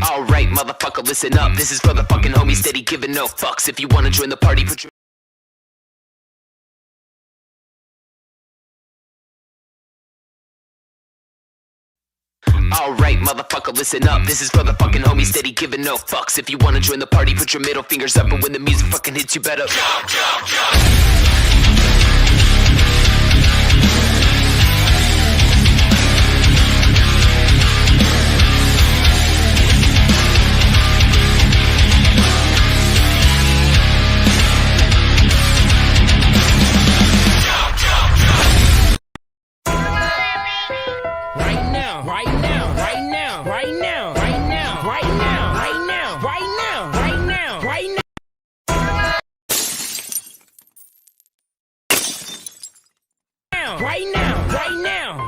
Alright, motherfucker, listen up. This is for the fucking homies steady giving no fucks. If you wanna join the party, put your... Alright, motherfucker, listen up. This is for the fucking homies steady giving no fucks. If you wanna join the party, put your middle fingers up. And when the music fucking hits, you better jump. Right now.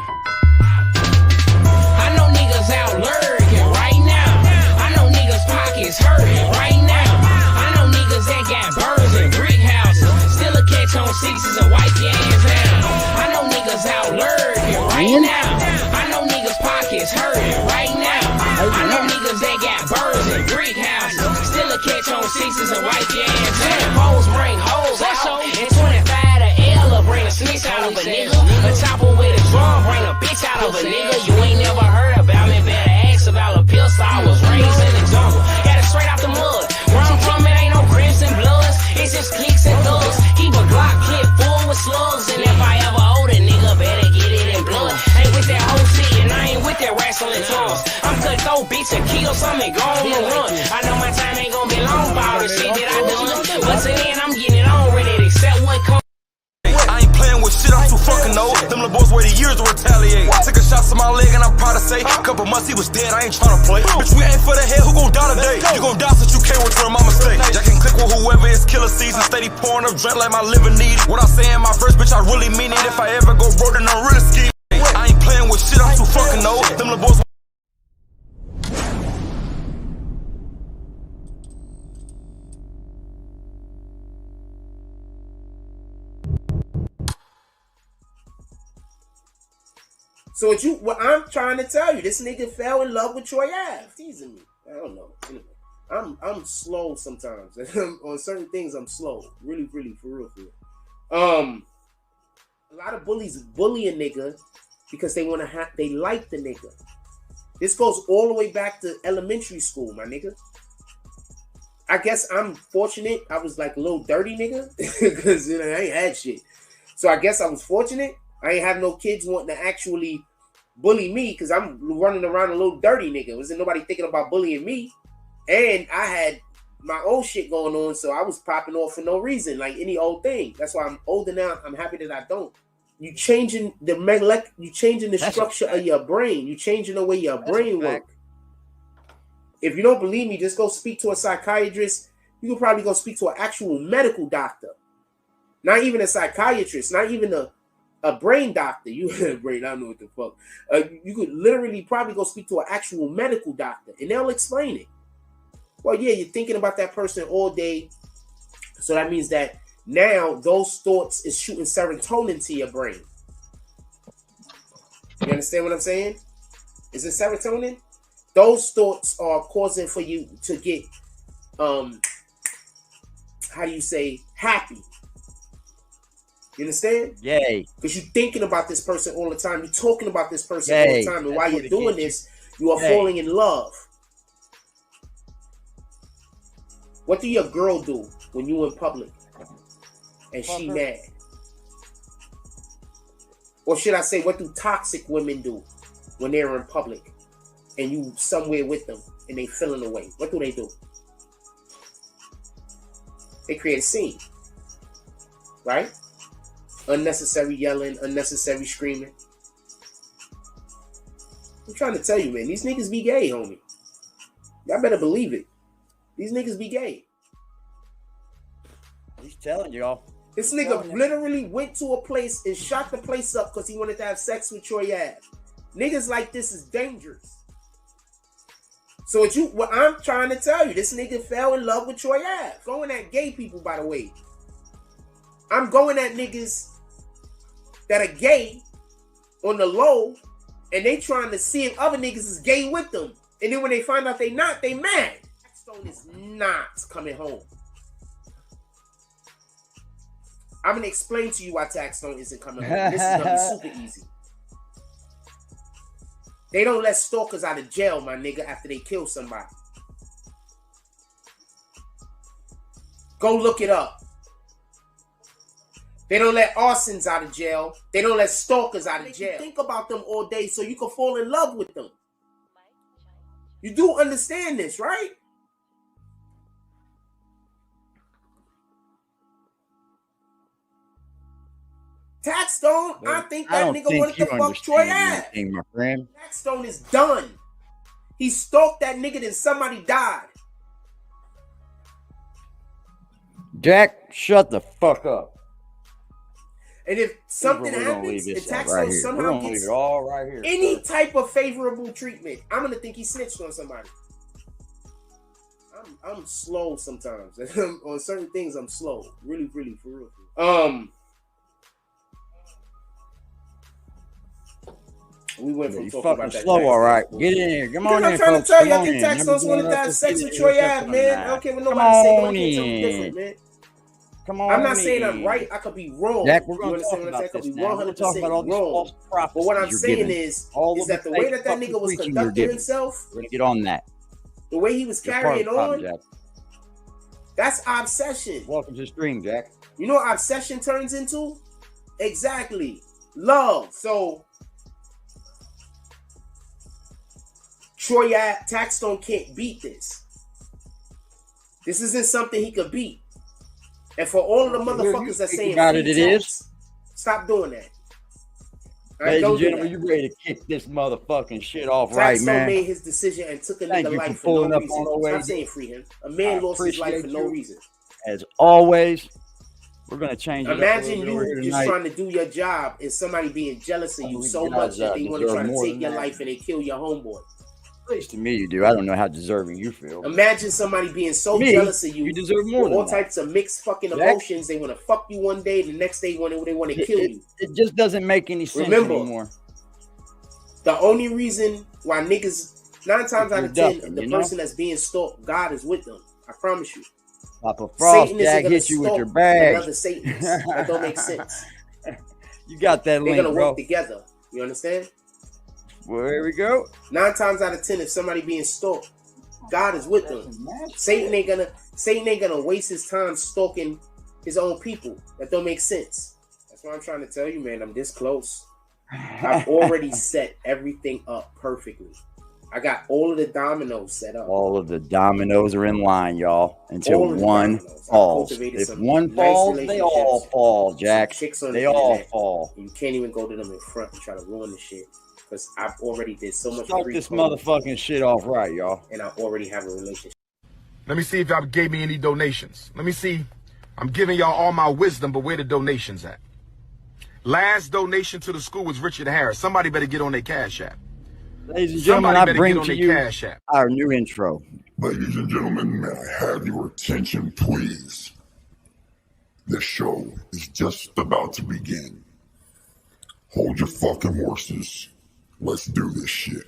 I know niggas out lurking right now. I know niggas pockets hurting right now. I know niggas that got birds and brick houses. Still a catch on sixes and wipe your ass down. I know niggas out lurking right now. I know niggas pockets hurting right now. I know niggas that got birds and brick houses. Still a catch on sixes and wipe your ass down. Hoes bring hoes out. And 25 to L bring a snitch out of a nigga. A chopper with a drum, bring a bitch out of a nigga. You ain't never heard about me, better ask about a pistol. I was raised in the jungle, got it straight out the mud. Where I'm from, it ain't no crips and bloods, it's just cliques and thugs. Keep a Glock clip full with slugs, and if I ever hold a nigga, better get it in blood. Ain't with that whole shit, and I ain't with that wrestling drums. I'm cut throw bitch and kill some and go on the run. I know my time ain't gonna be long for all the shit that I done. But till then, I'm getting it on ready to accept what comes. With shit I'm too fucking old. Them little boys waited years to retaliate. Took a shot to my leg and I'm proud to say, couple months he was dead, I ain't tryna play. Bitch, we ain't for the head, who gon' die today? You gon' die since you can't return my mistake. Y'all can click with whoever is killer season. Steady pouring up drink like my liver need it. What I say in my verse, bitch, I really mean it. If I ever go broke, then I'm really ski. I ain't playing with shit, I'm too fucking old. Them little boys. So what I'm trying to tell you, this nigga fell in love with Troy Ave. Teasing me. I don't know. Anyway, I'm slow sometimes. On certain things, I'm slow. Really, for real. A lot of bullies bully a nigga because they like the nigga. This goes all the way back to elementary school, my nigga. I guess I'm fortunate. I was like a little dirty nigga because I ain't had shit. So I guess I was fortunate. I ain't have no kids wanting to actually bully me because I'm running around a little dirty nigga. Wasn't nobody thinking about bullying me. And I had my own shit going on, so I was popping off for no reason, like any old thing. That's why I'm older now. I'm happy that I don't. You changing the structure of your brain. You changing the way your brain works. If you don't believe me, just go speak to a psychiatrist. You can probably go speak to an actual medical doctor. Not even a psychiatrist, not even a brain doctor. You brain, I don't know what the fuck. You could literally probably go speak to an actual medical doctor and they'll explain it. Well, yeah, you're thinking about that person all day. So that means that now those thoughts is shooting serotonin to your brain. You understand what I'm saying? Is it serotonin? Those thoughts are causing for you to get, happy. You understand? Yay. Because you're thinking about this person all the time. You're talking about this person all the time. And while you're doing this, you are falling in love. What do your girl do when you in public and she mad? Or should I say, what do toxic women do when they're in public and you somewhere with them and they feeling away? What do? They create a scene, right? Unnecessary yelling, unnecessary screaming. I'm trying to tell you, man, these niggas be gay, homie. Y'all better believe it. These niggas be gay. He's telling y'all. This nigga literally went to a place and shot the place up because he wanted to have sex with Troy Ave. Niggas like this is dangerous. So what I'm trying to tell you, this nigga fell in love with Troy Ave. Going at gay people, by the way. I'm going at niggas that are gay on the low, and they trying to see if other niggas is gay with them And then when they find out they not, they mad. Stone is not coming home. I'm going to explain to you why Taxstone isn't coming home. This is going to be super easy. They don't let stalkers out of jail, my nigga, after they kill somebody. Go look it up. They don't let arsons out of jail. They don't let stalkers out of jail. Think about them all day so you can fall in love with them. You do understand this, right? Taxstone, I think that nigga wanted to fuck Troy Ave. My friend. Taxstone is done. He stalked that nigga, then somebody died. Jack, shut the fuck up. And if something happens, if Taxstone somehow gets any type of favorable treatment, I'm gonna think he snitched on somebody. I'm slow sometimes. On certain things, I'm slow. Really, really, for real. We went from talking about that slow, all right. Get in here. Come on in, I'm trying to tell you, I think Taxstone's wanted to have sex with Troy Ave, man. I don't care what nobody say. Don't get something different, man. Come on. I'm not saying I'm right. I could be wrong. Jack, we're going to talk about this now. 100% wrong. But what I'm saying is that the way that nigga was conducting himself, we're going to get on that. The way he was carrying on, that's obsession. Welcome to the stream, Jack. You know what obsession turns into? Exactly. Love. So Troy Taxstone can't beat this. This isn't something he could beat. And for all of the motherfuckers that saying it is, stop doing that. Ladies and gentlemen, you ready to kick this motherfucking shit off right, man? Taxstone made his decision and took a nigga life for no reason. I'm not saying free him. A man lost his life for no reason. As always, we're going to change it. Imagine you just trying to do your job and somebody being jealous of you so much that they want to try to take your life and they kill your homeboy. At least to me, you do. I don't know how deserving you feel. Imagine somebody being so jealous of you. You deserve more than all types of mixed fucking emotions. They want to fuck you one day, the next day they want to kill you. It just doesn't make any sense anymore. The only reason why niggas, 9 times out of 10, the person that's being stalked, God is with them. I promise you. Papa Frost, Jack, hit you with your bag. Another Satanist. That don't make sense. You got that link, They're gonna work together. You understand? Well, here we go. 9 times out of 10, if somebody being stalked, God is with them. Satan ain't gonna waste his time stalking his own people. That don't make sense. That's what I'm trying to tell you, man. I'm this close. I've already set everything up perfectly. I got all of the dominoes set up. All of the dominoes are in line, y'all. Until one falls. If one falls, they all fall, Jack. They all fall. You can't even go to them in front and try to ruin the shit. Because I've already did so much. Start this motherfucking shit off right, y'all. And I already have a relationship. Let me see if y'all gave me any donations. Let me see. I'm giving y'all all my wisdom, but where the donations at? Last donation to the school was Richard Harris. Somebody better get on their Cash App. Ladies and gentlemen, I bring to you our new intro. Ladies and gentlemen, may I have your attention, please? The show is just about to begin. Hold your fucking horses. Let's do this shit.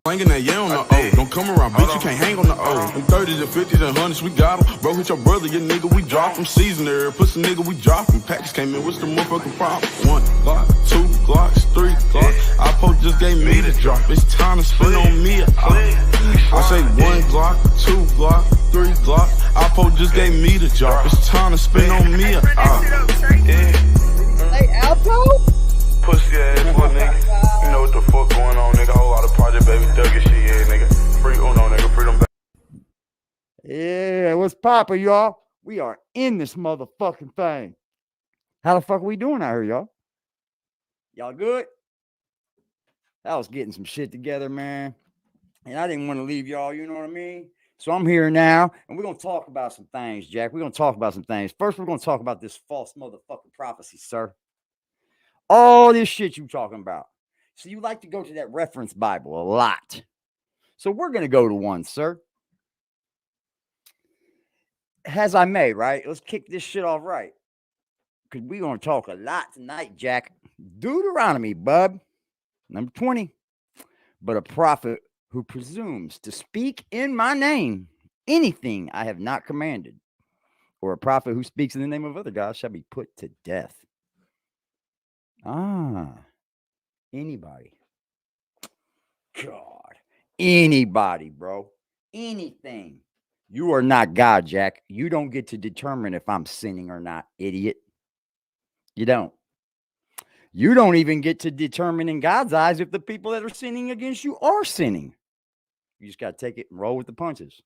Banging that yeah on the O. Don't come around, bitch, you can't hang on the O. Them 30s and 50s and 100s, we got them. Bro, hit your brother, your nigga, we drop him. Seasoner, pussy nigga, we drop him. Package came in, what's the motherfucking problem? 1 Glock, 2 Glocks, 3 Glocks. I post just gave me the drop. It's time to spend on me. I say 1 Glock, 2 Glock, 3 Glock. I post just gave me the drop. It's time to spend on me. Hey, Alpo? Pussy ass boy, nigga. You know what the fuck going on, nigga. Whole lot of Project Baby Dougie shit, yeah, nigga. Free Uno, nigga. Freedom back. Yeah, what's poppin', y'all? We are in this motherfucking thing. How the fuck are we doing out here, y'all? Y'all good? I was getting some shit together, man. And I didn't want to leave y'all, you know what I mean? So I'm here now, and we're going to talk about some things, Jack. We're going to talk about some things. First, we're going to talk about this false motherfucking prophecy, sir. All this shit you talking about. So you like to go to that reference Bible a lot. So we're going to go to one, sir. As I may, right? Let's kick this shit off right. Because we're going to talk a lot tonight, Jack. Deuteronomy, bub. Number 20. But a prophet who presumes to speak in my name anything I have not commanded, or a prophet who speaks in the name of other gods shall be put to death. Anybody. God. Anybody, bro. Anything. You are not God, Jack. You don't get to determine if I'm sinning or not, idiot. You don't. You don't even get to determine in God's eyes if the people that are sinning against you are sinning. You just got to take it and roll with the punches.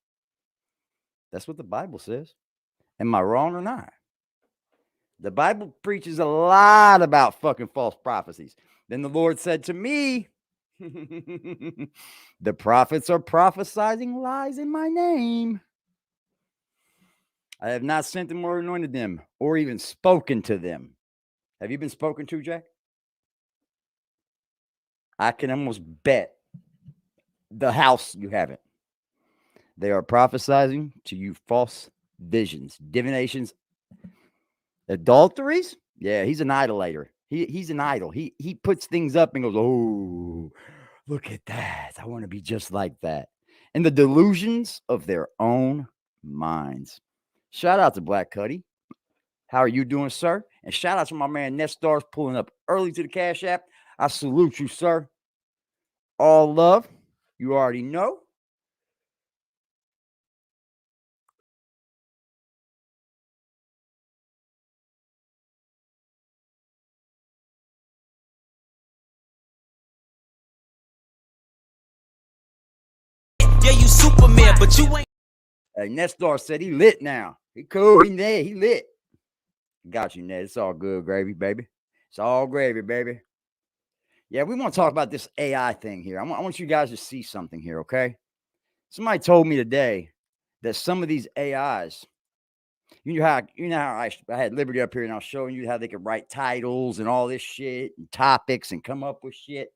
That's what the Bible says. Am I wrong or not? The Bible preaches a lot about fucking false prophecies. Then the Lord said to me, the prophets are prophesying lies in my name. I have not sent them or anointed them or even spoken to them. Have you been spoken to, Jack? I can almost bet the house you haven't. They are prophesying to you false visions, divinations, adulteries. Yeah, he's an idolater. He's an idol. He puts things up and goes, oh, look at that. I want to be just like that. And the delusions of their own minds. Shout out to Black Cuddy. How are you doing, sir? And shout out to my man Nestars pulling up early to the Cash App. I salute you, sir. All love. You already know. Yeah, you Superman, but you ain't. Nestor said he lit now. He cool. He lit. Got you, Ned. It's all good, gravy, baby. It's all gravy, baby. Yeah, we want to talk about this AI thing here. I want you guys to see something here, okay? Somebody told me today that some of these AIs, you know how I had Liberty up here and I was showing you how they could write titles and all this shit and topics and come up with shit.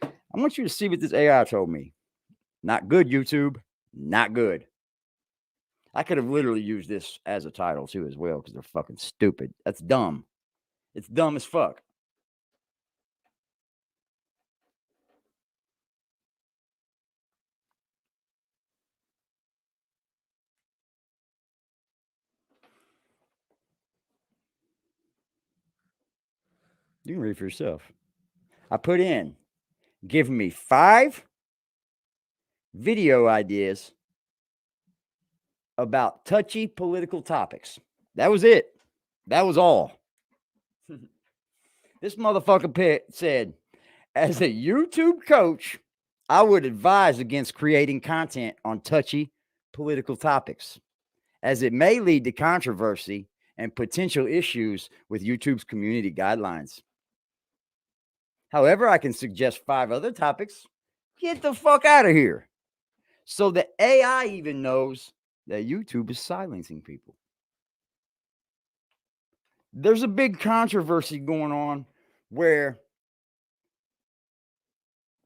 I want you to see what this AI told me. Not good, YouTube. Not good. I could have literally used this as a title too as well because they're fucking stupid. That's dumb. It's dumb as fuck. You can read for yourself. I put in, give me 5 video ideas about touchy political topics. That was it. That was all. This motherfucker said, as a YouTube coach, I would advise against creating content on touchy political topics, as it may lead to controversy and potential issues with YouTube's community guidelines. However, I can suggest 5 other topics. Get the fuck out of here. So the AI even knows that YouTube is silencing people. There's a big controversy going on where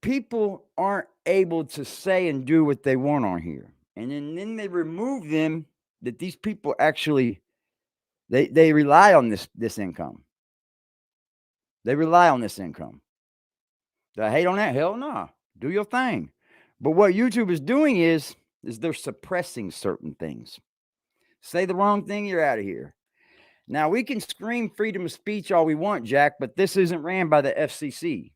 people aren't able to say and do what they want on here. And then they remove them, that these people actually, they rely on this income. They rely on this income. Do I hate on that? Hell no. Do your thing. But what YouTube is doing is they're suppressing certain things. Say the wrong thing, you're out of here. Now, we can scream freedom of speech all we want, Jack, but this isn't ran by the FCC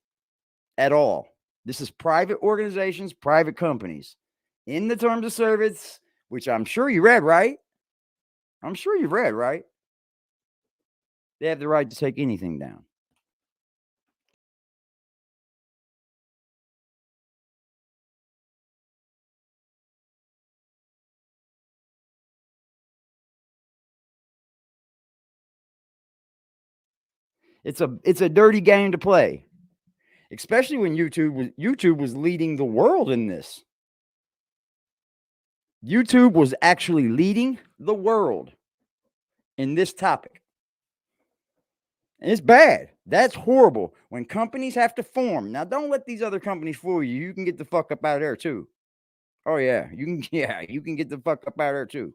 at all. This is private organizations, private companies. In the terms of service, which I'm sure you read, right? I'm sure you read, right? They have the right to take anything down. It's a dirty game to play, especially when YouTube was leading the world in this. YouTube was actually leading the world in this topic. And it's bad. That's horrible. When companies have to form. Now, don't let these other companies fool you. You can get the fuck up out of there too. Oh yeah, you can. Yeah, you can get the fuck up out of there too.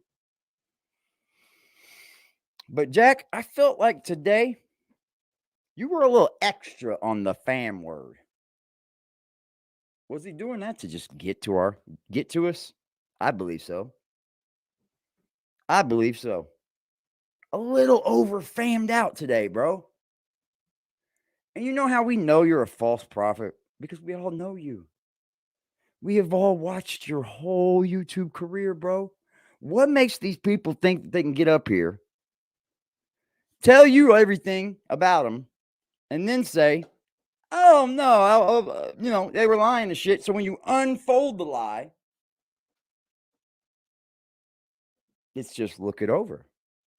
But Jack, I felt like today you were a little extra on the fam word. Was he doing that to just get to us? I believe so. I believe so. A little over fammed out today, bro. And you know how we know you're a false prophet? Because we all know you. We have all watched your whole YouTube career, bro. What makes these people think that they can get up here, tell you everything about them, and then say, oh, no, they were lying to shit. So when you unfold the lie, it's just look it over.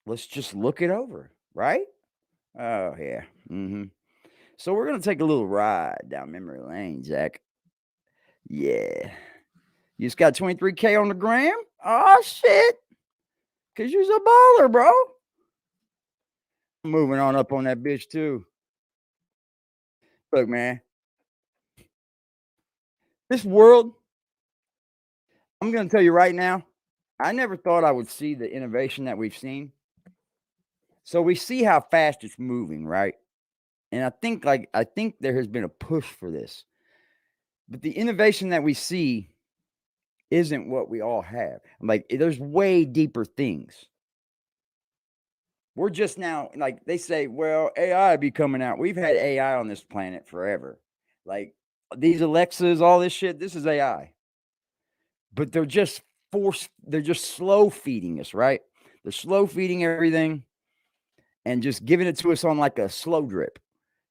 Let's just look it over, right? Oh, yeah. So we're going to take a little ride down memory lane, Zach. Yeah. You just got 23K on the gram? Oh, shit. Because you're a baller, bro. Moving on up on that bitch, too. Look, man. This world, I'm going to tell you right now, I never thought I would see the innovation that we've seen. So we see how fast it's moving, right? And I think there has been a push for this. But the innovation that we see isn't what we all have. Like, there's way deeper things. We're just now, like, they say, well, AI be coming out. We've had AI on this planet forever. Like, these Alexas, all this shit, this is AI. But they're just slow feeding us, right? They're slow feeding everything and just giving it to us on like a slow drip.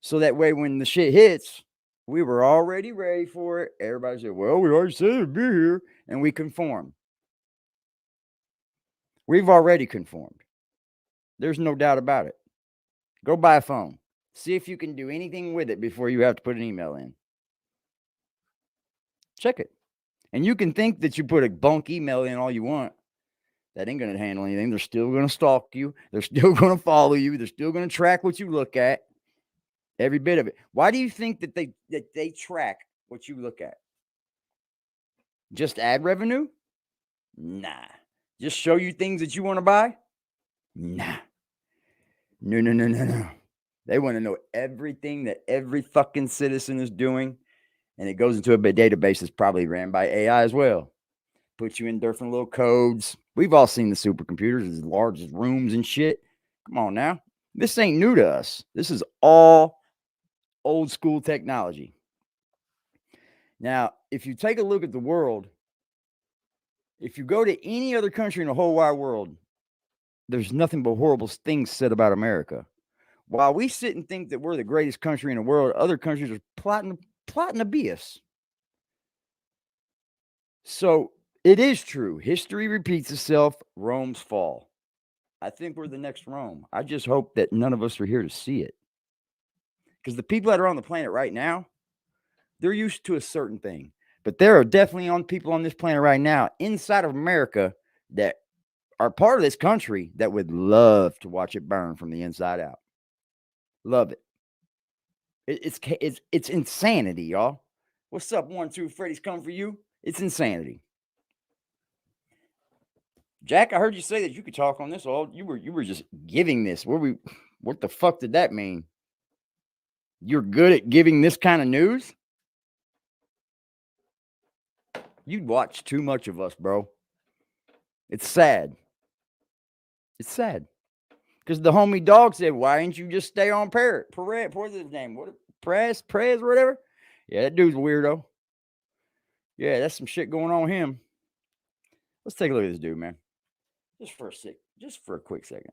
So that way, when the shit hits, we were already ready for it. Everybody said, well, we already said it'd be here. And we conform. We've already conformed. There's no doubt about it. Go buy a phone. See if you can do anything with it before you have to put an email in. Check it. And you can think that you put a bunk email in all you want. That ain't going to handle anything. They're still going to stalk you. They're still going to follow you. They're still going to track what you look at. Every bit of it. Why do you think that they track what you look at? Just ad revenue? Nah. Just show you things that you want to buy? Nah. No. They want to know everything that every fucking citizen is doing. And it goes into a database that's probably ran by AI as well. Put you in different little codes. We've all seen the supercomputers as large as rooms and shit. Come on now. This ain't new to us. This is all old school technology. Now, if you take a look at the world, if you go to any other country in the whole wide world, there's nothing but horrible things said about America. While we sit and think that we're the greatest country in the world, other countries are plotting to be us. So it is true. History repeats itself. Rome's fall. I think we're the next Rome. I just hope that none of us are here to see it. Because the people that are on the planet right now, they're used to a certain thing. But there are definitely people on this planet right now inside of America that are part of this country that would love to watch it burn from the inside out. Love it. It's insanity, y'all. What's up, 1, 2, Freddy's coming for you? It's insanity. Jack, I heard you say that you could talk on this all. You were just giving this. What the fuck did that mean? You're good at giving this kind of news? You watch too much of us, bro. It's sad. It's sad. Because the homie dog said, why didn't you just stay on Perez? What's his name? Perez or whatever? Yeah, that dude's a weirdo. Yeah, that's some shit going on with him. Let's take a look at this dude, man. Just for a quick second.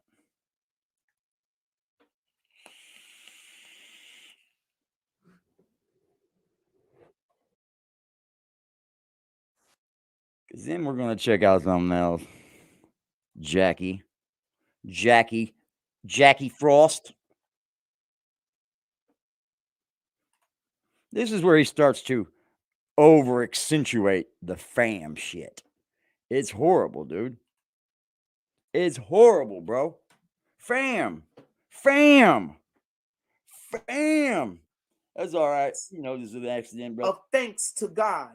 Because then we're going to check out something else. Jackie Frost. This is where he starts to over accentuate the fam shit. It's horrible, dude. It's horrible, bro. Fam. That's all right. You know, this is an accident, bro. Of thanks to God.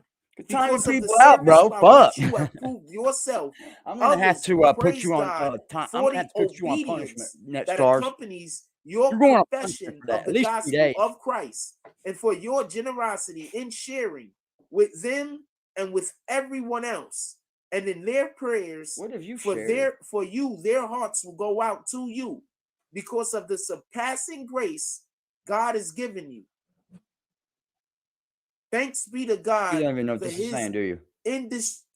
Timing Because of the people out, bro. service by which Fuck. you have proved yourself. I'm gonna have Others, to put praise you on God time. I'm for gonna the have to put you on punishment. obedience Net that stars. accompanies your You're going on confession punishment for that. of the At least 3 gospel days. of Christ, and for your generosity in sharing with them and with everyone else. And in their prayers, What have you for shared? their hearts will go out to you because of the surpassing grace God has given you. Thanks be to God You don't even know what for this is his saying, do you?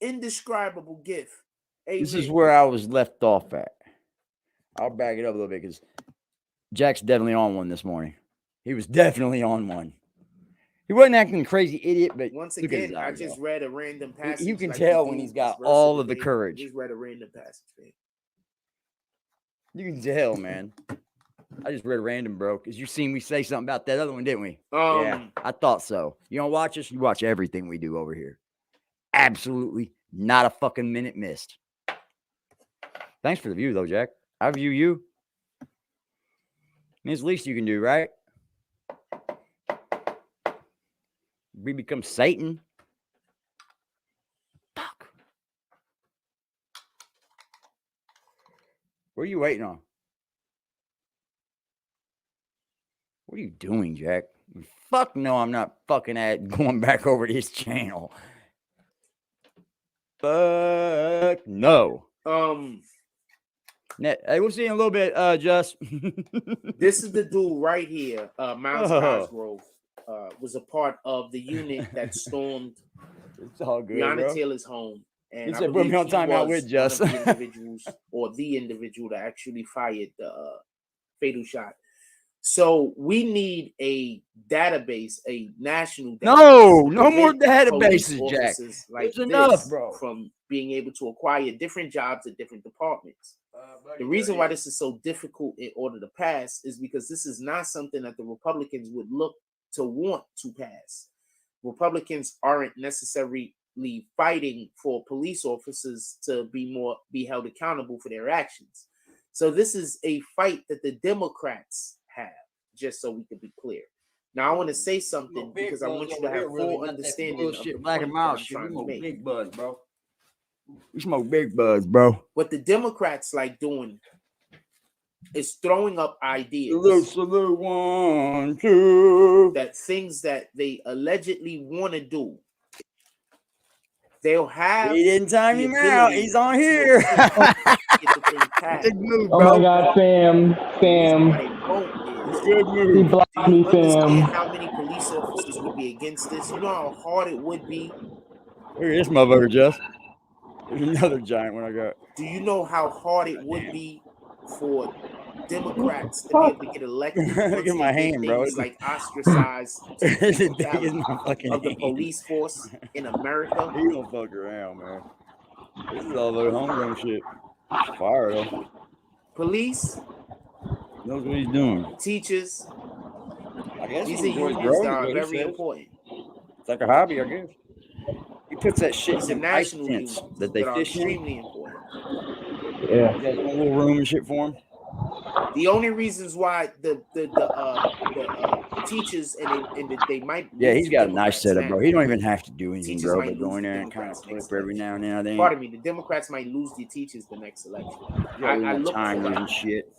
indescribable gift. Amen. This is where I was left off at. I'll back it up a little bit because Jack's definitely on one this morning. He was definitely on one. He wasn't acting crazy idiot, but once look at his again, I eyes, just y'all. read a random passage. You can like tell we when do he's got this all verse of the day. courage. Just read a random passage, man. You can tell, man. I just read random, bro, because you seen me say something about that other one, didn't we? Yeah, I thought so. You don't watch us, you watch everything we do over here. Absolutely not a fucking minute missed. Thanks for the view, though, Jack. I view you. I mean, it's the least you can do, right? We become Satan. Fuck. What are you waiting on? What are you doing, Jack? Fuck no, I'm not fucking going back over to his channel. Fuck no. Hey, we'll see you in a little bit, Just. This is the dude right here. Miles Cosgrove was a part of the unit that stormed It's all good, Breonna bro. Taylor's home. And He I said, put believe me on he timeout was with Just. one of the individuals or the individual that actually fired the fatal shot. So we need a database, a national database. No more databases, Jack. Like It's enough, this bro. From being able to acquire different jobs at different departments. The reason why this is so difficult in order to pass is because this is not something that the Republicans would look to want to pass. Republicans aren't necessarily fighting for police officers to be held accountable for their actions. So this is a fight that the Democrats have, just so we can be clear. Now I want to say something because I want you to have full understanding of the black and point that mild I'm shit. We trying to smoke make. big buzz, bro. We smoke big buzz, bro. What the Democrats like doing is throwing up ideas. Salute, 1, 2. That things that they allegedly want to do. They'll have. He didn't time him out. He's on here. Big move, oh my God, fam. Good move. He blocked me, Do you understand fam. how many police officers would be against this? You know how hard it would be. Look at this motherfucker, Just. There's another giant one I got. Do you know how hard it would be for Democrats to be able to get elected? Look at my hand, bro. It's like ostracized It's as big as my fucking of the hand. police force in America. He don't fuck around, man. This is all the homegrown shit. Fire though. Police Knows what he's doing. Teachers. I guess These he are enjoys unions growing, that is are what he very says. important. It's like a hobby, I guess. He puts that shit These in are ice national tents unions that they are fish in. extremely important. Yeah. You guys want a little room and shit for him? The only reasons why the teachers and they might He's got a nice Democrats setup, now. bro. He don't even have to do anything, Teachers bro. might But go lose in the there and kind of Democrats flip next every now and then. They Pardon me, the Democrats might lose their teachers the next election. I look time for and that. shit.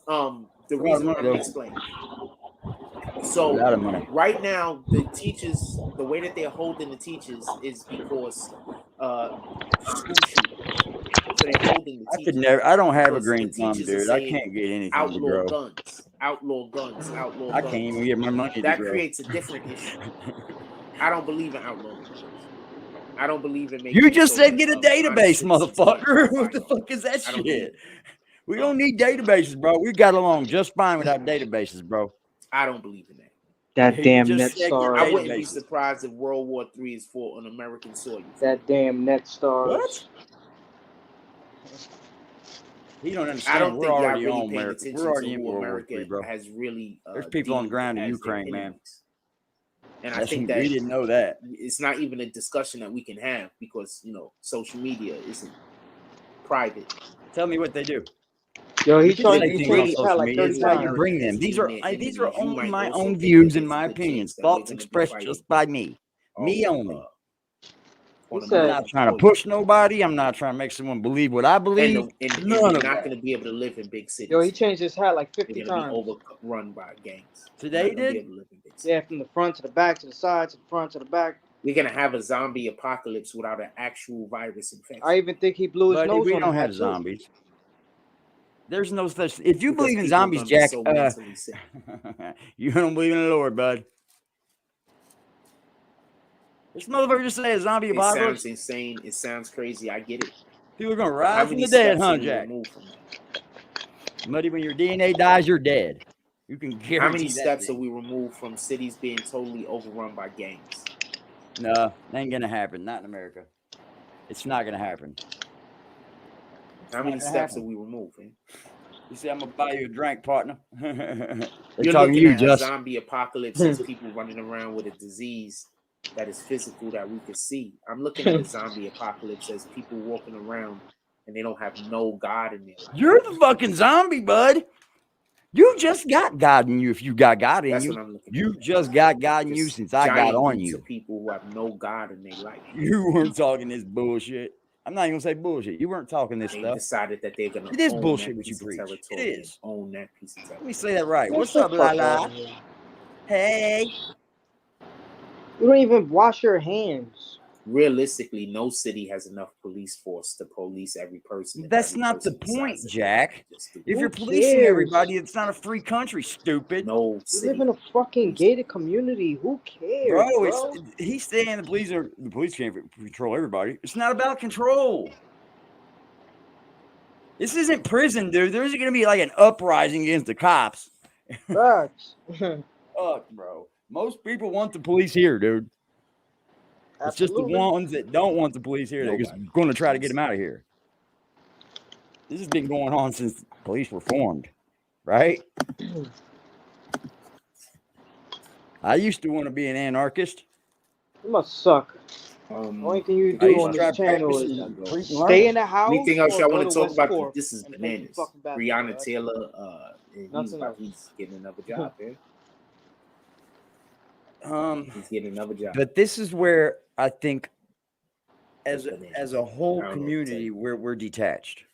The reason why I'm explaining. So A lot of money. right now, the teachers, the way that they're holding the teachers is because school shooting. So they're holding the teachers. I don't have a because green the thumb, teachers are dude. I saying can't get anything to outlaw grow. guns, outlaw guns, outlaw I guns. can't even get my money to That grow. creates a different issue. I don't believe in outlawing guns. I don't believe in making. You just said get a database, motherfucker. What the fuck is that I don't believe shit? We don't need databases, bro. We got along just fine without databases, bro. I don't believe in that. That damn just net said get star. I wouldn't be databases. surprised if World War III is fought on American soil. That damn net stars. What? He don't understand. I don't We're think y'all already really on paying America. attention We're already to in who World War America III, bro. has really. There's people on the deemed ground in as their Ukraine, man. enemies. And I think that we didn't know that. it's not even a discussion that we can have because social media isn't private. Tell me what they do. Yo, he You can tried say to things change on his social hat like media. 30 It's how you times. bring them. These are You only my might also own think views that and my there's a good opinions. chance that we're Thoughts gonna be expressed fighting just by me. Me only. on said- I'm not trying to push nobody. I'm not trying to make someone believe what I believe. And None they're of not that. going to be able to live in big cities. Yo, he changed his hat like They're 50 going to be times. overrun by gangs. Today They're not gonna be did? able to live in big cities. Yeah, from the front to the back to the side to the front to the back. We're going to have a zombie apocalypse without an actual virus infection. I even think he blew his Buddy, nose we on don't the have hat, too. zombies. There's no such. If you Because believe in people are zombies, gonna be Jack, so mentally sick. you don't believe in the Lord, bud. This motherfucker just say a zombie It apocalypse. sounds insane. It sounds crazy. I get it. People are gonna How rise from many the dead, steps huh, are we Jack? removed from that? Buddy, when your DNA dies, you're dead. You can guarantee How many that steps shit. are we removed from cities being totally overrun by gangs? No, that ain't gonna happen. Not in America. It's not gonna happen. How many steps are we removed? Man? You say I'm gonna buy you a drink, partner. They're You're talking looking to you, at a just. zombie apocalypse as people running around with a disease that is physical that we can see. I'm looking at a zombie apocalypse as people walking around and they don't have no God in their life. You're the fucking zombie, bud. You just got God in you. If you got God in That's you, what I'm looking you at. just got God in you Just since I got giant on heaps you. of people who have no God in their life. You weren't talking this bullshit. I'm not even gonna say bullshit. You weren't talking this They stuff. decided that they're gonna It is own bullshit that what you piece of preach. territory. It is. And own that piece of territory. Let me say that right. Man, What's shut up, the La fuck La? outta here. Hey. You don't even wash your hands. Realistically, no city has enough police force to police every person. if That's every not the person point, decides that they Jack. want to just do If it. you're Who policing cares? everybody, it's not a free country, stupid. No You city. live in a fucking gated community. Who cares, Bro, bro? he's saying the police can't control everybody. It's not about control. This isn't prison, dude. There's going to be like an uprising against the cops. Facts. Fuck, bro. Most people want the police here, dude. It's just the Absolutely. ones that don't want the police here. They're just Nobody. going to try to get them out of here. This has been going on since police were formed, right? I used to want to be an anarchist. You must suck. Only thing you I do used on to this try channel practicing is and preach and learn. stay in the house. Anything else or y'all go want to talk West about? Corp This is and play bananas. fucking basketball. Breonna That's Taylor, Nothing else. he's getting another job, man. He's getting another job. But this is where I think, That's as bananas. a whole I don't know what to community, say. we're detached.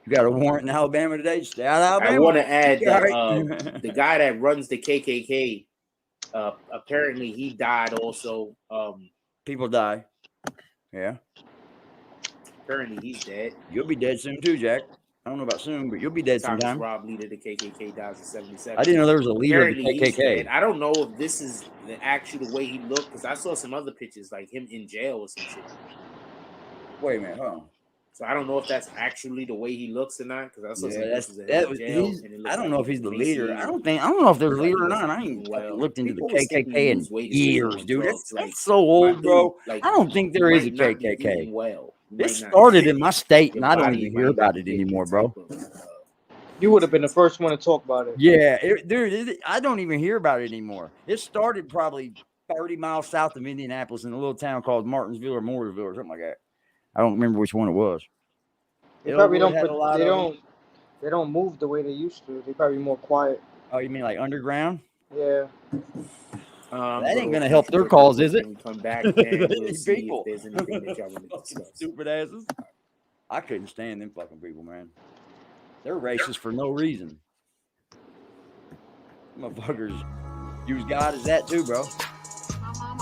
You got a warrant in Alabama today? Stay out of Alabama. I want to add Yeah, that right. the guy that runs the KKK, apparently he died also. People die. Yeah. Apparently he's dead. You'll be dead soon too, Jack. I don't know about soon, but you'll be dead Thomas sometime. Robb, leader of the KKK, dies in 77. I didn't know there was a leader of the Apparently he's dead. KKK. I don't know if this is the actual way he looked, because I saw some other pictures like him in jail or some shit. Wait a minute, hold on. So I don't know if that's actually the way he looks or not, because I saw some Yeah, pictures of him in jail. And it looks I don't like know if he's the leader. emaciated. I don't know if there's a Like he leader or wasn't not. I ain't eating well. fucking looked into the People was thinking KKK he in was way too years, on dude. drugs. That's Like, so my old, bro. dude, like, I don't think there you is a might not be KKK. eating well. You This might not- started in my state, and your I don't body even might hear not about be it getting anymore, the bro. type of, You would have been the first one to talk about it. Yeah, dude, I don't even hear about it anymore. It started probably 30 miles south of Indianapolis in a little town called Martinsville or Mooresville or something like that. I don't remember which one it was. They probably Elwood don't. had a lot They of don't. They don't move the way they used to. They probably more quiet. Oh, you mean like underground? Yeah. That ain't gonna help their cause, is it? When we come back, and we'll These see people. if there's anything that y'all want to Fucking discuss. stupid asses. I couldn't stand them fucking people, man. They're racist for no reason. Motherfuckers use God as that too, bro.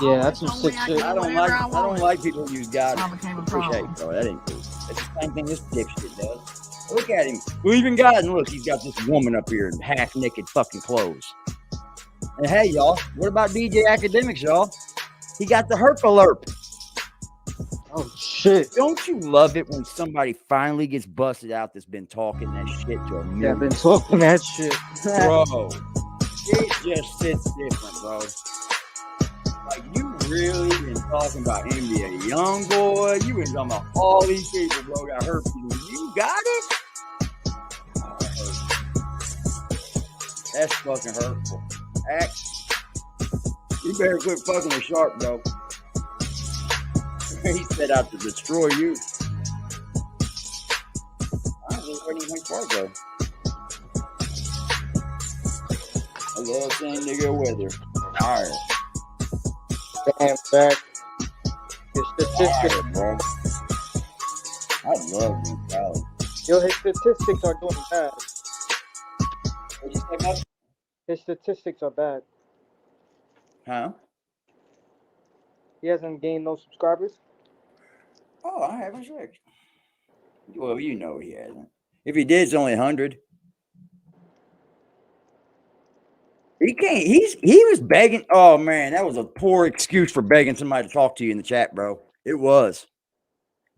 Yeah, that's some sick shit. I don't like people who use God for hate, bro. That ain't cool. That's the same thing this dipshit does. Look at him. Believe in God, and look, he's got this woman up here in half naked fucking clothes. And hey, y'all, what about DJ Academics, y'all? He got the herp alert. Oh shit! Don't you love it when somebody finally gets busted out that's been talking that shit to a Yeah, million? I've been talking that shit. Bro, it just sits different, bro. Like, you really been talking about him being a young boy. You been talking about all these people, bro, got hurt. You got it? Oh, that hurts. That's fucking hurtful. You better quit fucking with Sharp, bro. He set out to destroy you. I don't know anything Sharp, though. I love saying nigga weather. All right. Damn, back. His statistics, Fire, bro. I love mentality. yo, his statistics are doing bad. What you say, bud? His statistics are bad. Huh? He hasn't gained no subscribers. Oh, I haven't checked. Well, you know he hasn't. If he did, it's only 100. He can't. He was begging. Oh man, that was a poor excuse for begging somebody to talk to you in the chat, bro. It was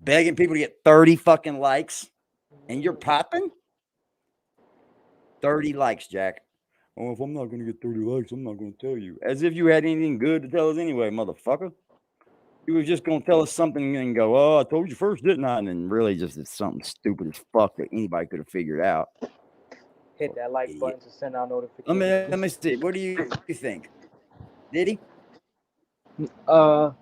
begging people to get 30 fucking likes, and you're popping 30 likes, Jack. Oh, if I'm not gonna get 30 likes, I'm not gonna tell you. As if you had anything good to tell us anyway, motherfucker. You was just gonna tell us something and go, "Oh, I told you first, didn't I?" And then really just it's something stupid as fuck that anybody could have figured out. Hit that like button to send out Let notifications. me see. What do you think? Did he? No.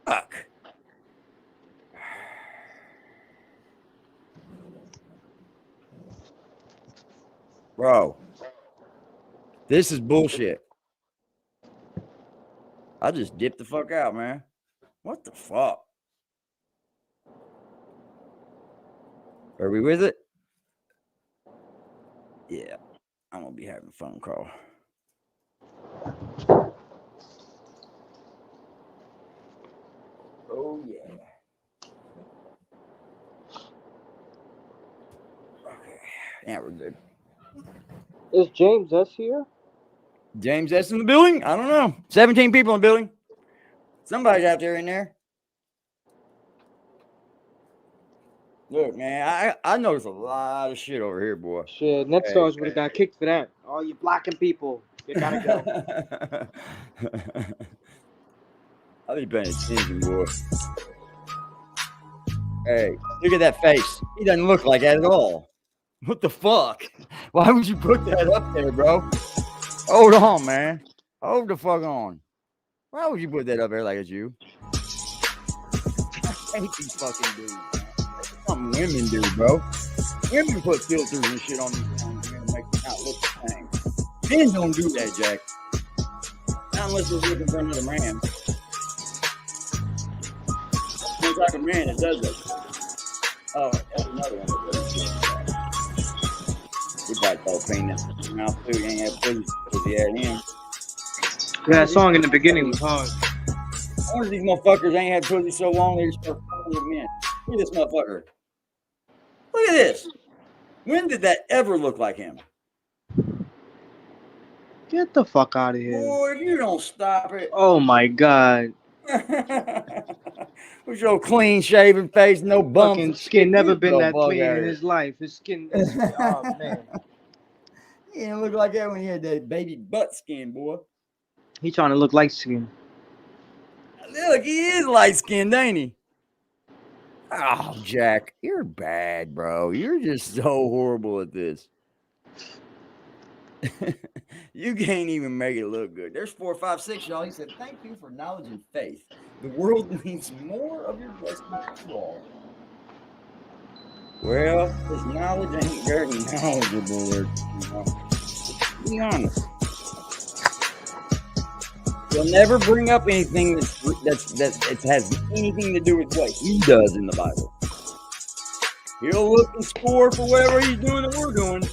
Fuck. Bro, this is bullshit. I just dipped the fuck out, man. What the fuck? Are we with it? Yeah, I'm gonna be having a phone call. Oh yeah. Okay, yeah, we're good. Is James S here? James S in the building? I don't know. 17 people in the building. Somebody's out there in there. Look, man, I noticed a lot of shit over here, boy. Shit, NetStars would have got kicked for that. All you blocking people, you gotta go. I'll be paying attention, boy. Hey, look at that face. He doesn't look like that at all. What the fuck? Why would you put that up there, bro? Hold on, man. Hold the fuck on. Why would you put that up there like it's you? I hate these fucking dudes, man. That's something women do, bro. Women put filters and shit on these things to make them not look the same. Men don't do that, Jack. Not unless they're looking for another man. There's like a man that does that. Oh, there's another one that does that. He probably told pain his mouth too. He ain't have pussy because he had him. Yeah, that song in the beginning was hard. I wonder if these motherfuckers ain't had pussy so long they just start fucking with men. Look at this motherfucker. Look at this. When did that ever look like him? Get the fuck out of here. Boy, if you don't stop it. Oh my god. With your clean shaven face, no bumps. Fucking skin never been So that bug clean out in here. his life. His skin, oh man. He didn't look like that when he had that baby butt skin, boy. He trying to look light skin. Look, he is light skinned, ain't he? Oh, Jack, you're bad, bro. You're just so horrible at this. You can't even make it look good. There's 4, 5, 6, y'all. He said, "Thank you for knowledge and faith. The world needs more of your blessing control." Well, this knowledge ain't very knowledgeable. You know? Be honest. He'll never bring up anything that has anything to do with what he does in the Bible. He'll look and score for whatever he's doing that we're doing.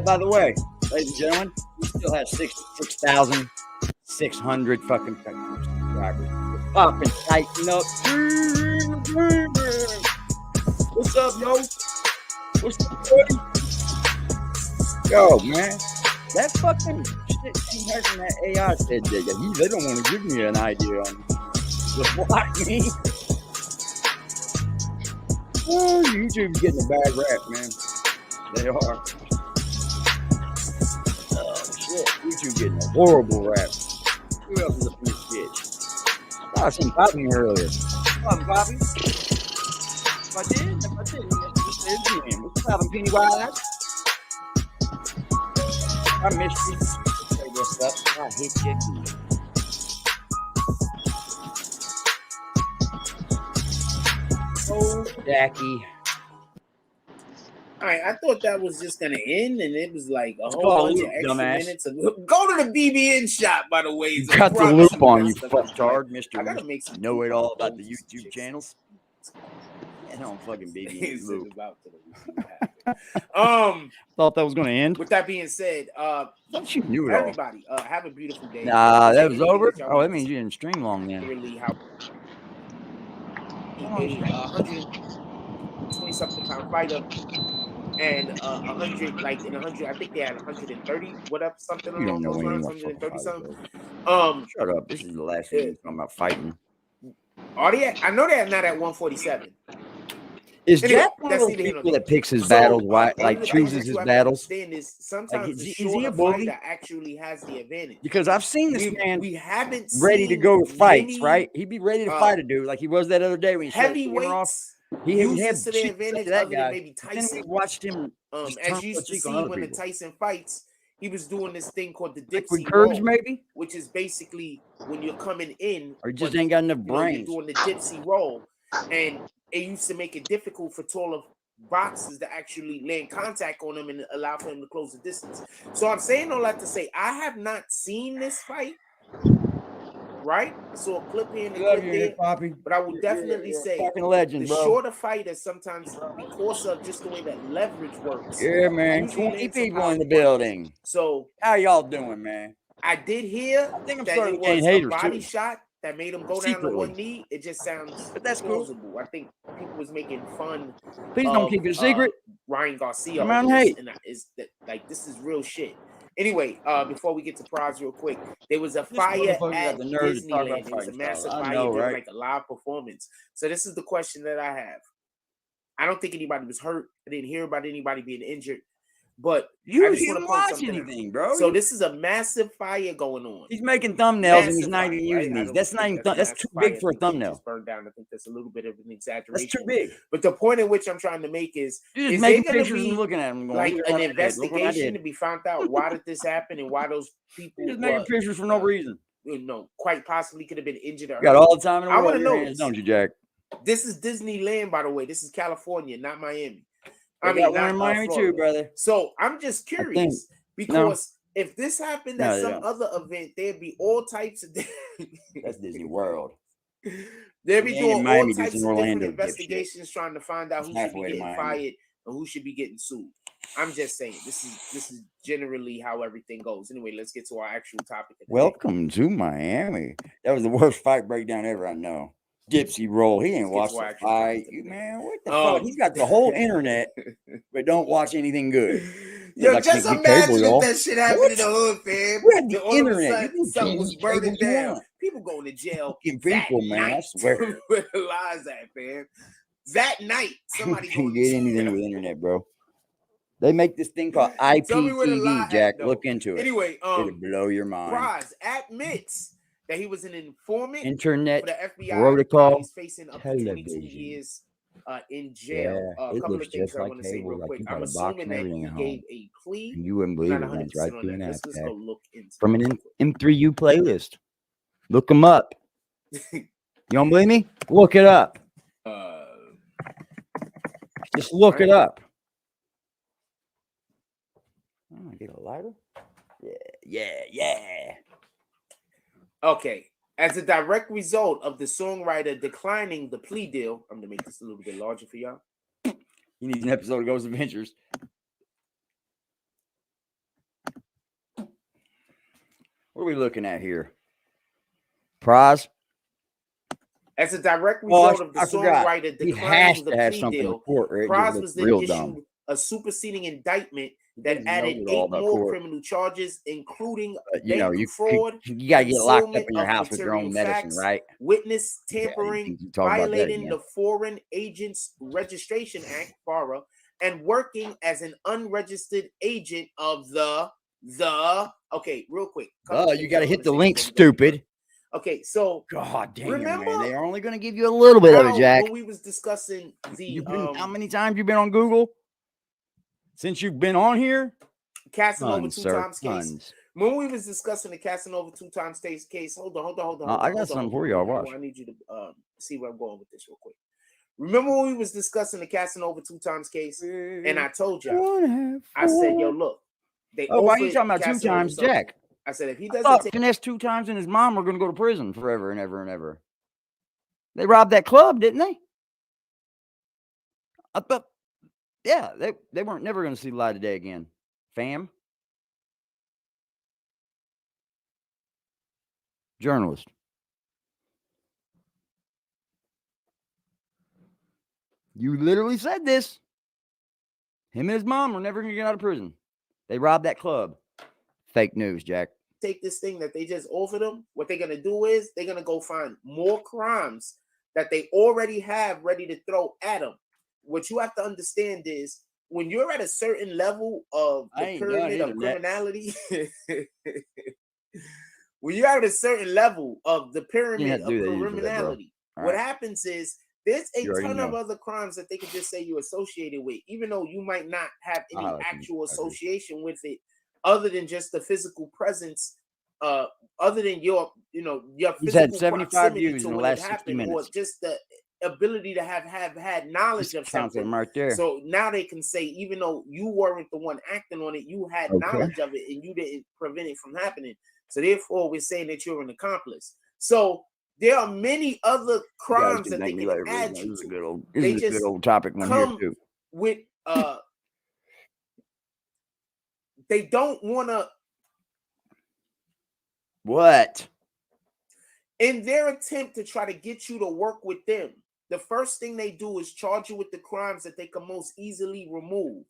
By the way, ladies and gentlemen, we still have 66,600 fucking subscribers. We're popping, tighten up. What's up, yo? What's up, buddy? Yo, man, that fucking shit ain't hurting that AI said they don't want to give me an idea on the block me. Oh, YouTube's getting a bad rap, man. They are. YouTube getting a horrible rap. Who else is up in this bitch? I seen Poppy here earlier. Come on, Poppy. If I did, what's poppin', Pennywise? I missed you. Say this up. I hit you again. Oh, Jackie. All right, I thought that was just gonna end, and it was like a whole called a bunch loop, of extra dumbass. minutes. Go to the BBN shop, by the way. You I got the promise loop on you, that stuff is fucktard, like- Mr. I gotta make some Know it all about the coupons and YouTube chicks. channels. And on fucking He BBN said loop. about to see what happened. Thought that was gonna end. With that being said, Thought you knew it all. everybody, have a beautiful day. Nah, Is that there was anything over. that y'all Oh, want that to means you didn't stream long then. really how a 120 something pound fighter and 100, like in 100, I think they had 130, whatever, something You don't along know those anything lines, about 130 something. something. Shut up. This is the last thing you're talking about fighting. Are they at, I know they're not at 147. Is Anyway, Jack one of that's those neither here nor people there. that picks his So, battles, one like of the things chooses that his you have to battles? understand is sometimes Like, the is he a shorter bully? fighter actually has the advantage. Because I've seen this man we haven't ready to seen go to fights, many, right? He'd be ready to fight a dude like he was that other day when he shut his finger off. heavyweights He use had this to their cheeks advantage to that other than guy. maybe Then we Tyson. watched him just turn As you used to cheek on see other when the people. Tyson fights, he was doing this thing called the Liquid dipsy courage, roll, maybe? which is basically when you're coming in, Or he just but, ain't got enough you know, you're brains. doing the dipsy roll, and it used to make it difficult for taller boxers to actually land contact on him and allow for him to close the distance. So I'm saying all that to say I have not seen this fight. Right, I saw a clip here and a clip there, but I would definitely say fucking legend, the bro. shorter fighters sometimes, because of just the way that leverage works. Yeah, man. usually 20 land some people in the powerful punches. building. So how y'all doing, man? I did hear I think I'm that starting it to gain was a haters body too. shot that made him go down to Secretly. one knee. It just sounds But that's cool. plausible. I think people was making fun. Please don't keep it a secret. Ryan Garcia, Come on, over this, hate. and is that like this is real shit. Anyway, before we get to prize real quick, there was a This fire motherfucker at got the nerve to talk about Disneyland. It was a fighting massive styles. I fire. know, They were right? like a live performance. So this is the question that I have. I don't think anybody was hurt. I didn't hear about anybody being injured. But You I just didn't want to point watch something anything, out. bro. So this is a massive fire going on. He's making thumbnails and he's Massive not fire, even right? using I these. don't That's not think even that's a that's massive too fire. big I for a think it thumbnail. just burned down. I think that's a little bit of an That's exaggeration. too big. But the point in which I'm trying to make is You're just there making gonna pictures be and looking at them going, like "Look an what I did. Look what I investigation to did." be found out why did this happen and why those people You're just making pictures for no reason. quite possibly could have been injured or You got hurt. all the time in the I world want in to your know hands, this. don't you, Jack? This is Disneyland, by the way. This is California, not Miami. They I mean, got one not in Miami Florida. too, brother. So I'm just I think. curious because if this happened No, at they some don't. other event, there'd be all types of That's Disney World. they'd be It ain't in doing Miami, all types it's in of different Orlando, dipshit. investigations trying to find out It's who should be halfway to getting Miami. fired and who should be getting sued. I'm just saying this is generally how everything goes. Anyway, let's get to our actual topic. Of the day. Welcome to Miami. That was the worst fight breakdown ever, I know. Dipsy roll. He ain't Let's watched get the to our actual fight. topic You of the day. man, what the fuck? He's got the whole internet, but don't watch anything good. Yo, Like, just can't get imagine cable, if y'all. that shit happened What? in the hood, fam. We had the All of a internet. You sudden, can something change was the cable burning you down. want. People going to jail Fucking that people, man, I night. swear. Where the lies at, fam? That night, somebody You can going get to anything jail. with internet, bro. They make this thing called Tell me where the lie IPTV, at, Jack. though. Look into it. Anyway, It'll blow your mind. Prize admits that he was an informant Internet for the FBI. protocol He's facing up to 22 television. years in jail. Yeah, A it couple looks of things just I like want to say cable, real like quick. you I'm got a box assuming and that everything he at home. gave a plea. And you wouldn't believe Not it, man. It's right 100% on through an that. app, Let's Jack. go look into From it an real quick. M3U playlist. Look them up. You don't believe me? Look it up. Just look it up. Oh, I get a lighter? Yeah. Okay. As a direct result of the songwriter declining the plea deal, I'm going to make this a little bit larger for y'all. You need an episode of Ghost Adventures. What are we looking at here? Prize? As a direct result of the I forgot. songwriter He has declining the to have plea something in deal, court, or it Prize just was looks then real issued dumb. a superseding indictment that doesn't added know it all 8 about more court. criminal charges, including You know, bank fraud, you gotta get locked up concealment in your of house with your own material medicine, facts, right? witness Yeah, tampering, you talk about that violating again. the Foreign Agents Registration Act, FARA, and working as an unregistered agent of the. Okay, real quick. You got to hit the link, stupid. Okay, so God damn it, remember man. They're only going to give you a little bit of it, Jack. when we was discussing the How many times you been on Google? Since you've been on here? Casanova Tons, two sir. times case. Tons. When we was discussing the Casanova two times case, hold on. I got something for y'all. Watch. I need you to see where I'm going with this real quick. Remember when we was discussing the Casanova two times case, and I told y'all, I said, yo, look, they. Oh, why are you talking about Casanova 2 times, something. Jack? I said if he I doesn't thought take finesse 2 times and his mom were going to go to prison forever and ever and ever. They robbed that club, didn't they? I thought, yeah, they weren't never going to see the light of day again. Fam. Journalist. You literally said this. Him and his mom were never going to get out of prison. They robbed that club. Fake news, Jack. take this thing that they just offered them, what they're gonna do is they're gonna go find more crimes that they already have ready to throw at them. What you have to understand is when you're at a certain level of the pyramid of criminality, when you're at a certain level of the pyramid of criminality, what happens is there's a ton of other crimes that they could just say you're associated with, even though you might not have any actual association with it, other than just the physical presence, other than your physical 75 views in the last 60 minutes, or just the ability to have had knowledge of something right there. So now they can say, even though you weren't the one acting on it, you had knowledge of it and you didn't prevent it from happening. So therefore, we're saying that you're an accomplice. So there are many other crimes that they can add you to. This is a good old topic one here too. With they don't want to. What? In their attempt to try to get you to work with them, the first thing they do is charge you with the crimes that they can most easily remove.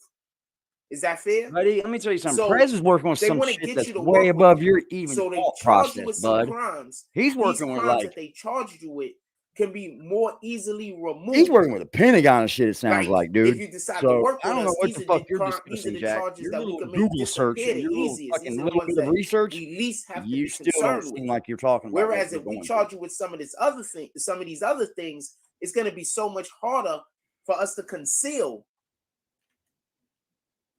Is that fair? Buddy, let me tell you something. So Prez is working on some shit that's way with above your even so they thought charge process, you with bud. some crimes. He's working with crimes that they charged you with can be more easily removed. He's working with the Pentagon and shit, it sounds like, dude. If you decide to work with I don't know us, what the fuck you're discussing, Jack. Your little Google search and your little fucking little bit of research, we least have you to still don't seem like you're talking about. Whereas if we charge you with some of these other things, it's going to be so much harder for us to conceal.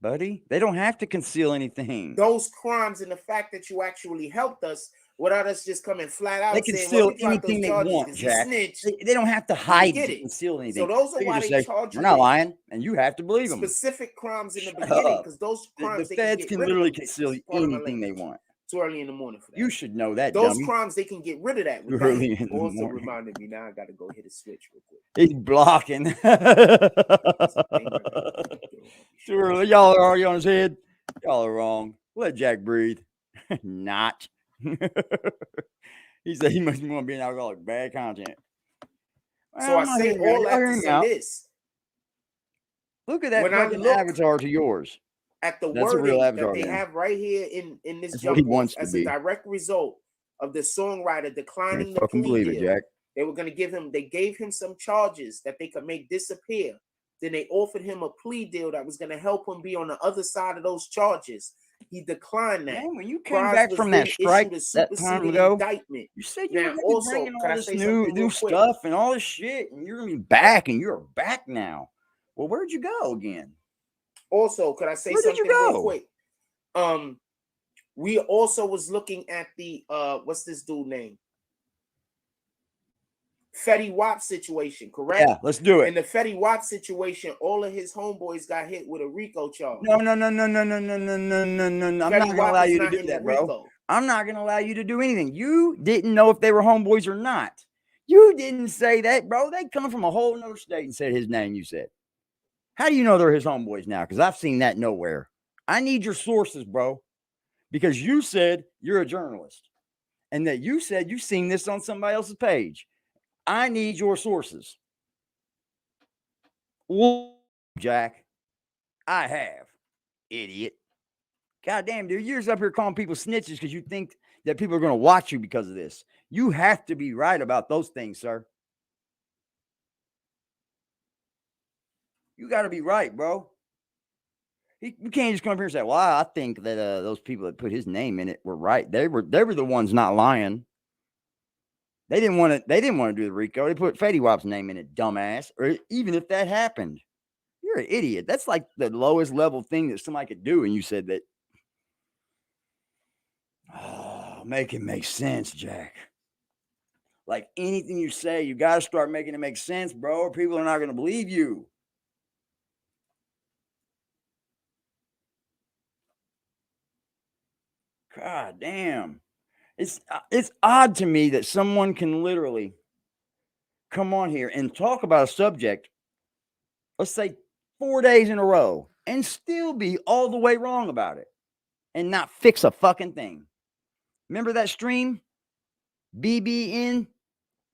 Buddy, they don't have to conceal anything. Those crimes and the fact that you actually helped us without us just coming flat out. They can steal anything they want, Jack. They don't have to hide it, conceal anything. So those are why they charge you. We're not lying, and you have to believe them. Specific crimes in the beginning, because those crimes the feds can literally conceal anything they want. Too early in the morning for that. You should know that. Those crimes they can get rid of that. Early in the morning. Also reminded me now I got to go hit a switch real quick. He's blocking. Too early. Y'all are already on his head. Y'all are wrong. Let Jack breathe. Not. He said he must want to be an alcoholic. Bad content. So I say all that to say this. Look at that fucking avatar to yours. At the wording that they have right here in this jump as a direct result of the songwriter declining the plea deal. Jack. They were going to give him, they gave him some charges that they could make disappear. Then they offered him a plea deal that was going to help him be on the other side of those charges. He declined that. Man, when you came back from that strike that time ago, you said you were bringing all this new stuff and all this shit, and you're going to be back, and you're back now. Well, where'd you go again? Also, could I say something real quick? We also was looking at the what's this dude name? Fetty Wap situation, correct? Yeah, let's do it. In the Fetty Wap situation, all of his homeboys got hit with a RICO charge. No. I'm not gonna allow you to do that, bro. I'm not gonna allow you to do anything. You didn't know if they were homeboys or not. You didn't say that, bro. They come from a whole nother state and said his name, you said. How do you know they're his homeboys now? Because I've seen that nowhere. I need your sources, bro. Because you said you're a journalist. And that you said you've seen this on somebody else's page. I need your sources. Well, Jack, I have. Idiot. Goddamn, dude. You're just up here calling people snitches because you think that people are going to watch you because of this. You have to be right about those things, sir. You got to be right, bro. You can't just come up here and say, well, I think that those people that put his name in it were right. They were the ones not lying. They didn't want to do the RICO. They put Fetty Wap's name in it, dumbass. Or even if that happened, you're an idiot. That's like the lowest level thing that somebody could do. And you said that Oh, make it make sense, Jack. Like anything you say, you got to start making it make sense, bro, or people are not going to believe you. God damn. It's odd to me that someone can literally come on here and talk about a subject, let's say 4 days in a row, and still be all the way wrong about it and not fix a fucking thing. Remember that stream? BBN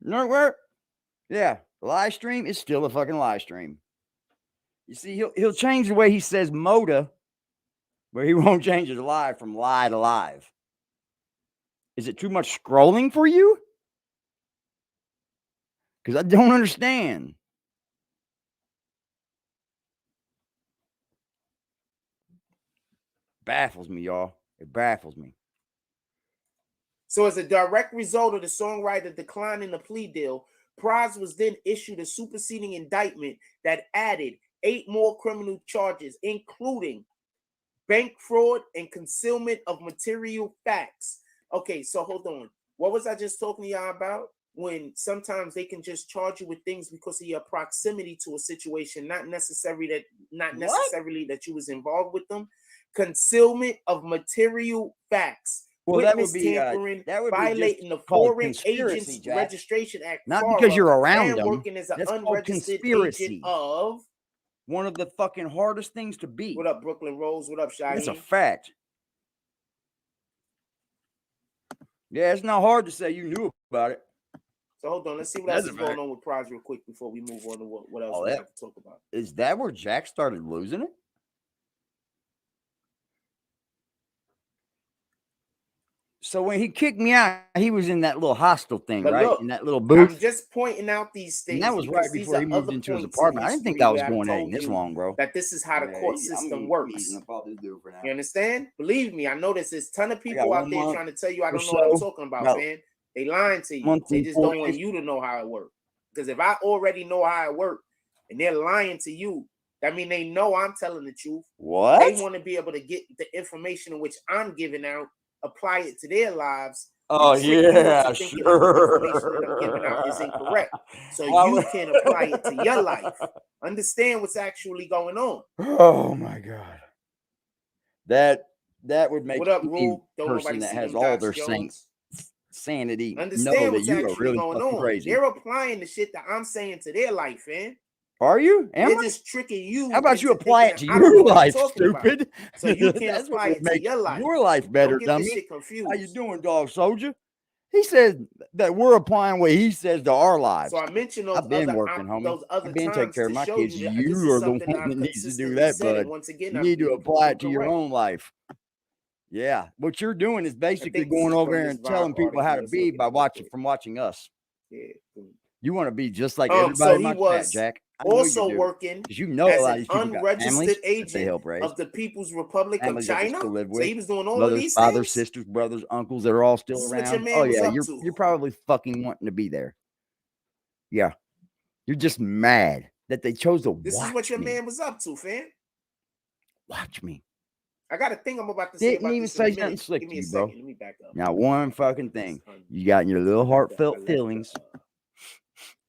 Network? Yeah, live stream is still a fucking live stream. You see, he'll change the way he says Moda, but he won't change his live from lie to live. Is it too much scrolling for you? Because I don't understand. Baffles me, y'all. It baffles me. So as a direct result of the songwriter declining the plea deal, Pras was then issued a superseding indictment that added 8 more criminal charges, including bank fraud and concealment of material facts. Okay, so hold on. What was I just talking to y'all about? When sometimes they can just charge you with things because of your proximity to a situation, not necessarily that you was involved with them. Concealment of material facts. Well, Witness tampering, violating the Foreign Agents Jack. Registration Act. Not because you're around and them. working as an That's unregistered agent of one of the fucking hardest things to beat. What up, Brooklyn Rose? What up, Shaheen? That's a fact. Yeah, it's not hard to say you knew about it. So hold on, let's see what else is going on with Pras real quick before we move on to what else we have to talk about. Is that where Jack started losing it? So when he kicked me out, he was in that little hostel thing, But right? look, in that little booth. I'm just pointing out these things. And that was right before he moved into his apartment. I didn't think that was going in this long, bro. That this is how the court system works. You understand? Believe me, I know there's a ton of people out there trying to tell you I don't know what I'm talking about, man. They lying to you. They just don't want you to know how it works. Because if I already know how it works and they're lying to you, that means they know I'm telling the truth. What? They want to be able to get the information in which I'm giving out, apply it to their lives. Oh yeah, sure. The information that I'm giving out is incorrect, so you can apply it to your life. Understand what's actually going on. Oh my god, that would make what up, any person that has all their sanity understand know what's that you actually are really going on. Crazy. They're applying the shit that I'm saying to their life, man. Are you? They're just tricking you. How about you apply it to your life, stupid? So you can apply it to your life. Your life better, dummy. This shit confused. How you doing, dog soldier? He said that we're applying what he says to our lives. So I mentioned those I've been other, working, homie. those other I've been times taking care of my kids. You are the one that needs to do that, bud. Once again, you need to apply it to your own life. Yeah, what you're doing is basically going over there and telling people how to be by watching us. Yeah. You want to be just like everybody in my chat, Jack. Also working you know as a lot an of these unregistered agent of the People's Republic of China. So he was doing all of these fathers, things? sisters, brothers, uncles that are all still around. Oh yeah, you're probably fucking wanting to be there. Yeah, you're just mad that they chose to watch me. This is what your man was up to, fam. Watch me. I got a thing I'm about to say. Didn't even say nothing slick to you, bro. Let me back up. Now, one fucking thing. You got in your little heartfelt feelings,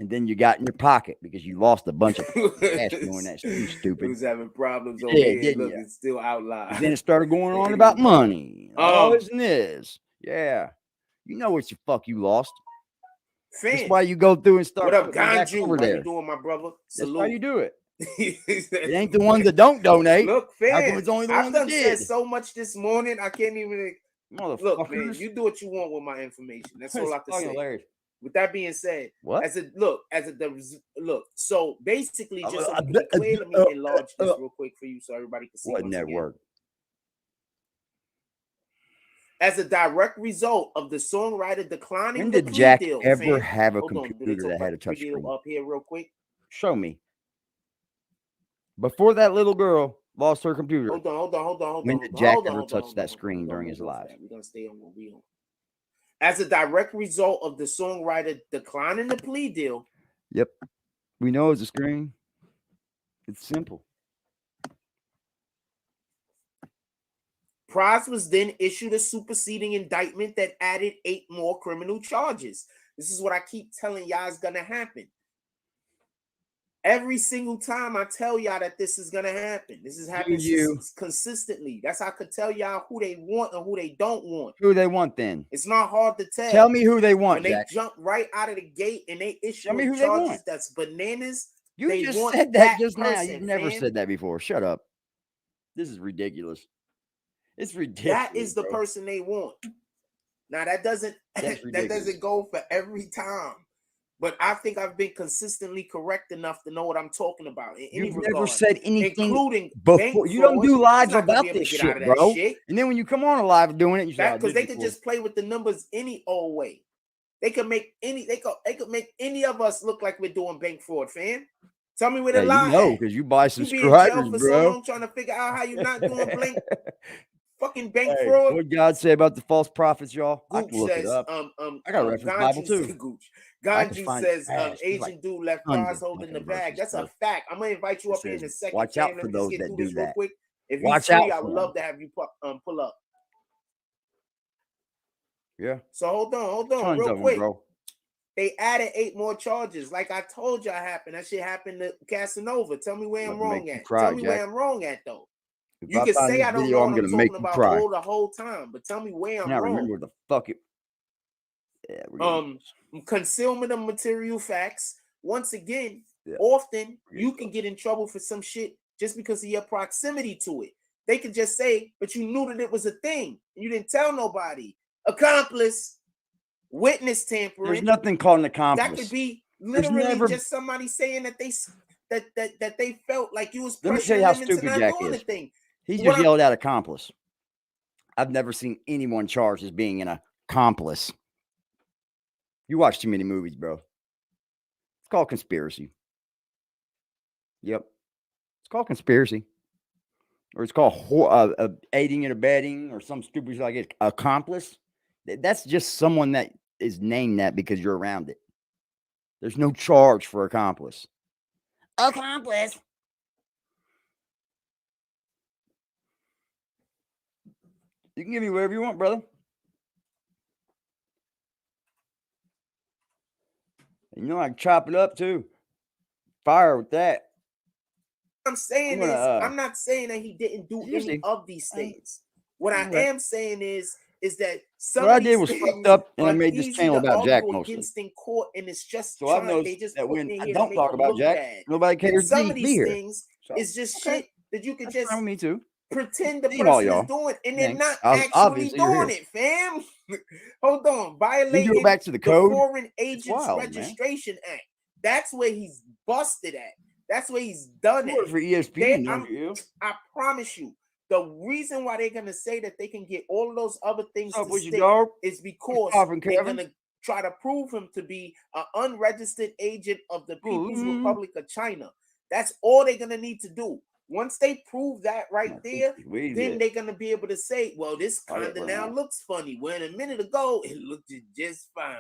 and then you got in your pocket because you lost a bunch of cash doing that. You stupid. He was having problems over here. Look, it's still out loud. Then it started going on about money. Oh, isn't this? Yeah. You know what you lost. That's why you go through and start. What up, Ganju? How you doing, my brother? Salute. That's why you do it. It ain't the ones that don't donate. Look, fam, it's only the I've ones done that did. said so much this morning. I can't even. Look, man, you do what you want with my information. That's all I have to say. Hilarious. With that being said, So basically, just so we can clear, let me enlarge this real quick for you, so everybody can see. What network? As a direct result of the songwriter declining, when did Jack ever have a computer that had a touch screen? Up here, real quick. Show me. Before that little girl lost her computer. Hold on. When did Jack ever touch that screen during his life? We're gonna stay on what we on. As a direct result of the songwriter declining the plea deal. Yep. We know it's a screen. It's simple. Praz was then issued a superseding indictment that added 8 more criminal charges. This is what I keep telling y'all is gonna happen. Every single time I tell y'all that this is gonna happen. This is happening consistently. That's how I could tell y'all who they want and who they don't want. Who they want then? It's not hard to tell. Tell me who they want, when Jack. they jump right out of the gate and they issue Tell me who charges they want. that's bananas. You they just want said that just person, now. You've never fam. said that before. Shut up. This is ridiculous. It's ridiculous. That is the person they want. Now that doesn't that doesn't go for every time. But I think I've been consistently correct enough to know what I'm talking about. In any You've regard, never said anything, including before. You don't do lives about about this shit, bro. And then when you come on a live doing it, you say, because they could just play with the numbers any old way. They could make any. They could make any of us look like we're doing bank fraud, fam. Tell me where the lie. You know, because you buy You be in subscribers, jail for bro. so long trying to figure out how you're not doing fucking bank fraud. What God say about the false prophets, y'all? Gooch I can look says, it up. I got a reference Bible too. Ganju says, Asian dude left Praz holding the bag. That's a fact. I'm gonna invite you up here in a second. Watch out for those that do that. Quick. If you're free, I would love to have you pull up. Yeah. So hold on, real quick. Bro. They added 8 more charges. Like I told y'all happened. That shit happened to Casanova. Tell me where I'm wrong at. Tell me where I'm wrong at though. You can say I don't know what I'm talking about the whole time, but tell me where I'm wrong. Remember where the fuck it. Yeah, concealment of material facts. Once again, often you can get in trouble for some shit just because of your proximity to it. They could just say, but you knew that it was a thing. You didn't tell nobody. Accomplice, witness tampering. There's nothing called an accomplice. That could be literally just somebody saying that they felt like you was pressuring. Let me tell you how them stupid into Jack not doing is. the thing. He just yelled out accomplice. I've never seen anyone charged as being an accomplice. You watch too many movies, bro. It's called conspiracy. Yep. It's called conspiracy. Or it's called aiding and abetting or some stupid like it. Accomplice. That's just someone that is named that because you're around it. There's no charge for accomplice. Accomplice. You can give me whatever you want, brother. You know I can chop it up too. Fire with that. I'm saying I'm not saying that he didn't do any of these things. What I am saying is that some what I did was fucked up, and I made this channel about Jack mostly. Against in court, and it's just so I know that when I don't talk about Jack, nobody cares. Some of these things is just shit that you can just me too. Pretend the person is doing, and they're not actually doing it, fam. Hold on, violating go back to the code. Foreign Agents Registration Act. That's where he's busted at. That's where he's done it. For ESPN, I promise you, the reason why they're gonna say that they can get all of those other things to stick is because they're gonna try to prove him to be an unregistered agent of the People's Republic of China. That's all they're gonna need to do. Once they prove that right there, then they're going to be able to say, well, this kind of now looks funny. When a minute ago, it looked just fine.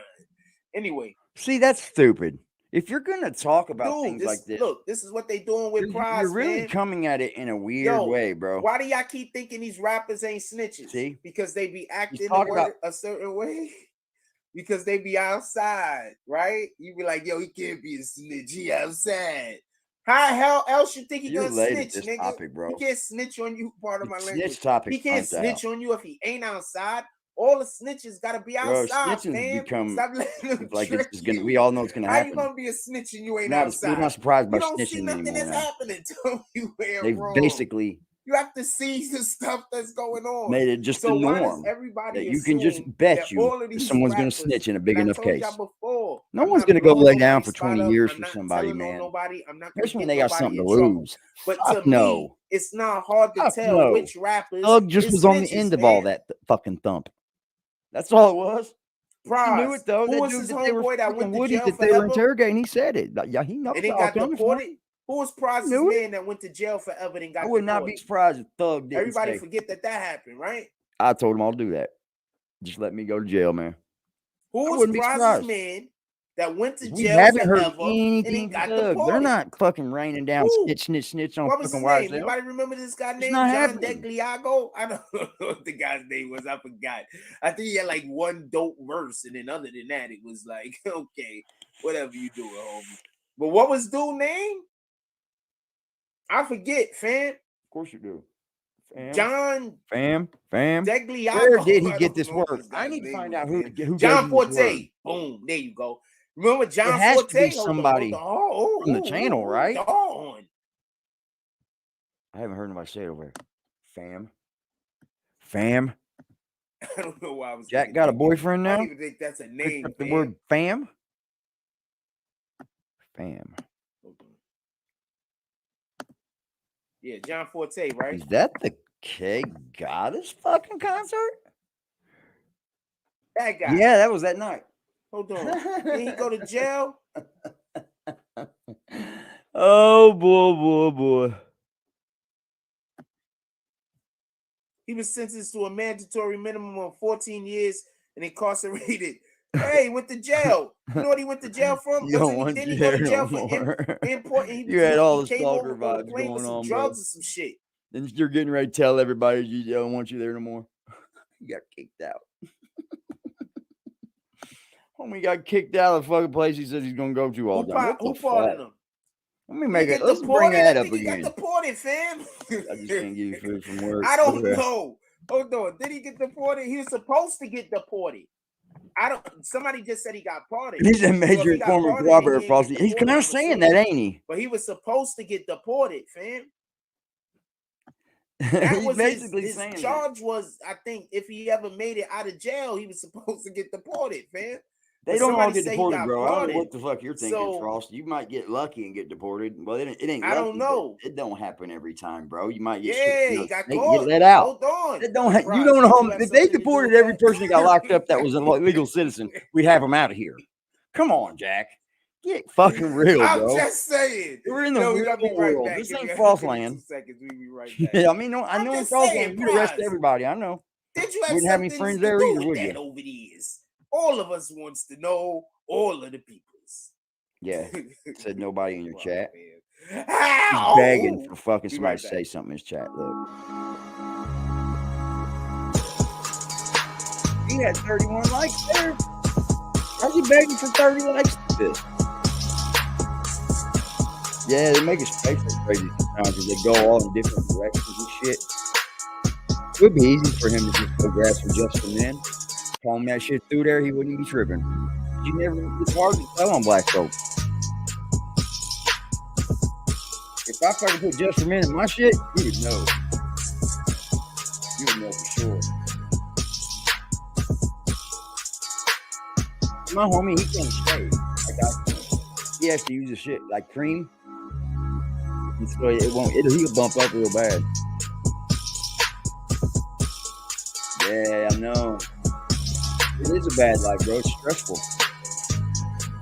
Anyway. See, that's stupid. If you're going to talk about things like this. Look, this is what they're doing with Praz, You're really coming at it in a weird way, bro. Why do y'all keep thinking these rappers ain't snitches? See? Because they be acting a certain way? Because they be outside, right? You be like, yo, he can't be a snitch. He outside. How the hell else you think he gonna snitch, nigga? Topic, bro. He can't snitch on you, part of my language. Topic he can't snitch on you if he ain't outside. All the snitches gotta be outside, man. Stop letting them like it's gonna. We all know it's gonna happen. How you gonna be a snitch and you ain't outside? We're not surprised by you don't snitching see nothing anymore. That's happening. Tell me where They've wrong. Basically. You have to see the stuff that's going on. Made it just the norm. Everybody that you can just bet someone's going to snitch in a big enough case. No one's going to go lay down for 20 years for somebody, man. Especially when they got something to lose. But to me, it's not hard to tell which rappers. Thug just was on the end of all that fucking thump. That's all it was. Praz, knew it though. Who was his homeboy that went to jail that they were interrogating? He said it. Yeah, he knows. And he got deported. Who was Praz's man that went to jail forever and got deported? I would not be surprised if Thug didn't. Everybody forget that happened, right? I told him I'll do that. Just let me go to jail, man. Who was Praz's man that went to We jail haven't heard forever and then anything got from Doug. They're deported. not fucking raining down Who? snitch on What was fucking his name? YSL. Anybody remember this guy It's named not John happening. Degliago? I don't know what the guy's name was. I forgot. I think he had like one dope verse, and then other than that, it was like, okay, whatever you doing, homie. But what was dude's name? I forget, fam. Of course you do. John Fam. Degliago. Where did he I get don't this know what work? this I guy's need to name find was, out who man. John John gave him this Forte. word. Boom. There you go. Remember John It has Forte? to be somebody from the channel, right? On. I haven't heard nobody say it over there. Fam. I don't know why I was. Jack got a boyfriend I now? don't even think that's a Picked name. up the word fam. Yeah, John Forte, right? Is that the K Goddess fucking concert? That guy. Yeah, that was that night. Hold on. Did he go to jail? Oh boy. He was sentenced to a mandatory minimum of 14 years and incarcerated. Hey, went to jail. You know what he went to jail from? You don't want Didn't he go to jail no for more. importing? You had all the came stalker over vibes playing going with some on, drugs bro. or some shit. Then you're getting ready to tell everybody you don't want you there no more. You got kicked out. Homie got kicked out of the fucking place he says he's gonna go to all the time. Who pardoned him? Let me make it. Let's bring that up again. He got deported, fam. I just can't give you food from work. I don't know. Hold on. Did he get deported? He was supposed to get deported. Somebody just said he got pardoned. He's a major former cooperator falsely. He's kind of saying that, ain't he? But he was supposed to get deported, fam. That was basically his charge was, I think, if he ever made it out of jail, he was supposed to get deported, fam. They don't all get deported, bro. I don't know what the fuck you're thinking, Frost. You might get lucky and get deported. Well, it ain't. I don't know. It don't happen every time, bro. You might get he got caught. get let out. Hold on. It don't. You don't know if they deported every person that got locked up that was a legal citizen, we'd have them out of here. Come on, Jack. Get fucking real, bro. I'm just saying. We're in the real world. This ain't Frost land. Yeah, I mean, I know in Frost land you arrest everybody. I know. Did you have wouldn't have any friends there either, would you? Over the years, all of us wants to know all of the peoples. Yeah, said nobody in your chat. He's He's begging for fucking somebody to say something in his chat. Look, he had 31 likes there. How's he begging for 30 likes? Yeah, they make it space for crazy sometimes because they go all in different directions and shit. It would be easy for him to just go grab some Justin then. Call him that shit through there, he wouldn't be tripping. You never, it's hard to tell on black folks. If I fucking put Justin in my shit, you would know. You would know for sure. My homie, he can't stay. He has to use the shit like cream. So he'll bump up real bad. Yeah, I know. It is a bad life, bro. It's stressful.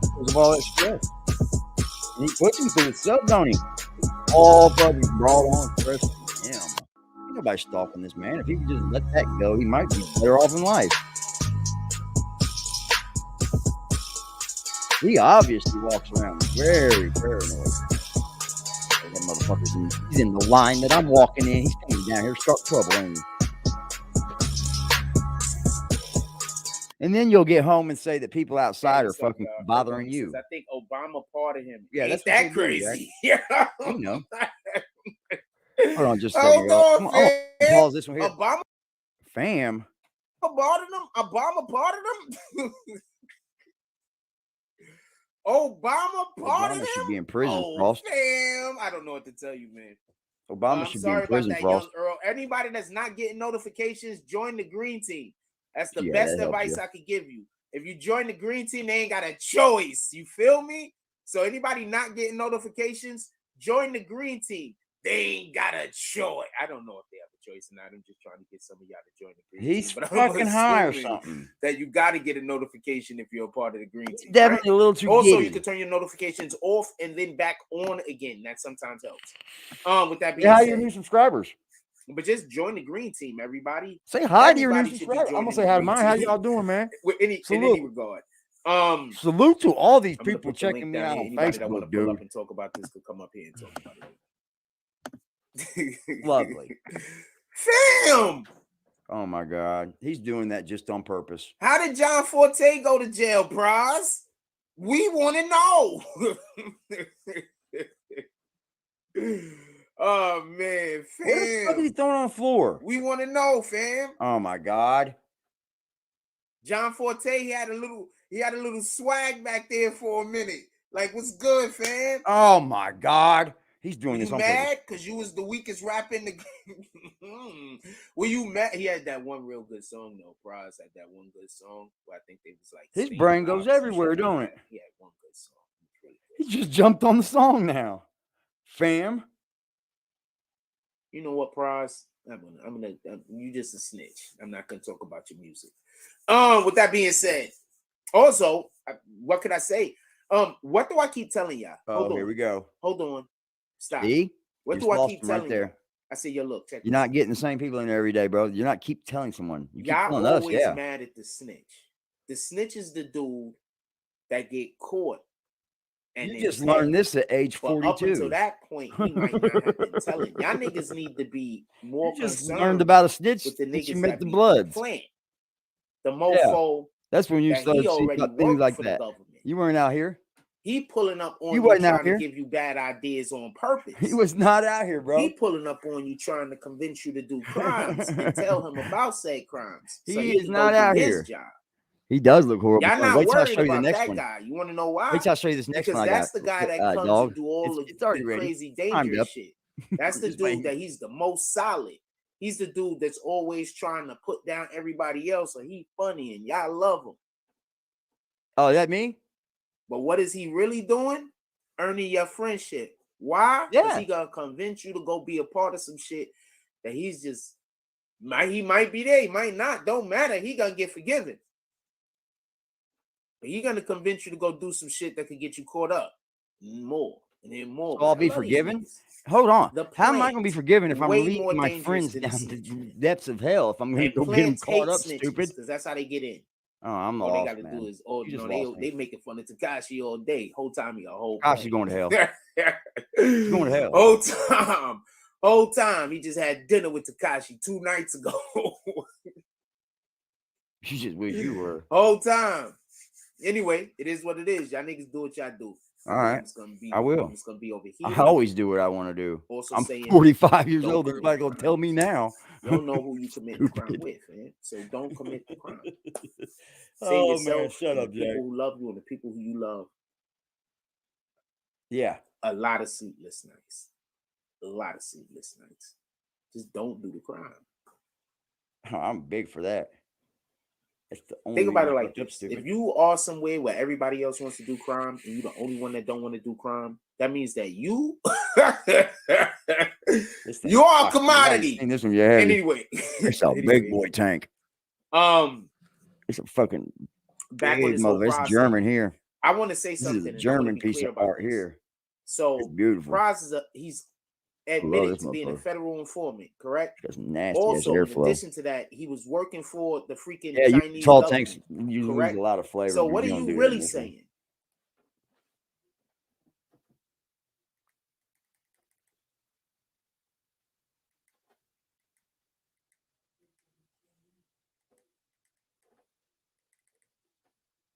Because of all that stress. And he puts him through himself, don't he? All fucking brought on stress. Damn. Ain't nobody stalking this man. If he could just let that go, he might be better off in life. He obviously walks around very paranoid. That motherfucker's he's in the line that I'm walking in. He's coming down here to start trouble, ain't he? And then you'll get home and say that people outside are fucking bothering you. I think Obama pardoned him. Yeah, Ain't that's that crazy. Yeah, you know. Hold on, just a second. Hold on, fam. Pause this one here. Obama, fam. Pardoned him. Obama pardoned him. Obama pardoned him. Should be in prison, Frost. Damn, I don't know what to tell you, man. Obama should be in prison, Frost. Earl. Anybody that's not getting notifications, join the green team. That's the best advice I could give you. If you join the green team, they ain't got a choice. You feel me? So anybody not getting notifications, join the green team. They ain't got a choice. I don't know if they have a choice or not. I'm just trying to get some of y'all to join the green team. He's fucking high or something. That you got to get a notification if you're a part of the green team. Definitely a little too Also, giddy. you can turn your notifications off and then back on again. That sometimes helps. With that being said, hi your new subscribers. But just join the green team, everybody. Say hi to your new subscribers. I'm gonna say hi to mine. How y'all doing, man? In any regard. Salute to all these I'm gonna people put the link checking me down out here. on Anybody that want to Facebook, pull dude. up and talk about this could come up here and talk about it. Lovely. Fam! Oh my God. He's doing that just on purpose. How did John Forte go to jail, Bros? We want to know. Oh man, fam. What the fuck is he throwing on the floor? We want to know, fam. Oh my God. John Forte, he had a little swag back there for a minute. Like, what's good, fam? Oh my God. He's doing Were this you on purpose. mad because you was the weakest rapper in the game? Were you mad? He had that one real good song though. Bros had that one good song where I think they was like His Stain brain Pops goes and everywhere, shit like don't that. it? He had one good song. Really He good. just jumped on the song now. Fam. You know what, Bros? You just a snitch. I'm not gonna talk about your music. With that being said, also, what could I say? What do I keep telling y'all? Oh, here we go. Hold on. Stop. See? What You do just I lost keep him right telling there. you? I say, yo, look, check You're not getting the same people in there every day, bro. You're not keep telling someone. You keep y'all telling us, always yeah. mad at the snitch. The snitch is the dude that get caught. And You then just learned this at age But up 42. until that point, he might not have been telling. Y'all niggas need to be more You just concerned learned about a snitch with the that you niggas met that the be Bloods. playing. The mofo That's when you that started he seeing already about things worked like for the that. government. You weren't out here. He pulling up on You you wasn't out trying to here. give you bad ideas on purpose. He was not out here, bro. He pulling up on you trying to convince you to do crimes and tell him about said crimes. So He he is can not go out do here. his job. He does look horrible. Y'all not Wait till I worried show you the about next that one. guy. You want to know why? Wait till I show you this next Because one I that's got. the guy that comes dog. and do all It's already the ready. crazy, Timed dangerous up. shit. That's the Just dude waiting. that he's the most solid. He's the dude that's always trying to put down everybody else, so he funny and y'all love him. Oh, that me? But what is he really doing? Earning your friendship. Why? Because he gonna convince you to go be a part of some shit that he's just he might be there, he might not. Don't matter. He gonna get forgiven. But he gonna convince you to go do some shit that could get you caught up more and then more. So I'll be forgiven? Hold on. How am I going to be forgiven if I'm leading my friends down the depths of hell if I'm going to go get them caught up, stupid? Because that's how they get in. Oh, I'm all lost, they got to man. do is, oh, You you just know, lost they me. making fun of Tekashi all day. Whole time he a whole Tekashi's going to hell. He's going to hell. Whole time he just had dinner with Tekashi 2 nights ago. You just wish you were. Whole time. Anyway, it is what it is. Y'all niggas do what y'all do. All right. I will. It's gonna be over here. I always do what I want to do. Also I'm saying 45 years don't old. commit Everybody gonna tell me now. You don't know who you commit the crime with, man. So don't commit the crime. Save Oh, yourself, man, shut and up, the people Jack. who love you and the people who you love. Yeah. A lot of sleepless nights. A lot of sleepless nights. Just don't do the crime. I'm big for that. It's the only Think about it reason I like fucked up, this. stupid. If you are somewhere where everybody else wants to do crime and you're the only one that don't want to do crime, that means that you you are a commodity. Seen this one, yeah. Anyway. It's a big boy tank. It's a fucking back big on this whole mother. It's process, German here. I want to say This something. is a German piece of art here. So It's beautiful. Praz is he's admitted to being a federal informant, correct? That's nasty. Also, in airflow. addition to that, he was working for the freaking Yeah, Chinese you tall government, tanks, you correct? lose a lot of flavor. So when what are don't you do really that, saying?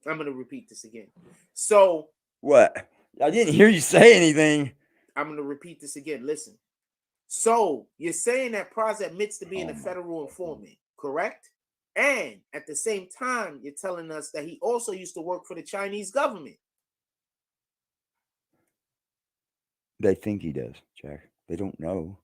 I'm going to repeat this again. So what? I didn't hear you say anything. I'm going to repeat this again. Listen. So you're saying that Praz admits to being a federal informant, correct? And at the same time, you're telling us that he also used to work for the Chinese government. They think he does, Jack. They don't know.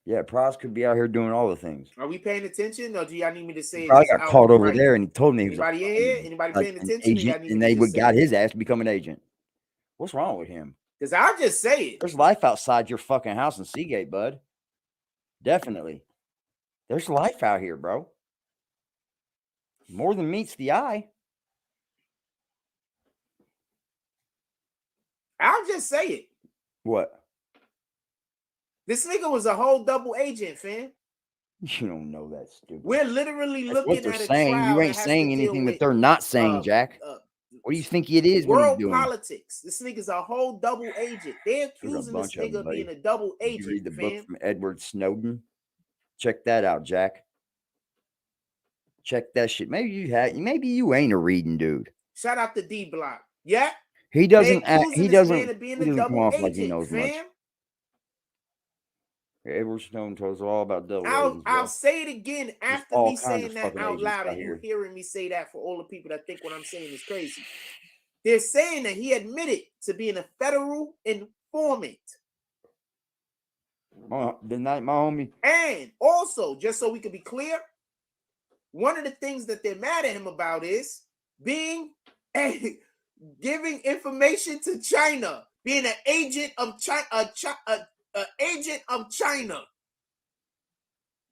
Yeah, Praz could be out here doing all the things. Are we paying attention, or do y'all need me to say? He probably got caught over there, and he told me he was anybody in here? Anybody paying an attention? agent, and they would got his ass to become an agent. What's wrong with him? Because I'll just say it. There's life outside your fucking house in Seagate, bud. Definitely. There's life out here, bro. More than meets the eye. I'll just say it. What? This nigga was a whole double agent, fam. You don't know that, stupid. We're literally That's looking what they're at a saying. trial You ain't that has saying to deal anything with, that they're not saying, Jack. What do you think it is? What he's world doing? politics. This nigga's a whole double agent. They're There's a accusing this bunch of nigga them, of being buddy. a double Did you agent. read the book Fam. from Edward Snowden? Check that out, Jack. Check that shit. Maybe you ain't a reading dude. Shout out to D Block. Yeah. He doesn't act, accusing he this doesn't, man of being he a doesn't come double off like he agent, knows much. fam. Edward Snowden told us all about double agents. I'll say it again after all me kinds saying of that fucking out agents loud out and you here. hearing me say that for all the people that think what I'm saying is crazy. They're saying that he admitted to being a federal informant. The night, my homie. And also, just so we can be clear, one of the things that they're mad at him about is being giving information to China, being an agent of China, agent of China.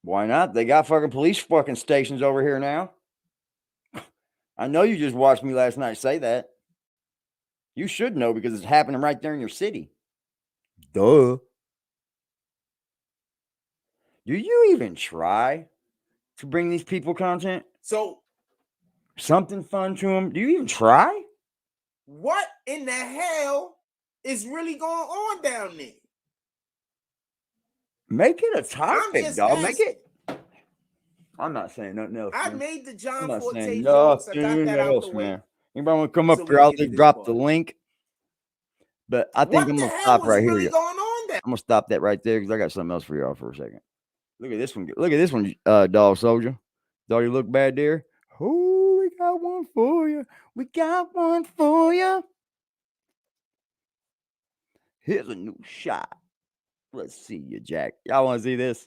Why not? They got fucking police fucking stations over here now. I know you just watched me last night say that. You should know because it's happening right there in your city. Duh. Do you even try to bring these people content? So something fun to them? Do you even try? What in the hell is really going on down there? Make it a topic, dog. Make it. I'm not saying nothing else. I man. made the John I'm not Forte saying jokes. I got nothing that out else, the way. man. Anybody want to come up So we here? can I'll get to just this drop part. the link. But I think What I'm the gonna hell stop was right really here. going on there? I'm gonna stop that right there because I got something else for y'all for a second. Look at this one. Look at this one, Dog Soldier. Thought you looked bad there. Oh, we got one for you. We got one for you. Here's a new shot. Let's see you, Jack. Y'all want to see this?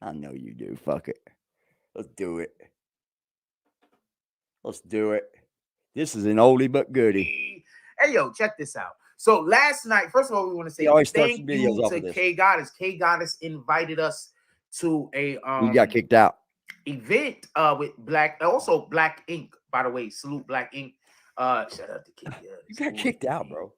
I know you do. Fuck it. Let's do it. Let's do it. This is an oldie but goodie. Hey, yo, check this out. So last night, first of all, we want to say thank you to K Goddess. K Goddess invited us to a we got kicked out event with Black Ink, by the way. Salute Black Ink. Shout out to K. You got kicked out, bro.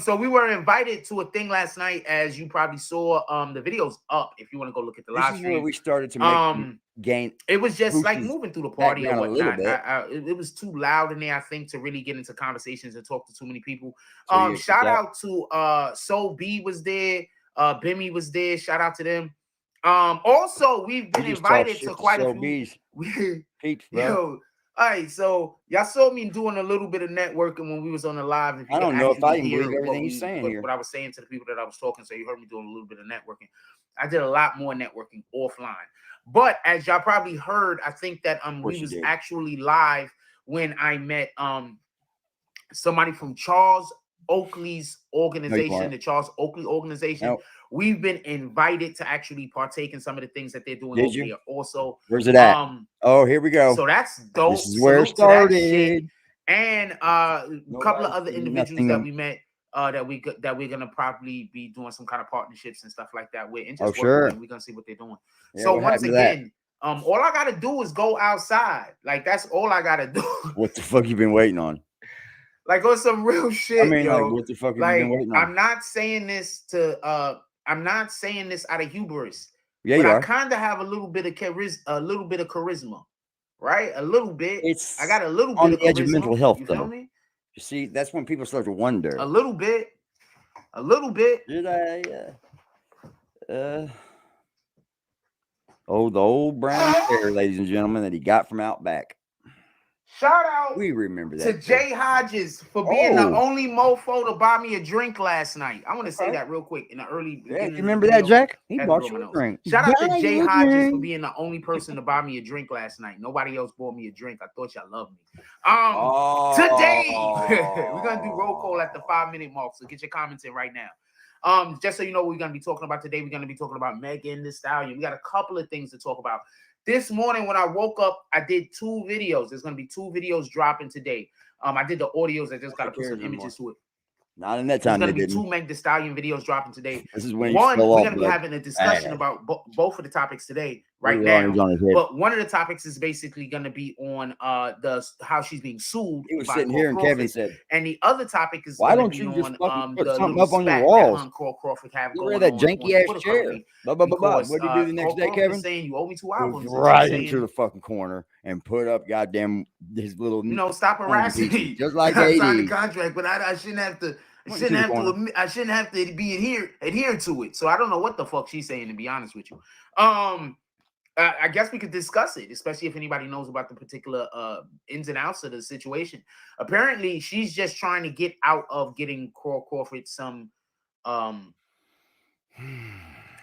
So we were invited to a thing last night, as you probably saw. The video's up if you want to go look at the live stream. Where we started to make gain. It was just like moving through the party or whatnot. Bit. It was too loud in there, I think, to really get into conversations and talk to too many people. So shout out to Soul B was there, Bimmy was there. Shout out to them. Also, we've been invited to quite a few. Peeps, bro. Yo, all right, so y'all saw me doing a little bit of networking when we was on the live. I don't know if I can believe everything he's saying here. What I was saying to the people that I was talking, so you heard me doing a little bit of networking. I did a lot more networking offline. But as y'all probably heard, I think that we was actually live when I met somebody from Charles Oakley's organization, the Charles Oakley organization. Nope. We've been invited to actually partake in some of the things that they're doing over there. Also, where's it at? Oh, here we go. So that's dope. This is where it started. And a couple of other individuals that we met that we're gonna probably be doing some kind of partnerships and stuff like that with. And just we're gonna see what they're doing. Yeah, so once again, all I gotta do is go outside. Like that's all I gotta do. What the fuck you been waiting on? Like on some real shit. I mean, yo. like, what the fuck have you been waiting on? I'm not saying this out of hubris. Yeah, but you are. I kind of have a little bit of charisma, right? A little bit. I got a little bit on of the edge charisma, of mental health, you though. Feel me? You see, that's when people start to wonder. A little bit. Did I? The old brown hair, ladies and gentlemen, that he got from Outback. Shout out we remember that to Jay Hodges for being the only mofo to buy me a drink last night. I want to say that real quick in the early. Yeah, you remember that, Jack? He bought you a drink. Shout out to Jay Hodges for being the only person to buy me a drink last night. Nobody else bought me a drink. I thought y'all loved me. Today we're gonna do roll call at the 5-minute mark. So get your comments in right now. Just so you know what we're gonna be talking about today. We're gonna be talking about Megan Thee Stallion. We got a couple of things to talk about. This morning when I woke up, I did 2 videos. There's going to be 2 videos dropping today. I did the audios. I just got to put some images to it. Not in that time. There's going to be 2 Megan Thee Stallion videos dropping today. This is when we're going to be having a discussion about both of the topics today. right Ronnie now. was on his head. But one of the topics is basically going to be on how she's being sued. He was by sitting Cole here, and Crawford. Kevin said, And the other topic is "Why going to don't be you just fucking on put the something little up on your spat walls? that Cole Crawford have You going read that on janky on ass Twitter chair. currently. Blah, blah, blah, blah. Because What did you do the next Cole day, Crawford Kevin? is saying you owe me 2 Goes albums. right saying, into the fucking corner and put up goddamn his little. you know, stop harassing me. Just like I signed the AD. contract, but I shouldn't have to. Went to the corner. I shouldn't have to be adhere to it. So I don't know what the fuck she's saying, to be honest with you. I guess we could discuss it, especially if anybody knows about the particular ins and outs of the situation. Apparently, she's just trying to get out of getting Cole Crawford some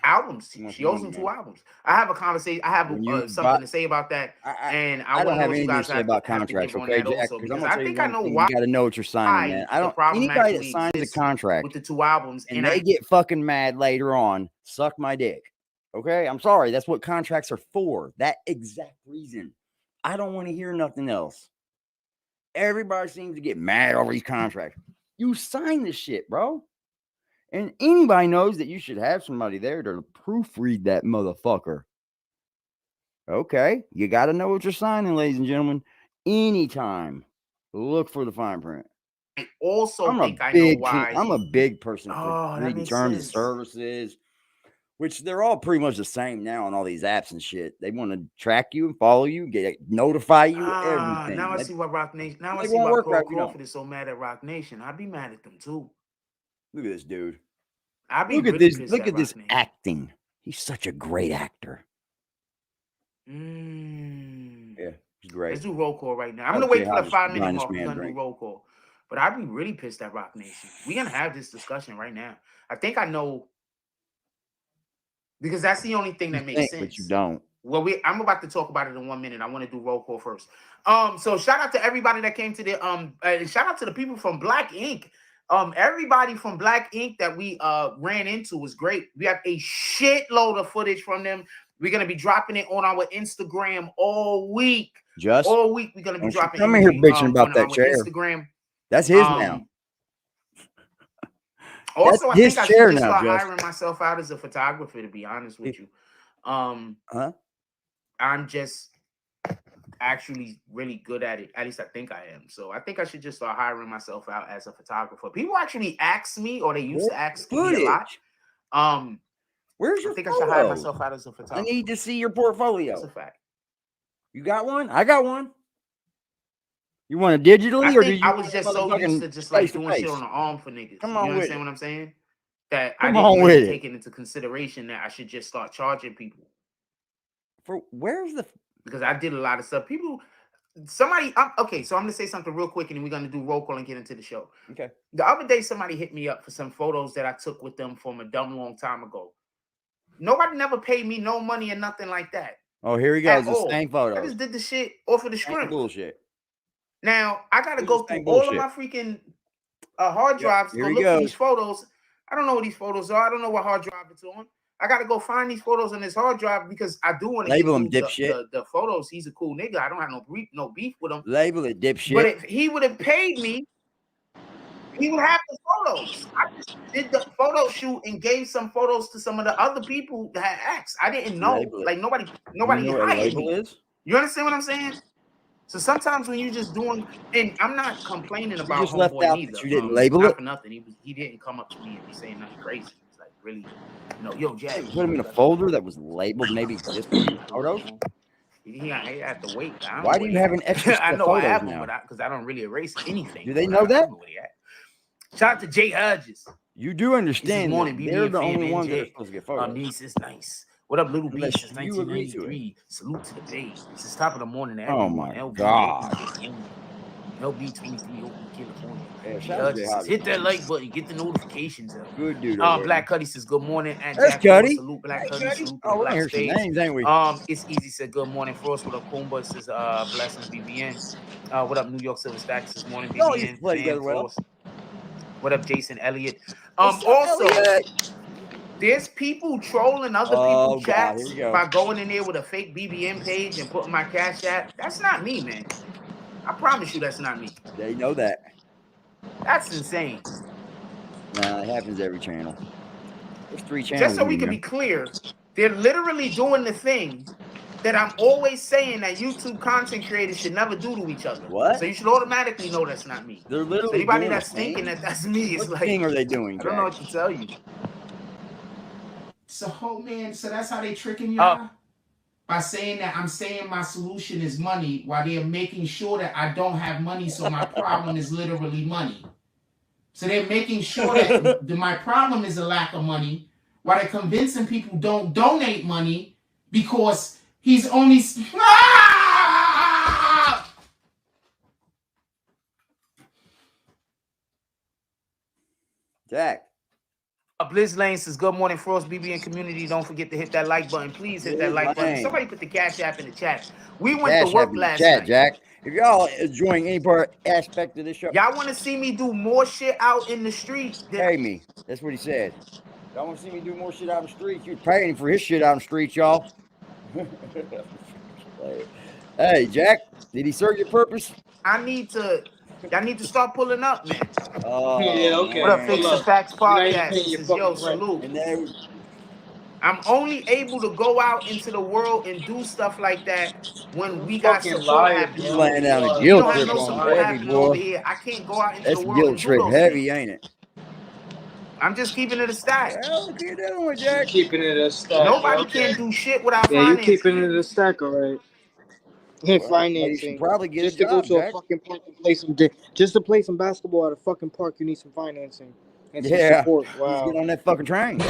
albums. She owes him 2 albums. I have a conversation. I have something to say about that, and I don't want to have know what you anything to guys say about contracts, okay, Jack? Because I think I know why. You got to know what you're signing, man. I don't. Anybody that signs a contract with the 2 albums and they get fucking mad later on, suck my dick. Okay, I'm sorry. That's what contracts are for. That exact reason. I don't want to hear nothing else. Everybody seems to get mad over these contracts. You sign this shit, bro. And anybody knows that you should have somebody there to proofread that motherfucker. Okay, you got to know what you're signing, ladies and gentlemen. Anytime, look for the fine print. I also think I know why. I'm a big person for reading terms and services, which they're all pretty much the same now on all these apps and shit. They want to track you and follow you, notify you, everything. Now I see why Rock Nation. Now I see why Cole Crawford is so mad at Rock Nation. I'd be mad at them too. Look at this dude. Look at this. Look at this acting. He's such a great actor. Yeah, he's great. Let's do roll call right now. I'm gonna wait for the 5-minute mark. We're gonna do roll call. But I'd be really pissed at Rock Nation. We're gonna have this discussion right now. I think I know, because that's the only thing that makes sense. But you don't. Well, I'm about to talk about it in 1 minute. I want to do roll call first. So shout out to everybody that came to the shout out to the people from Black Ink. Everybody from Black Ink that we ran into was great. We have a shitload of footage from them. We're gonna be dropping it on our Instagram all week. All week we're gonna be dropping. Come here bitching about that chair. Instagram. That's his now. Also, I think I should just start hiring myself out as a photographer, to be honest with you. I'm just actually really good at it. At least I think I am. So I think I should just start hiring myself out as a photographer. People actually ask me, or they used to ask me a lot. Where's your I think I should hire myself out as a photographer. I need to see your portfolio. That's a fact. You got one? I got one. You want it digitally, or do you? I was just so used to just like doing shit on the arm for niggas. Come on, you understand what I'm saying? That I didn't really take it into consideration that I should just start charging people. For where's the? Because I did a lot of stuff. Okay, so I'm gonna say something real quick, and then we're gonna do roll call and get into the show. Okay. The other day, somebody hit me up for some photos that I took with them from a dumb long time ago. Nobody never paid me no money or nothing like that. Oh, here he goes. The same photo. I just did the shit off of the script. Bullshit. Now I gotta go through all of my freaking hard drives to look for these photos. I don't know what these photos are. I don't know what hard drive it's on. I gotta go find these photos on this hard drive because I do want to label him dipshit. The photos. He's a cool nigga. I don't have no beef with him. Label it dipshit. But if he would have paid me, he would have the photos. I just did the photo shoot and gave some photos to some of the other people that had asked. I didn't know. Like nobody hired me. You understand what I'm saying? So sometimes when you just doing, and I'm not complaining about homeboy either. You didn't label it for nothing. He didn't come up to me and be saying nothing crazy. He's like, really, yo, Jack. Put him in a folder that was labeled maybe just photos. He had to wait. Why do you have an extra? I know I have them, because I don't really erase anything. Do they know that? Shout out to Jay Hodges. You do understand that they're the only ones that are supposed to get photos. Our niece is nice. What up, Little Beast? Since 1993. Salute to the day. It's top of the morning. Oh my God. LB 23 Oakland, California. Yeah, hit that like button. Get the notifications up. Good dude. Black Cuddy says good morning. And that's Cuddy. Salute Black Cuddy. Salute Black Stage. Names, ain't we? It's easy. Said good morning. Frost. What up, Kumba? Says blessings BBN. What up, New York Silver Stacks? This morning BBN. What up, Jason Elliott? Also. There's people trolling other people's chats by going in there with a fake BBN page and putting my Cash App. That's not me, man. I promise you that's not me. They know that. That's insane. Nah, it happens every channel. There's 3 channels. Just so we can be clear, they're literally doing the thing that I'm always saying that YouTube content creators should never do to each other. What? So you should automatically know that's not me. They're So literally anybody doing that's a thing? thinking that that's me is What like, thing are they doing, I don't know Jack? what to tell you. So, man, so that's how they tricking y'all? By saying that I'm saying my solution is money while they're making sure that I don't have money, so my problem is literally money. So they're making sure that my problem is a lack of money while they're convincing people don't donate money because he's only... Jack. Blizz Lane says, good morning, Frost BBN community. Don't forget to hit that like button. Please hit that like button. Somebody put the Cash App in the chat. We went to work last night. Jack. If y'all enjoying any part aspect of this show, y'all want to see me do more shit out in the street. Pay me. That's what he said. Y'all want to see me do more shit out in the streets? You're paying for his shit out in the streets, y'all. Hey, Jack, did he serve your purpose? Y'all need to start pulling up, man. Oh, yeah, okay. What up, Fix the Facts Podcast? This This is yo, salute. And I'm only able to go out into the world and do stuff like that when we got fucking support liar, happening. He's laying down a You guilt don't have trip no on support heavy, happening over boy. here. I can't go out into That's the world guilt and do trip those heavy, things. ain't it? I'm just keeping it a stack. Well, look what you're doing with Jack. Keeping it a stack. Nobody Okay. can do shit without Yeah, you financing. keeping it a stack, all right. Well, Financing. you should probably get just a to go job, to Jack. a fucking park and play some just to play some basketball at a fucking park, you need some financing and some Yeah, support. just Wow. get on that fucking train. Who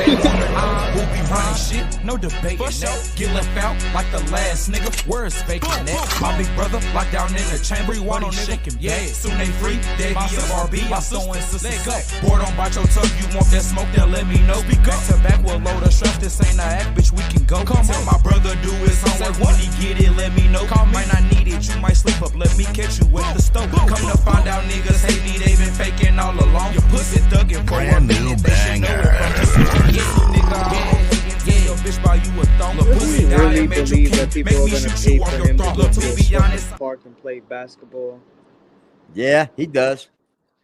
be running shit? No debating that. Get left out like the last nigga. Where is faking that? My big brother locked down in the chamber. Why don't shake him? Yeah, soon they free. They be FRB. My so insistent. Boy, don't bite your tongue. You want that smoke? Then let me know. Speak back to back with a load of stress. This ain't a act, bitch. We can go. Come on, my brother do his homework. When he get it, let me know. Might not need it. You might slip up. Let me catch you with the stove. Come to find out, niggas hate me. They been faking all along. Your pussy thugging for a minute. You really believe that people are gonna pay for him to go to a fucking park and play basketball? Yeah, he does.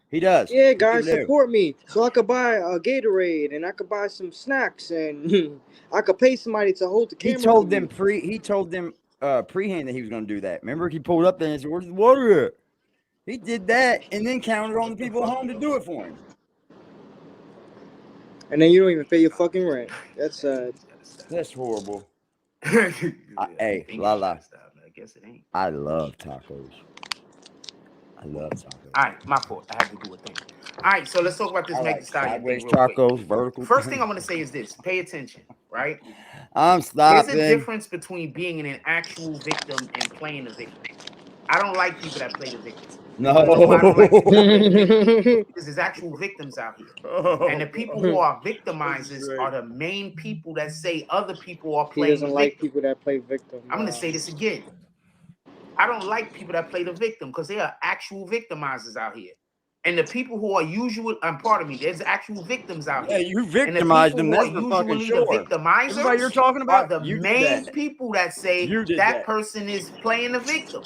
He does. Yeah, guys, support me so I could buy a Gatorade and I could buy some snacks and I could pay somebody to hold the camera. He told them prehand that he was going to do that. Remember, he pulled up there and said, "Where's the water at?" He did that and then counted on the people at home to do it for him. And then you don't even pay your fucking rent. That's sad. That's horrible. Hey, Lala. I guess it ain't. I love tacos. I love tacos. All right, my fault. I had to do a thing. All right, so let's talk about this Meg Thee Stallion thing sideways real quick. tacos, vertical. First thing I want to say is this: pay attention, right? I'm stopping. There's a difference between being an actual victim and playing a victim. I don't like people that play the victim. No. I don't like people that play the victim because there's actual victims out here. And the people who are victimizers are the main people that say other people are He playing doesn't the like victim. people that play victim. I'm going to say this again. I don't like people that play the victim because they are actual victimizers out here. And the people who are usual, pardon me, there's actual victims out here. Yeah, you victimized them. That's for fucking sure. The victimizers Everybody you're talking about, are the main people that say that person is playing the victim.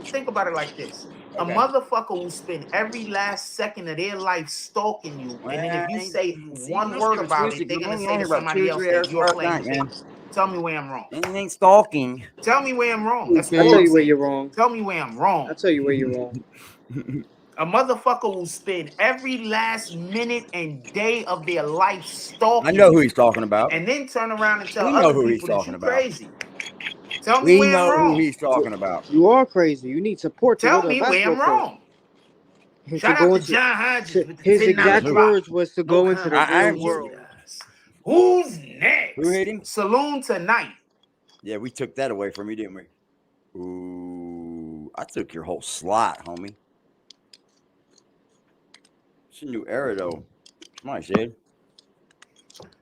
Think about it like this. Okay. A motherfucker will spend every last second of their life stalking you. And then if you say one word about it, they're going to say to somebody else that you're playing the victim. Tell me where I'm wrong. It ain't stalking. Tell me where I'm wrong. I'll tell you where you're wrong. Tell me where I'm wrong. I'll tell you where you're wrong. A motherfucker will spend every last minute and day of their life stalking. I know who he's talking about. And then turn around and tell We know other who he's people that talking you're about. crazy. Tell me where I'm wrong. Who he's talking about. You are crazy. You need support. Tell me where I'm wrong. Shout out to John Hodges. His exact words was to go into the real world. Who's next? Who hit him? Saloon Tonight. Yeah, we took that away from you, didn't we? Ooh, I took your whole slot, homie. It's a new era, though. Come on, Sid.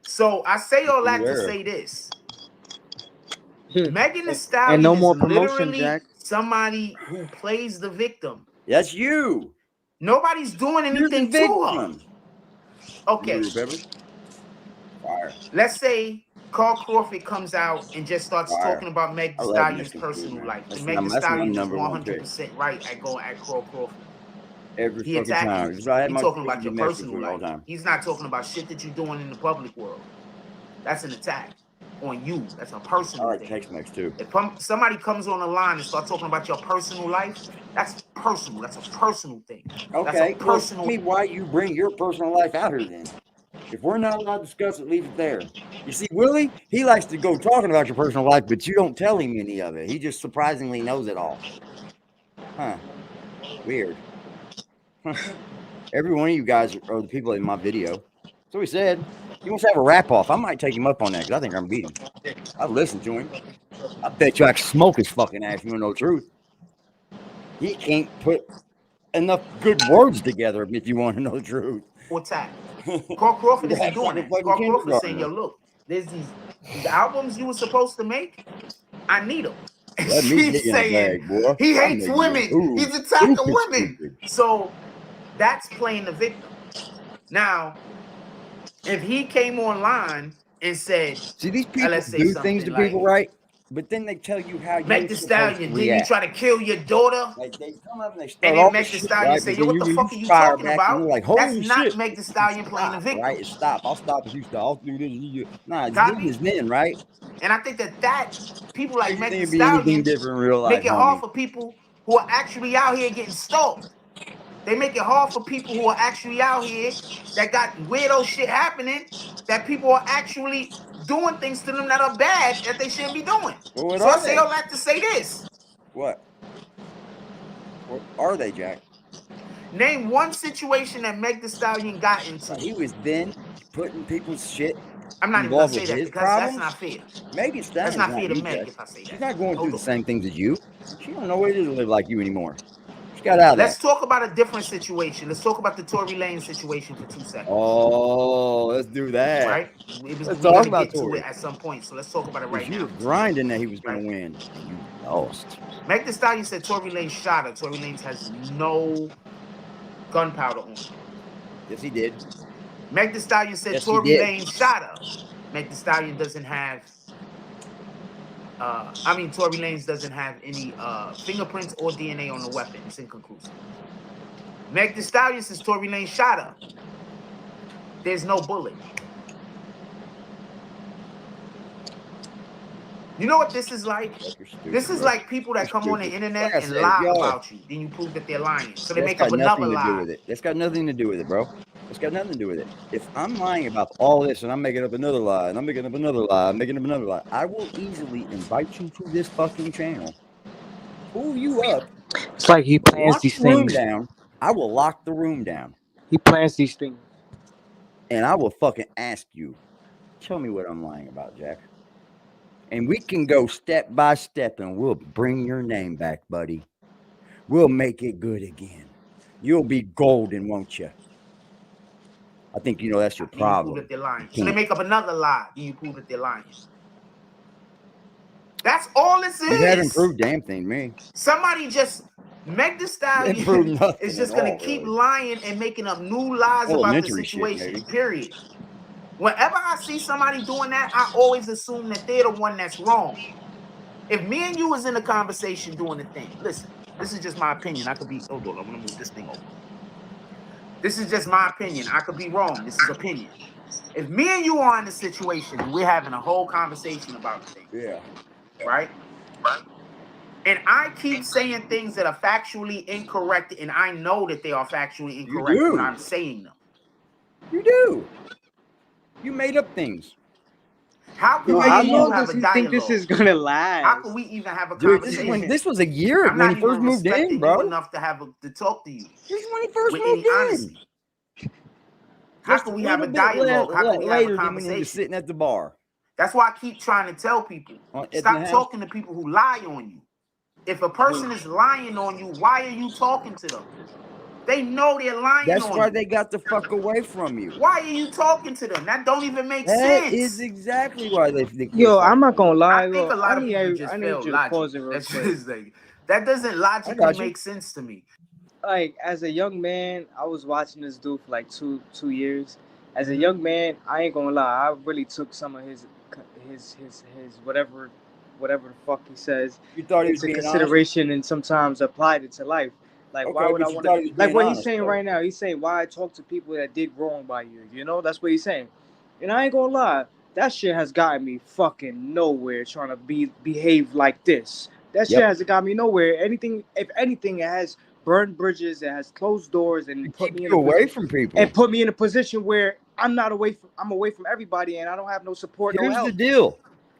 So I say all that to say this. Megan Thee Stallion and no more is promotion, literally Jack. somebody who plays the victim. That's you. Nobody's doing anything to her. Okay. Fire. Let's say Carl Crawford comes out and just starts talking about Meg Thee Stallion's Megan personal life. That's Meg Thee my Stallion is number one 100% right at going at Carl Crawford. Every He fucking time. He's I had my talking about your message personal all the life. time. He's not talking about shit that you're doing in the public world. That's an attack. on you. That's a personal I like thing. Tex-Mex too. If somebody comes on the line and start talking about your personal life, that's personal. That's a personal thing. Okay, that's a personal. Well, tell me why you bring your personal life out here then. If we're not allowed to discuss it, leave it there. You see, Willie, he likes to go talking about your personal life, but you don't tell him any of it. He just surprisingly knows it all. Huh. Weird. Every one of you guys are the people in my video. So he said, he wants to have a rap off. I might take him up on that because I think I'm beat him. I've listened to him. I bet you I can smoke his fucking ass. You know the truth. He can't put enough good words together if you want to know the truth. What's that? Carl Crawford isn't doing that. Carl Crawford saying, yo, look, there's these albums you were supposed to make. I need them. He's saying he hates women. He's attacking women. So that's playing the victim. Now, if he came online and said, see, these people do things to people, right? But then they tell you how Meg Thee Stallion, didn't you try to kill your daughter? Like they come up and they start and then Meg Thee Stallion say, yo, what the fuck are you talking about? Like, that's not Meg Thee Stallion playing the victim. Right? Stop. I'll stop if you stop. I'll do this. Nah, it's then, right? And I think that people like Meg Thee Stallion make it hard for people who are actually out here getting stalked. They make it hard for people who are actually out here that got weirdo shit happening, that people are actually doing things to them that are bad that they shouldn't be doing. Well, so I say all that to say this. What are they, Jack? Name one situation that Meg Thee Stallion got into. He was then putting people's shit. I'm not even gonna say that because that's not fair. Meg Thee Stallion. That's not fair to Meg if I say that. She's not going through the same things as you. She don't know what it is to live like you anymore. She got out of Let's talk about a different situation. Let's talk about the Tory Lanez situation for 2 seconds. Oh, let's do that. Right? Let's talk about Tory at some point, so let's talk about it right now. You were grinding that he was going to win. You lost. Meg Thee Stallion said Tory Lanez shot her. Tory Lanez has no gunpowder on him. Yes, he did. Meg Thee Stallion said Tory Lanez shot her. Meg Thee Stallion doesn't have Tory Lanez doesn't have any fingerprints or DNA on the weapon. It's inconclusive. Meg Thee Stallion says Tory Lanez shot her. There's no bullet. You know what this is like? This is like people that come on the internet and lie about you. Then you prove that they're lying. So they make up another lie. That's got nothing to do with it, bro. It's got nothing to do with it. If I'm lying about all this and I'm making up another lie and I'm making up another lie, I'm making up another lie, I will easily invite you to this fucking channel, pull you up. It's like he plans these things. Down. I will lock the room down. He plans these things. And I will fucking ask you, tell me what I'm lying about, Jack. And we can go step by step and we'll bring your name back, buddy. We'll make it good again. You'll be golden, won't you? I think you know that's your problem. That they're lying. So they make up another lie. Then you prove that they're lying. That's all this is. You haven't proved damn thing to me. Somebody just Meg Thee Stallion is just gonna keep lying and making up new lies about the situation. Period. Whenever I see somebody doing that, I always assume that they're the one that's wrong. If me and you was in a conversation doing the thing, listen, this is just my opinion. I could be, hold on, I'm gonna move this thing over. This is just my opinion. I could be wrong. This is opinion. If me and you are in a situation and we're having a whole conversation about the thing, yeah, right? And I keep saying things that are factually incorrect, and I know that they are factually incorrect when I'm saying them. You do. You made up things. How can we even have a dialogue? Think this is gonna last? How can we even have a conversation? This was a year when he first moved in, bro. Enough to talk to you. This is when he first moved in. How can we have a dialogue? How can we have a conversation? When sitting at the bar. That's why I keep trying to tell people: stop talking to people who lie on you. If a person is lying on you, why are you talking to them? They know they're lying on you. That's why they got the fuck away from you. Why are you talking to them? That don't even make sense. That is exactly why they think. Yo, I'm not gonna lie. I think a lot of people just fail logic. That doesn't logically make sense to me. Like, as a young man, I was watching this dude for like two years. As a young man, I ain't gonna lie. I really took some of his whatever the fuck he says into consideration and sometimes applied it to life. Like, why would I want to? Like what he's saying right now. He's saying why I talk to people that did wrong by you. You know, that's what he's saying. And I ain't gonna lie. that shit has gotten me fucking nowhere trying to behave like this. That shit hasn't got me nowhere. If anything, it has burned bridges, it has closed doors, and put me away from people. And put me in a position where I'm away from everybody, and I don't have no support, no help. Here's the deal.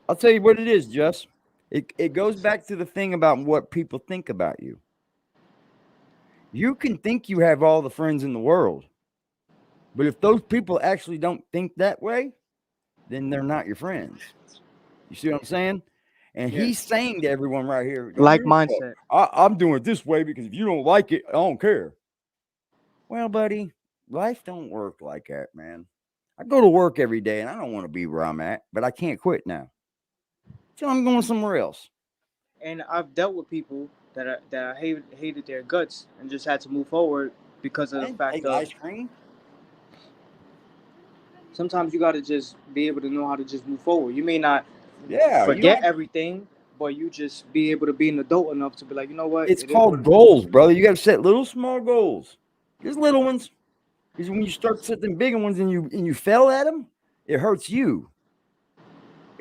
I'll tell you what it is, Jess. It goes back to the thing about what people think about you. You can think you have all the friends in the world, but if those people actually don't think that way, then they're not your friends. You see what I'm saying? And he's saying to everyone right here, like mindset. I'm doing it this way because if you don't like it, I don't care. Well, buddy, life don't work like that, man. I go to work every day and I don't want to be where I'm at, but I can't quit now. So I'm going somewhere else. And I've dealt with people that I hated their guts and just had to move forward because of the fact of ice cream. Sometimes you got to just be able to know how to just move forward. You may not forget everything, but you just be able to be an adult enough to be like, you know what? It's called goals, brother. You got to set little, small goals. Just little ones. Because when you start setting bigger ones and you fail at them, it hurts you.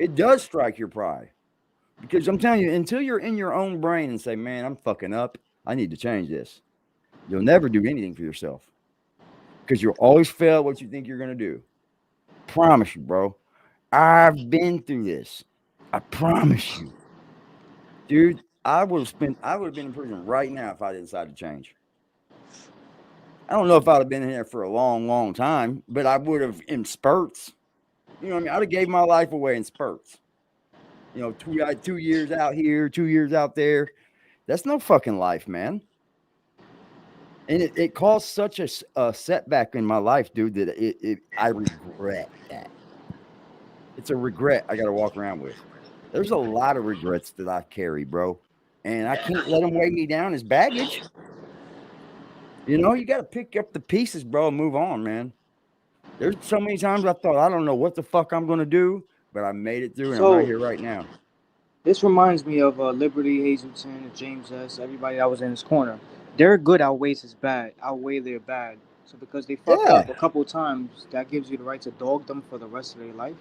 It does strike your pride. Because I'm telling you, until you're in your own brain and say, man, I'm fucking up, I need to change this, you'll never do anything for yourself. Because you'll always fail what you think you're going to do. Promise you, bro. I've been through this. I promise you. Dude, I would have been in prison right now if I didn't decide to change. I don't know if I'd have been in there for a long, long time, but I would have in spurts. You know what I mean? I'd have gave my life away in spurts. You know, 2 years out here, 2 years out there. That's no fucking life, man. And it caused such a setback in my life, dude, that I regret that. It's a regret I got to walk around with. There's a lot of regrets that I carry, bro. And I can't let them weigh me down as baggage. You know, you got to pick up the pieces, bro, and move on, man. There's so many times I thought, I don't know what the fuck I'm going to do, but I made it through, and I'm right here right now. This reminds me of Liberty, Hazelton, James S., everybody that was in his corner. Their good outweigh their bad. So because they fucked up a couple times, that gives you the right to dog them for the rest of their life?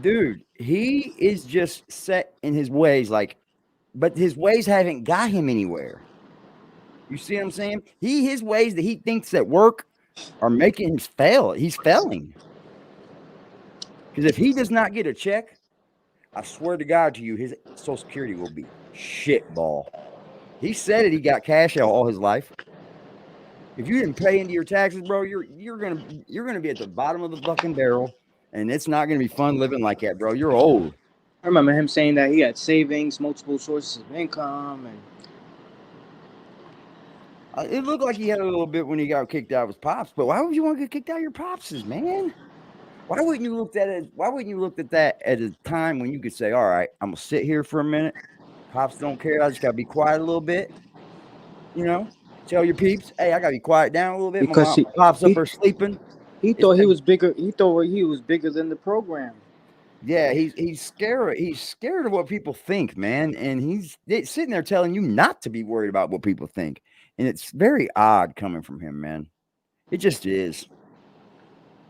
Dude, he is just set in his ways, but his ways haven't got him anywhere. You see what I'm saying? His ways that he thinks that work are making him fail. He's failing. Because if he does not get a check, I swear to God to you, his Social Security will be shitball. He said it. He got cash out all his life. If you didn't pay into your taxes, bro, you're gonna be at the bottom of the fucking barrel, and it's not gonna be fun living like that, bro. You're old. I remember him saying that he had savings, multiple sources of income, and it looked like he had a little bit when he got kicked out of his pops. But why would you want to get kicked out of your popses, man? Why wouldn't you look at it? Why wouldn't you look at that at a time when you could say, all right, I'm gonna sit here for a minute. Pops don't care. I just gotta be quiet a little bit. You know, tell your peeps, hey, I gotta be quiet down a little bit. Because my pops up there sleeping. He thought he was bigger. He thought he was bigger than the program. Yeah, he's scared. He's scared of what people think, man. And he's sitting there telling you not to be worried about what people think. And it's very odd coming from him, man. It just is.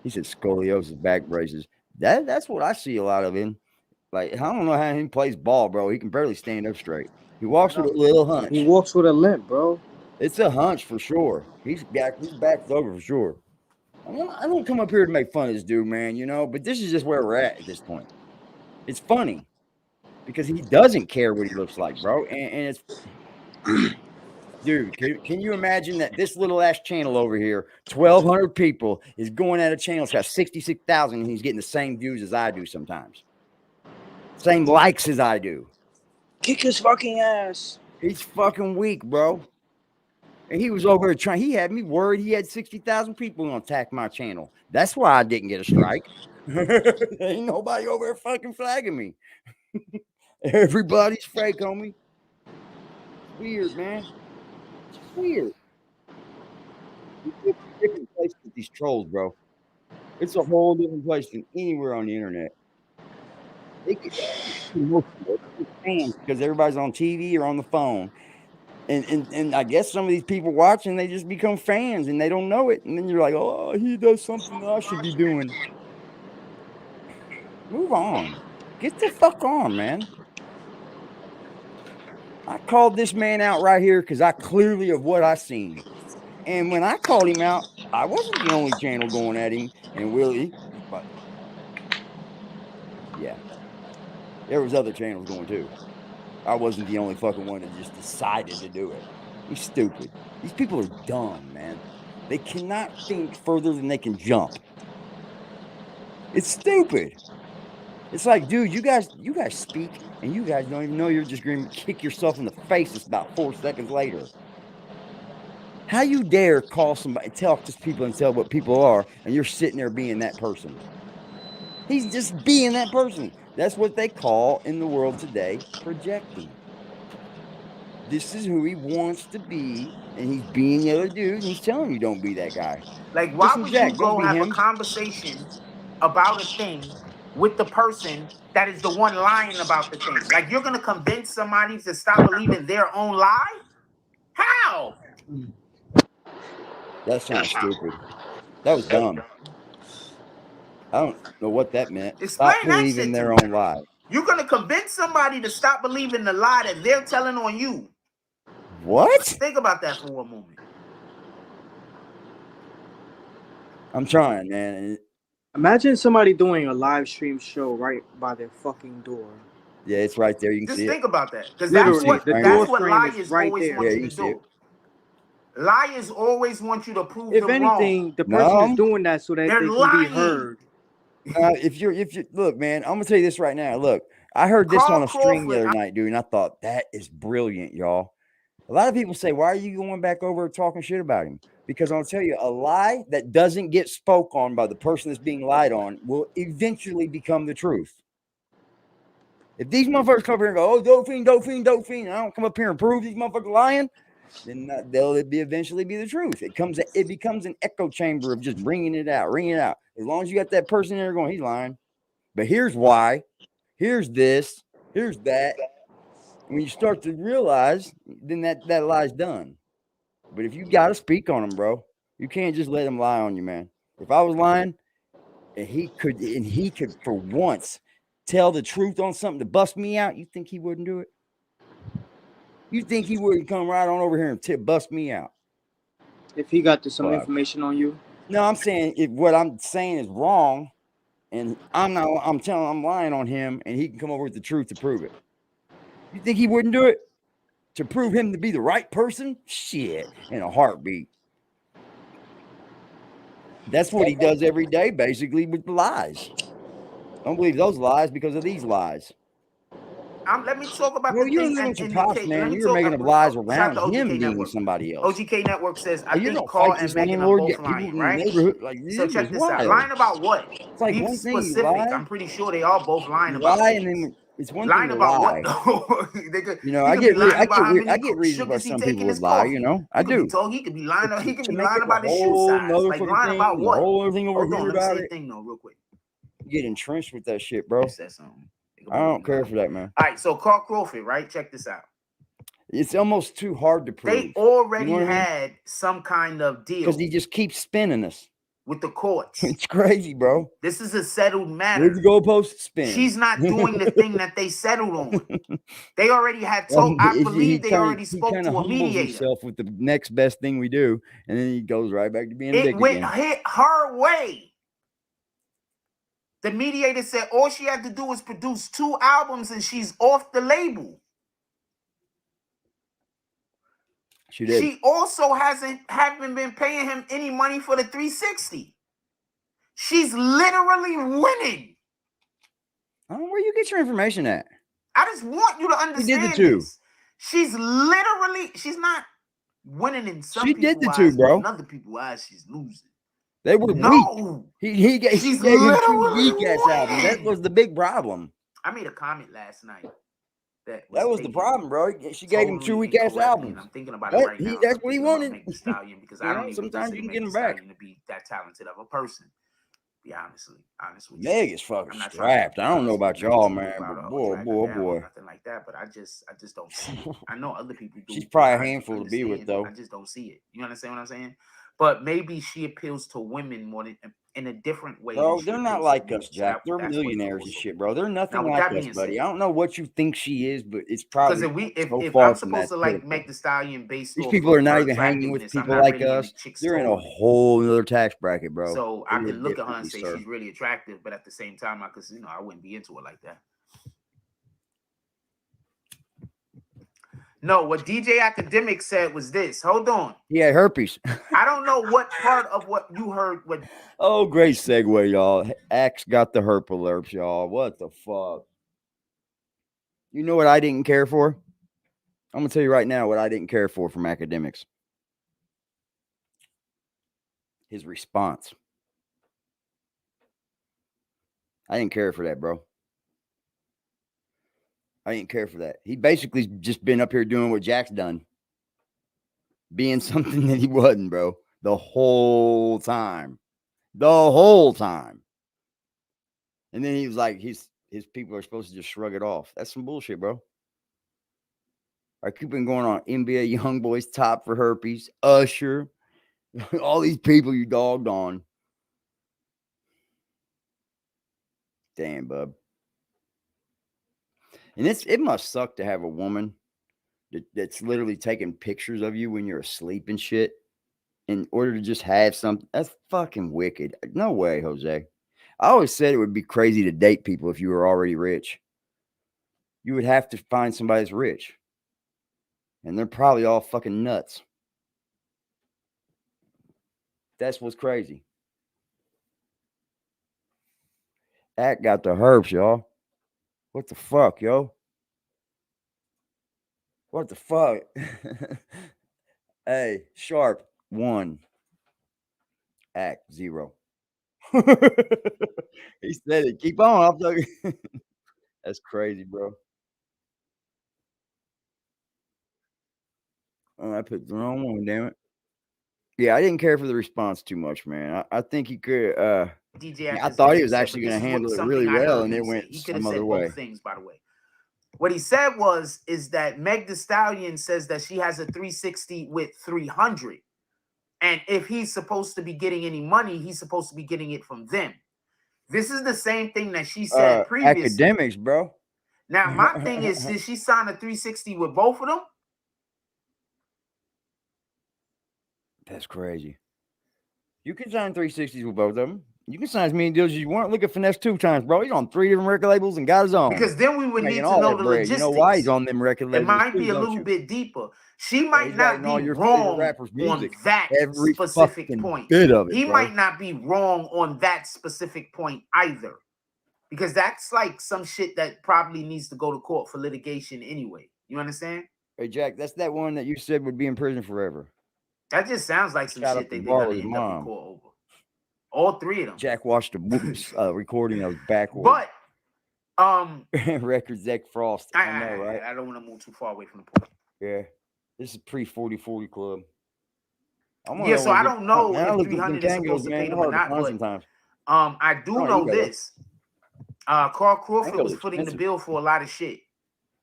He said scoliosis, back braces. That's what I see a lot of him. Like, I don't know how he plays ball, bro. He can barely stand up straight. He walks with a little hunch. He walks with a limp, bro. It's a hunch for sure. He's backed over for sure. I don't come up here to make fun of this dude, man, you know, but this is just where we're at this point. It's funny because he doesn't care what he looks like, bro. And it's, dude, can you imagine that this little ass channel over here, 1,200 people, is going at a channel that's got 66,000 and he's getting the same views as I do sometimes. Same likes as I do. Kick his fucking ass. He's fucking weak, bro. And he was over there he had me worried he had 60,000 people going to attack my channel. That's why I didn't get a strike. Ain't nobody over there fucking flagging me. Everybody's fake on me. It's weird, man. It's weird. It's a different place with these trolls, bro. It's a whole different place than anywhere on the internet. They could fans because everybody's on TV or on the phone. And I guess some of these people watching, they just become fans and they don't know it. And then you're like, oh, he does something that I should be doing. Move on. Get the fuck on, man. I called this man out right here because I clearly of what I seen. And when I called him out, I wasn't the only channel going at him. And Willie, but yeah, there was other channels going too. I wasn't the only fucking one that just decided to do it. He's stupid. These people are dumb, man. They cannot think further than they can jump. It's stupid. It's like, dude, you guys speak, and you guys don't even know you're just going to kick yourself in the face. It's about 4 seconds later. How you dare call somebody, talk to people and tell what people are, and you're sitting there being that person? He's just being that person. That's what they call in the world today projecting. This is who he wants to be, and he's being the other dude, and he's telling you don't be that guy. Like, why Listen, would Jack, you go don't be have a him. conversation about a thing with the person that is the one lying about the thing? Like, you're gonna convince somebody to stop believing their own lie? How? That sounds stupid. That was dumb. I don't know what that meant. Explain Stop that believing shit their to own me. lie. You're gonna convince somebody to stop believing the lie that they're telling on you. What? Think about that for one moment. I'm trying, man. Imagine somebody doing a live stream show right by their fucking door. Yeah, it's right there. You can Just see it. think about that, because Literally, that's what liars right always there. want you to do. Liars always want you to prove If them anything, wrong. the person is doing that so that They're they can lying. be heard. If you look, man, I'm gonna tell you this right now. Look, I heard this on a stream the other night, dude, and I thought that is brilliant, y'all. A lot of people say, why are you going back over talking shit about him? Because I'll tell you, a lie that doesn't get spoke on by the person that's being lied on will eventually become the truth. If these motherfuckers come here and go, oh, Dauphine, and I don't come up here and prove these motherfuckers lying, then they'll eventually be the truth. It becomes an echo chamber of just ringing it out. As long as you got that person there going, he's lying. But here's why. Here's this. Here's that. When you start to realize, then that lie's done. But if you got to speak on them, bro, you can't just let them lie on you, man. If I was lying, and he could for once tell the truth on something to bust me out, you think he wouldn't do it? You think he wouldn't come right on over here and bust me out? If he got some information on you? No, I'm saying if what I'm saying is wrong, and I'm lying on him, and he can come over with the truth to prove it. You think he wouldn't do it? To prove him to be the right person? Shit, in a heartbeat. That's what he does every day, basically, with lies. Don't believe those lies because of these lies. Let me talk about the thing. You're making up lies around him being Network. somebody else. OGK Network says, I think Carl and Megan are both lying, right? So check this out. Lying about what? It's like be one thing specific. You lie, I'm pretty sure they are both lying you about lie, things. and then it's one lying thing to about lie. What? They could, I get reasons why some people would lie. I do. He could be lying. He could be make lying it about the his shoe whole size. Like motherfucking lying thing, about the what? whole other thing over Hold on, here let me about say a it. thing though, real quick. You get entrenched with that shit, bro. Said something. I don't care for that, man. All right, so Carl Crawford, right? Check this out. It's almost too hard to prove. They already had some kind of deal because he just keeps spinning us with the courts. It's crazy, bro. This is a settled matter. Where'd the goalpost spin? She's not doing the thing that they settled on. They already had told. I believe they already spoke to a mediator. Himself with the next best thing we do, and then he goes right back to being a dick again. It hit her way. The mediator said all she had to do was produce 2 albums and she's off the label. She did. She also haven't been paying him any money for the 360. She's literally winning. I don't know where you get your information at. I just want you to understand She did the 2. She's not winning in some people's eyes. She did the 2, bro. In other people's eyes, she's losing. They were weak. He gave him 2 weak-ass albums. That was the big problem. I made a comment last night. That was the problem, bro. She gave him 2 weak-ass albums. I'm thinking about it right now. That's what he wanted. Meg Thee Stallion, because I don't even sometimes you can get him back. back. To be that talented of a person. Be honest with you. Meg is fucking strapped. I don't know about y'all, man, but boy. Nothing like that, but I just don't see it. I know other people do. She's probably a handful to be with, though. I just don't see it. You understand what I'm saying? But maybe she appeals to women more than in a different way. Bro, they're not like us, Jack. They're millionaires and shit, bro. They're nothing like us, buddy. I don't know what you think she is, but it's probably if far I'm from supposed that to like pitiful. Meg Thee Stallion based These off people are of not her even hanging with attractiveness, people I'm not like really in us. the chick's They're in a soul. whole other tax bracket, bro. So They I live can look at her and differently, say sir. she's really attractive, but at the same time, I could, I wouldn't be into it like that. No, what DJ Academic said was this. Hold on. He had herpes. I don't know what part of what you heard. What? Oh, great segue, y'all. Axe got the herp alerts, y'all. What the fuck? You know what I didn't care for? I'm going to tell you right now what I didn't care for from Academics. His response. I didn't care for that, bro. I didn't care for that. He basically just been up here doing what Jack's done. Being something that he wasn't, bro. The whole time. The whole time. And then he was like, his people are supposed to just shrug it off. That's some bullshit, bro. I keep been going on NBA Youngboys top for herpes, Usher, all these people you dogged on. Damn, bub. And it must suck to have a woman that's literally taking pictures of you when you're asleep and shit in order to just have something. That's fucking wicked. No way, Jose. I always said it would be crazy to date people if you were already rich. You would have to find somebody that's rich. And they're probably all fucking nuts. That's what's crazy. That got the herbs, y'all. What the fuck, yo? What the fuck? Hey, Sharp 1. Act 0. He said it. Keep on. I'm talking. That's crazy, bro. Oh, I put the wrong one, damn it. Yeah, I didn't care for the response too much, man. I think he could. DJ I thought he was actually going to handle it really well, and it went he could have some said other way. both things, by the way. What he said is that Meg Thee Stallion says that she has a 360 with 300. And if he's supposed to be getting any money, he's supposed to be getting it from them. This is the same thing that she said previously. Academics, bro. Now, my thing is, did she sign a 360 with both of them? That's crazy. You can sign 360s with both of them. You can sign as many deals as you want. Look at Finesse 2 times, bro. He's on 3 different record labels and got his own. Because then we would need to know the logistics. You know why he's on them record labels? It might be a little bit deeper. She might not be wrong on that specific point. He might not be wrong on that specific point either. Because that's like some shit that probably needs to go to court for litigation anyway. You understand? Hey, Jack, that's that one that you said would be in prison forever. That just sounds like some shit they're going to end up in court over. All 3 of them. Jack watched the recording of backwards. But record Zach Frost. I know, right? I don't want to move too far away from the point. Yeah. This is pre-40-40 club. Yeah, so I don't know if 300 is supposed to pay them or not, but I do know this. Carl Crawford was footing the bill for a lot of shit.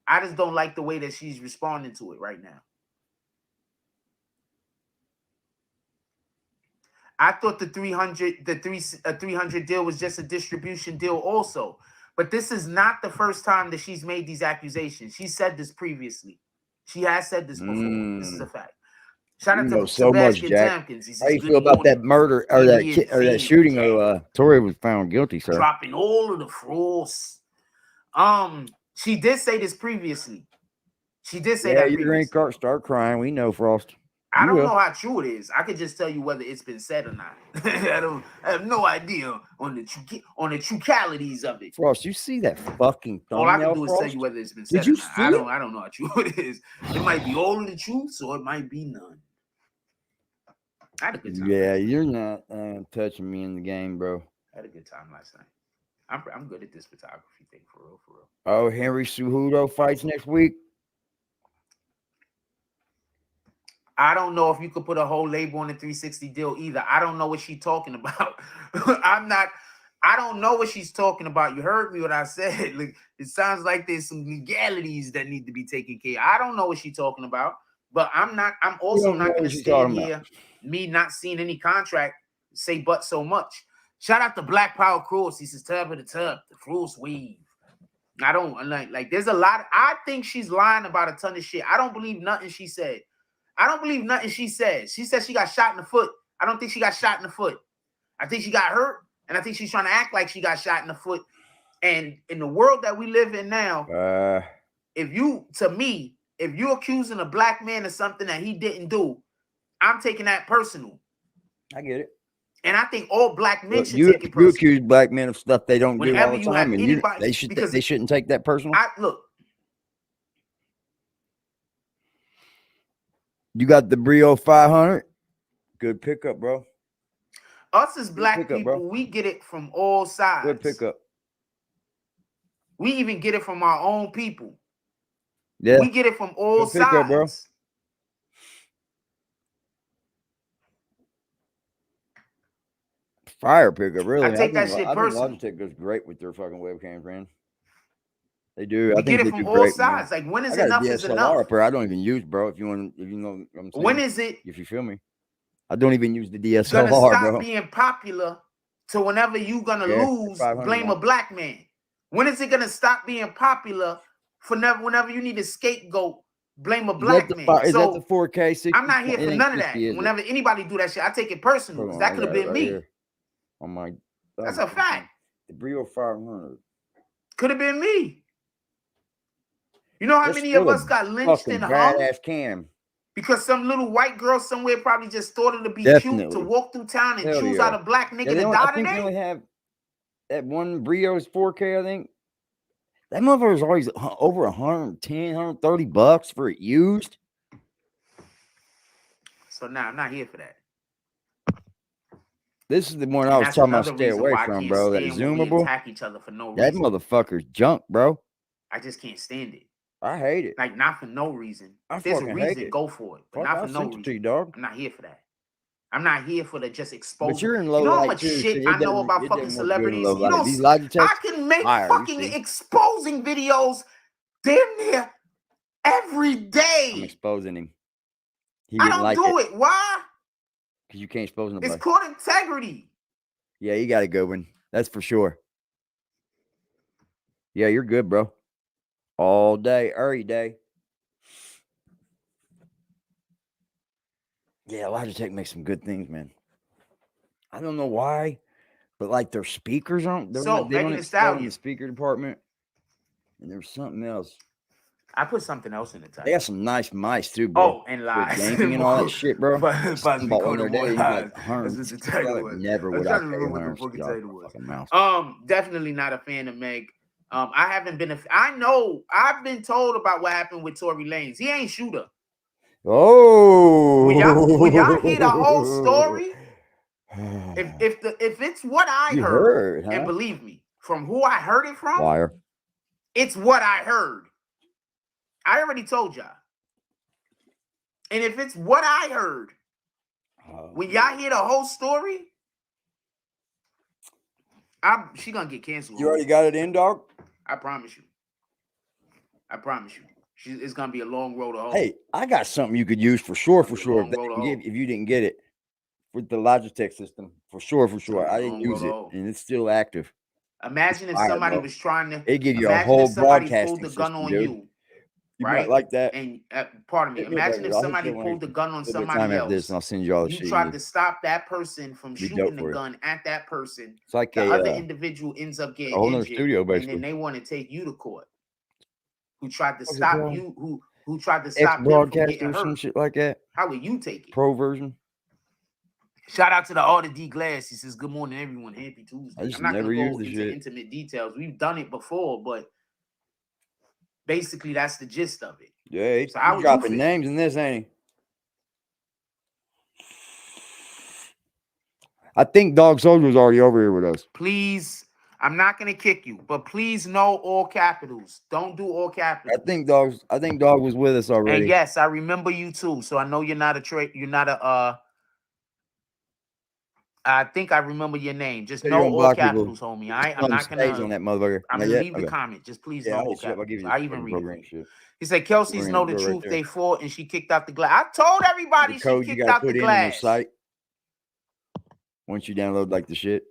I just don't like the way that she's responding to it right now. I thought the 300 deal was just a distribution deal also. But this is not the first time that she's made these accusations. She said this previously. She has said this before. This is a fact. Shout out to Sebastian Tompkins. How you feel about that murder or that shooting of Tory was found guilty, sir? Dropping all of the frauds. She did say this previously. She did say that previously. You ain't start crying. We know, Frost. I don't know how true it is. I could just tell you whether it's been said or not. I have no idea on the trucalities of it. Frost, you see that fucking thumbnail? All I can do is tell you whether it's been said. Did you see it? I don't know how true it is. It might be all of the truth, or it might be none. I had a good time. Yeah, you're not touching me in the game, bro. I had a good time last night. I'm good at this photography thing, for real, for real. Oh, Henry Cejudo fights next week. I don't know if you could put a whole label on the 360 deal either. I don't know what she's talking about. I don't know what she's talking about. You heard me what I said. Like, it sounds like there's some legalities that need to be taken care of. I don't know what she's talking about, but I'm also not going to stand here, me not seeing any contract, say but so much. Shout out to Black Power Cross. He says, tub of the tub, the fruits weave. I don't like there's a lot. I think she's lying about a ton of shit. I don't believe nothing she said. I don't believe nothing she says. She said she got shot in the foot. I don't think she got shot in the foot. I think she got hurt, and I think she's trying to act like she got shot in the foot. And in the world that we live in now, if you're accusing a black man of something that he didn't do, I'm taking that personal. I get it. And I think all black men should take it personal. You accuse black men of stuff they don't do all the you time, have and anybody, they shouldn't take that personal. Look. You got the Brio 500. Good pickup, bro. Us as black people, we get it from all sides. Good pickup. We even get it from our own people. Yeah. We get it from all sides. Pickup, bro. Fire pickup, really. I take that shit personal. Logitech goes great with their fucking webcams, man. They do. We get it from all sides. Like, when is enough is enough? Up here. I don't even use, bro. If you know what I'm saying. When is it? If you feel me, I don't even use the DSLR, gonna stop bro. Being popular to whenever you gonna lose, blame a black man. When is it gonna stop being popular for whenever you need a scapegoat, blame a black man? Is that the 4K? 60? I'm not here for none of that. Whenever anybody do that shit, I take it personal. That could have been me. Oh my, that's a fact. The Brio 500 could have been me. You know how many of us got lynched and hung? Badass cam. Because some little white girl somewhere probably just thought it'd be cute to walk through town and choose out a black nigga to die today. I think they only have that one Brio's 4K, I think. That motherfucker's always over $110, $130 for it used. So now I'm not here for that. This is the one I was talking about stay away from, bro. That zoomable. Attack each other for no reason. That motherfucker's junk, bro. I just can't stand it. I hate it. Like, not for no reason. If there's a reason, go for it. But not for no reason. Dog. I'm not here for that. I'm not here for the just exposure. But you're in low you know how light much too, shit so I know about fucking celebrities? You know, I can make fucking exposing videos damn near every day. I'm exposing him. I don't do it. Why? Because you can't expose nobody. It's called integrity. Yeah, you got it, Gobin. That's for sure. Yeah, you're good, bro. All day, every day. Yeah, Logitech makes some good things, man. I don't know why, but like their speakers aren't. They don't explode in the speaker department. And there's something else. I put something else in the title. They got some nice mice too, bro. Oh, and lies. Gaming and all that shit, bro. Never would I pay definitely not a fan of Meg. I haven't been. I know. I've been told about what happened with Tory Lanez. He ain't shooter. Oh, when y'all hear the whole story, if it's what I heard, and believe me, from who I heard it from, liar. It's what I heard. I already told y'all. And if it's what I heard, when y'all hear the whole story, she gonna get canceled. You already got it in, dog? I promise you. I promise you. It's gonna be a long road to home. Hey, I got something you could use for sure. If you didn't get it with the Logitech system, for sure. I didn't use it, and it's still active. Imagine if somebody was trying to. They give you a whole broadcasting pulled the gun on dude. you. You right? might like that. And pardon me. Imagine if somebody pulled the gun on somebody else. This and I'll send you all the shit. You tried to stop that person from shooting the gun at that person. It's like the other individual ends up getting injured, studio, basically. and then they want to take you to court. Who tried to stop you? Who tried to stop him from getting hurt? Some shit like that. How will you take it? Pro version. Shout out to the Artie D Glass. He says, "Good morning, everyone. Happy Tuesday." I'm not going to go into intimate details. We've done it before, but basically that's the gist of it. Yeah, he's dropping names in this, ain't he? I think Dog Soldier's already over here with us. Please, I'm not going to kick you, but please know all capitals. Don't do all capitals. I think Dog was with us already. And yes, I remember you too. So I know you're not I think I remember your name. Just know all capitals, homie. I'm not gonna on that motherfucker. I'm gonna leave the comment. Just please know all capitals. I even read it. He said Kelsey's know the truth. They fought and she kicked out the glass. I told everybody she kicked out the glass. Once you download like the shit.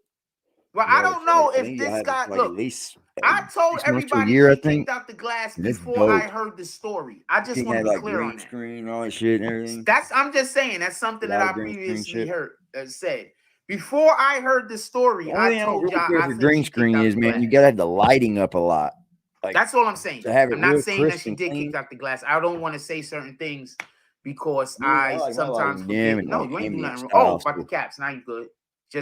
Well, I don't know if this guy. Look, at least I told 6 months to a everybody year, I she think. kicked out the glass And it's before I dope. heard the story. I just He want to had be like clear on green that. screen and all that shit and everything. I'm just saying that's something A lot that I of green screen previously shit. heard said. Before I heard the story, The only thing I I don't told really y'all care I for think green she kicked screen out is, the man, glass. you gotta have the lighting up a lot. Like, that's all I'm saying. to have it I'm not real saying that crisp she and did clean. kick out the glass. I don't want to say certain things because Me, I I like my sometimes lighting forget. dim No, and you ain't do ambient nothing wrong. style. Oh, about the caps. Now you good.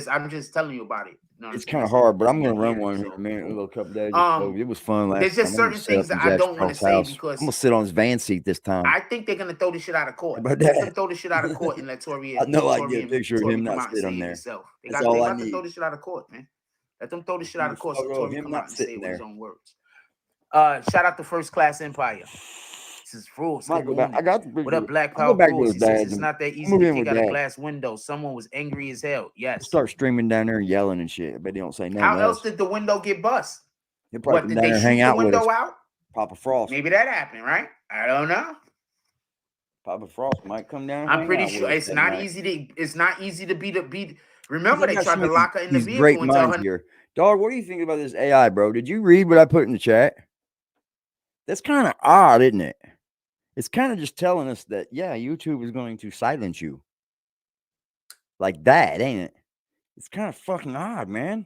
I'm just telling you about it. You know It's kind of hard, but I'm gonna here, run one here in a minute, a little couple days. So it was fun last There's just time. I'm certain gonna set things up that in I Jackson don't want to Charles' say house. I'm because gonna sit on his van seat this time. I think they're gonna throw this shit out of court. About Let that? them throw this shit out of court and let Tori I know I Tori get a picture of Tori him come not out and sitting say on it there. himself. They That's all I got to need. throw this shit out of court, man. Let them throw this shit out of court so Photo of Tori him come not out and say sitting it with his there. own words. Shout out to First Class Empire. This is Rules. Might Good go back. I morning. got the What picture. up, Black I'll go Power back to Rules? his He says dad's it's and not that I'll easy move to in kick with out a Dad. glass window. Someone was angry as hell. Yes. Start streaming down there and yelling and shit. I bet he don't say nothing. How else else did the window get bust? He'll probably What come did down they there and shoot hang the out with us. window out? Papa Frost. Maybe that happened, right? I don't know. Papa Frost might come down. And I'm hang pretty out sure with us it's that not night. easy to. It's not easy to beat. Remember, they got tried some to of lock her in the these vehicle great and tell minds her. here. Dog, what do you think about this AI, bro? Did you read what I put in the chat? That's kind of odd, isn't it? It's kind of just telling us that, yeah, YouTube is going to silence you. Like that, ain't it? It's kind of fucking odd, man.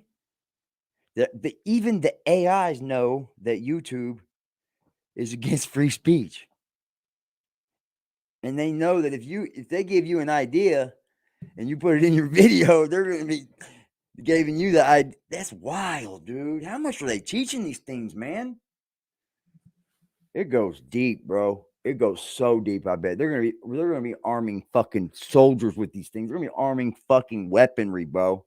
Even the AIs know that YouTube is against free speech. And they know that if they give you an idea and you put it in your video, they're going to be giving you the idea. That's wild, dude. How much are they teaching these things, man? It goes deep, bro. It goes so deep. I bet they're gonna be arming fucking soldiers with these things. They're gonna be arming fucking weaponry, bro.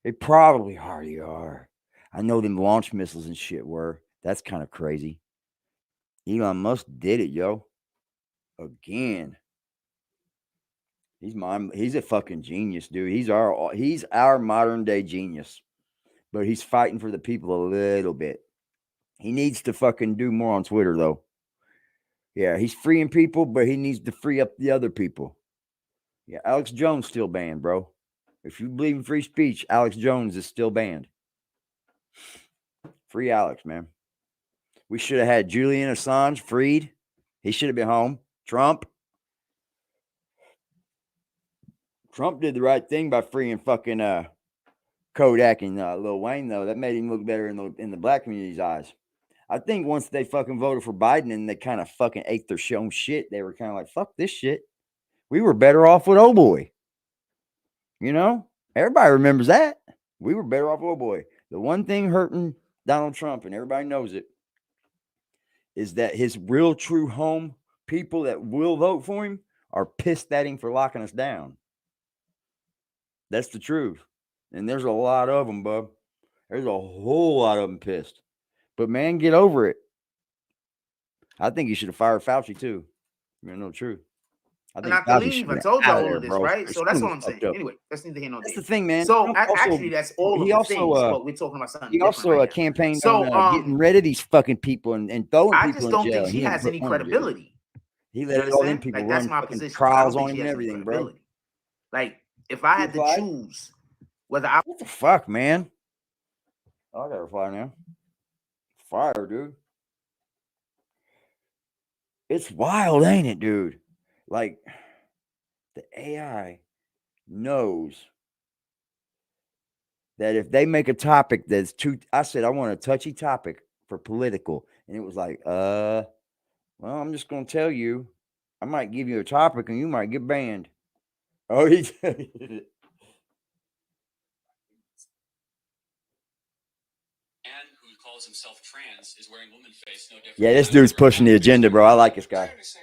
They probably already are. I know them launch missiles and shit were. That's kind of crazy. Elon Musk did it, yo. Again. He's a fucking genius, dude. He's our modern day genius. But he's fighting for the people a little bit. He needs to fucking do more on Twitter, though. Yeah, he's freeing people, but he needs to free up the other people. Yeah, Alex Jones still banned, bro. If you believe in free speech, Alex Jones is still banned. Free Alex, man. We should have had Julian Assange freed. He should have been home. Trump did the right thing by freeing fucking Kodak and Lil Wayne, though. That made him look better in the black community's eyes. I think once they fucking voted for Biden and they kind of fucking ate their own shit, they were kind of like, fuck this shit. We were better off with old boy. You know? Everybody remembers that. We were better off with old boy. The one thing hurting Donald Trump, and everybody knows it, is that his real true home people that will vote for him are pissed at him for locking us down. That's the truth. And there's a lot of them, bub. There's a whole lot of them pissed. But man, get over it. I think you should have fired Fauci too. You know the truth. I think Not to leave. I told y'all all of this, right? So that's what I'm saying. Anyway, that's neither here nor there. That's the thing, man. So actually, that's all of the things, but we're talking about something different. He also campaigned on getting rid of these fucking people and throwing people in jail. I just don't think she has any credibility. He let all them people run fucking trials on him and everything, bro. Like, if I had to choose whether I... What the fuck, man? Oh, I gotta reply now. Fire, dude. It's wild, ain't it, dude? Like, the AI knows that if they make a topic that's too... I said, I want a touchy topic for political. And it was like, well, I'm just going to tell you, I might give you a topic and you might get banned. Oh, he did. Calls himself trans is wearing woman face no different. Yeah, this dude's pushing the agenda, bro. I like this guy. It's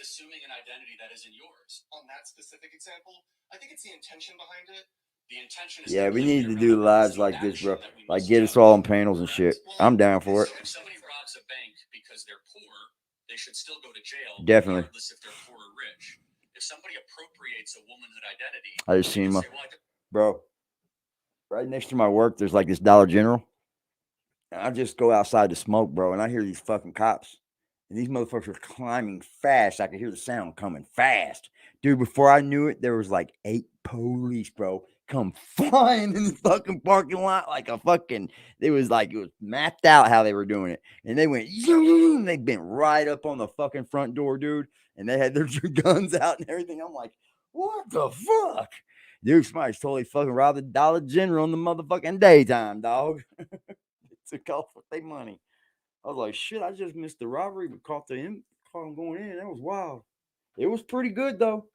assuming an identity that isn't yours. On that specific example, I think it's the intention behind it. The intention is we need to do lives like this, bro. Like, get us all on panels and shit. I'm down for it. If somebody robs a bank because they're poor, they should still go to jail. Definitely. Regardless if they're poor or rich. If somebody appropriates a womanhood identity, I just seen my bro. Right next to my work, there's like this Dollar General. I just go outside to smoke, bro, and I hear these fucking cops. And these motherfuckers are climbing fast. I could hear the sound coming fast. Dude, before I knew it, there was like 8 police, bro, come flying in the fucking parking lot like a fucking. It was mapped out how they were doing it, and they went. And they bent right up on the fucking front door, dude, and they had their guns out and everything. I'm like, what the fuck, dude? Somebody's totally fucking robbed the Dollar General in the motherfucking daytime, dog. Took off with their money. I was like, shit, I just missed the robbery, but caught them going in. That was wild. It was pretty good, though.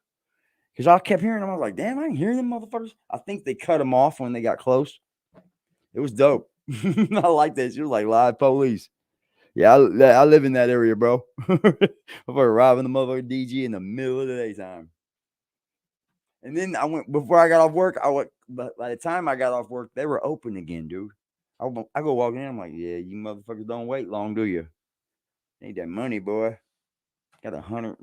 Because I kept hearing them. I was like, damn, I can hear them motherfuckers. I think they cut them off when they got close. It was dope. I like that. She was like live police. Yeah, I live in that area, bro. I'm robbing the motherfucking DG in the middle of the daytime. And then before I got off work, but by the time I got off work, they were open again, dude. I go walking in. I'm like, yeah, you motherfuckers don't wait long, do you? Need that money, boy. Got $160.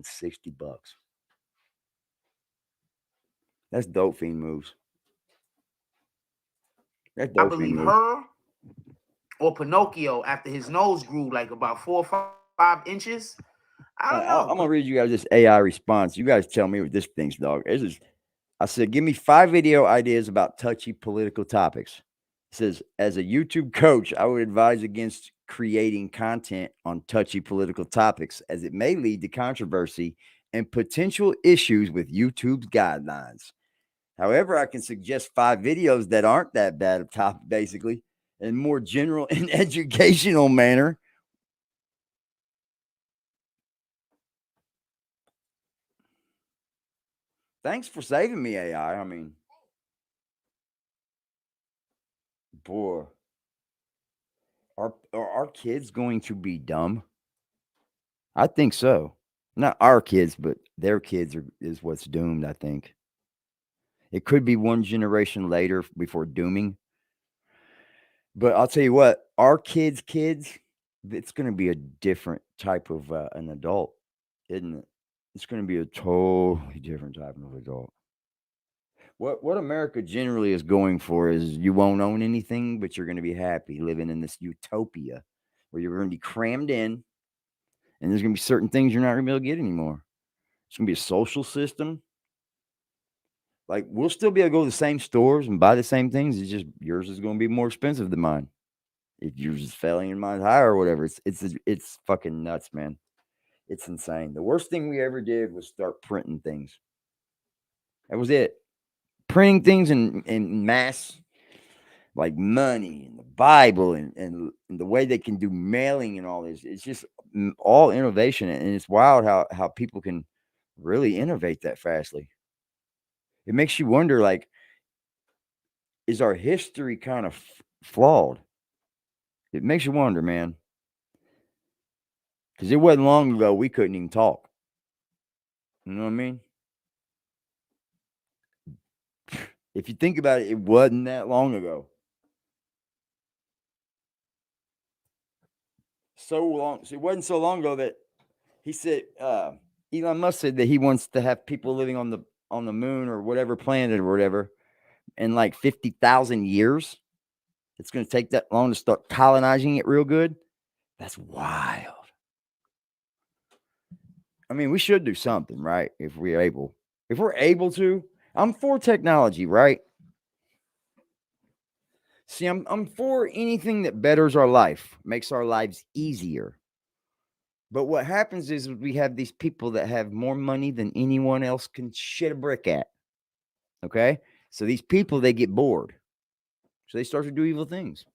That's dope fiend moves. That's dope. I believe her or Pinocchio after his nose grew like about 4 or 5 inches. I don't know. I'm gonna read you guys this AI response. You guys tell me what this thinks, dog. I said, give me 5 video ideas about touchy political topics. It says, as a YouTube coach, I would advise against creating content on touchy political topics as it may lead to controversy and potential issues with YouTube's guidelines. However, I can suggest 5 videos that aren't that bad of topic, basically, in more general and educational manner. Thanks for saving me, AI. I mean, boy, are our kids going to be dumb? I think so. Not our kids, but their kids is what's doomed, I think. It could be one generation later before dooming. But I'll tell you what, our kids, it's going to be a different type of an adult, isn't it? It's going to be a totally different type of adult. What America generally is going for is you won't own anything, but you're going to be happy living in this utopia where you're going to be crammed in, and there's going to be certain things you're not going to be able to get anymore. It's going to be a social system. Like, we'll still be able to go to the same stores and buy the same things. It's just yours is going to be more expensive than mine. If yours is failing and mine's higher or whatever, it's fucking nuts, man. It's insane. The worst thing we ever did was start printing things. That was it. Printing things in mass, like money and the Bible and the way they can do mailing and all this. It's just all innovation. And it's wild how people can really innovate that fastly. It makes you wonder, like, is our history kind of flawed? It makes you wonder, man. Because it wasn't long ago we couldn't even talk. You know what I mean? If you think about it, it wasn't that long ago. So it wasn't so long ago that he said, Elon Musk said that he wants to have people living on the moon or whatever planet or whatever in like 50,000 years. It's going to take that long to start colonizing it real good. That's wild. I mean, we should do something, right? If we're able to. I'm for technology, right? See, I'm for anything that betters our life, makes our lives easier. But what happens is we have these people that have more money than anyone else can shit a brick at. Okay? So these people, they get bored. So they start to do evil things.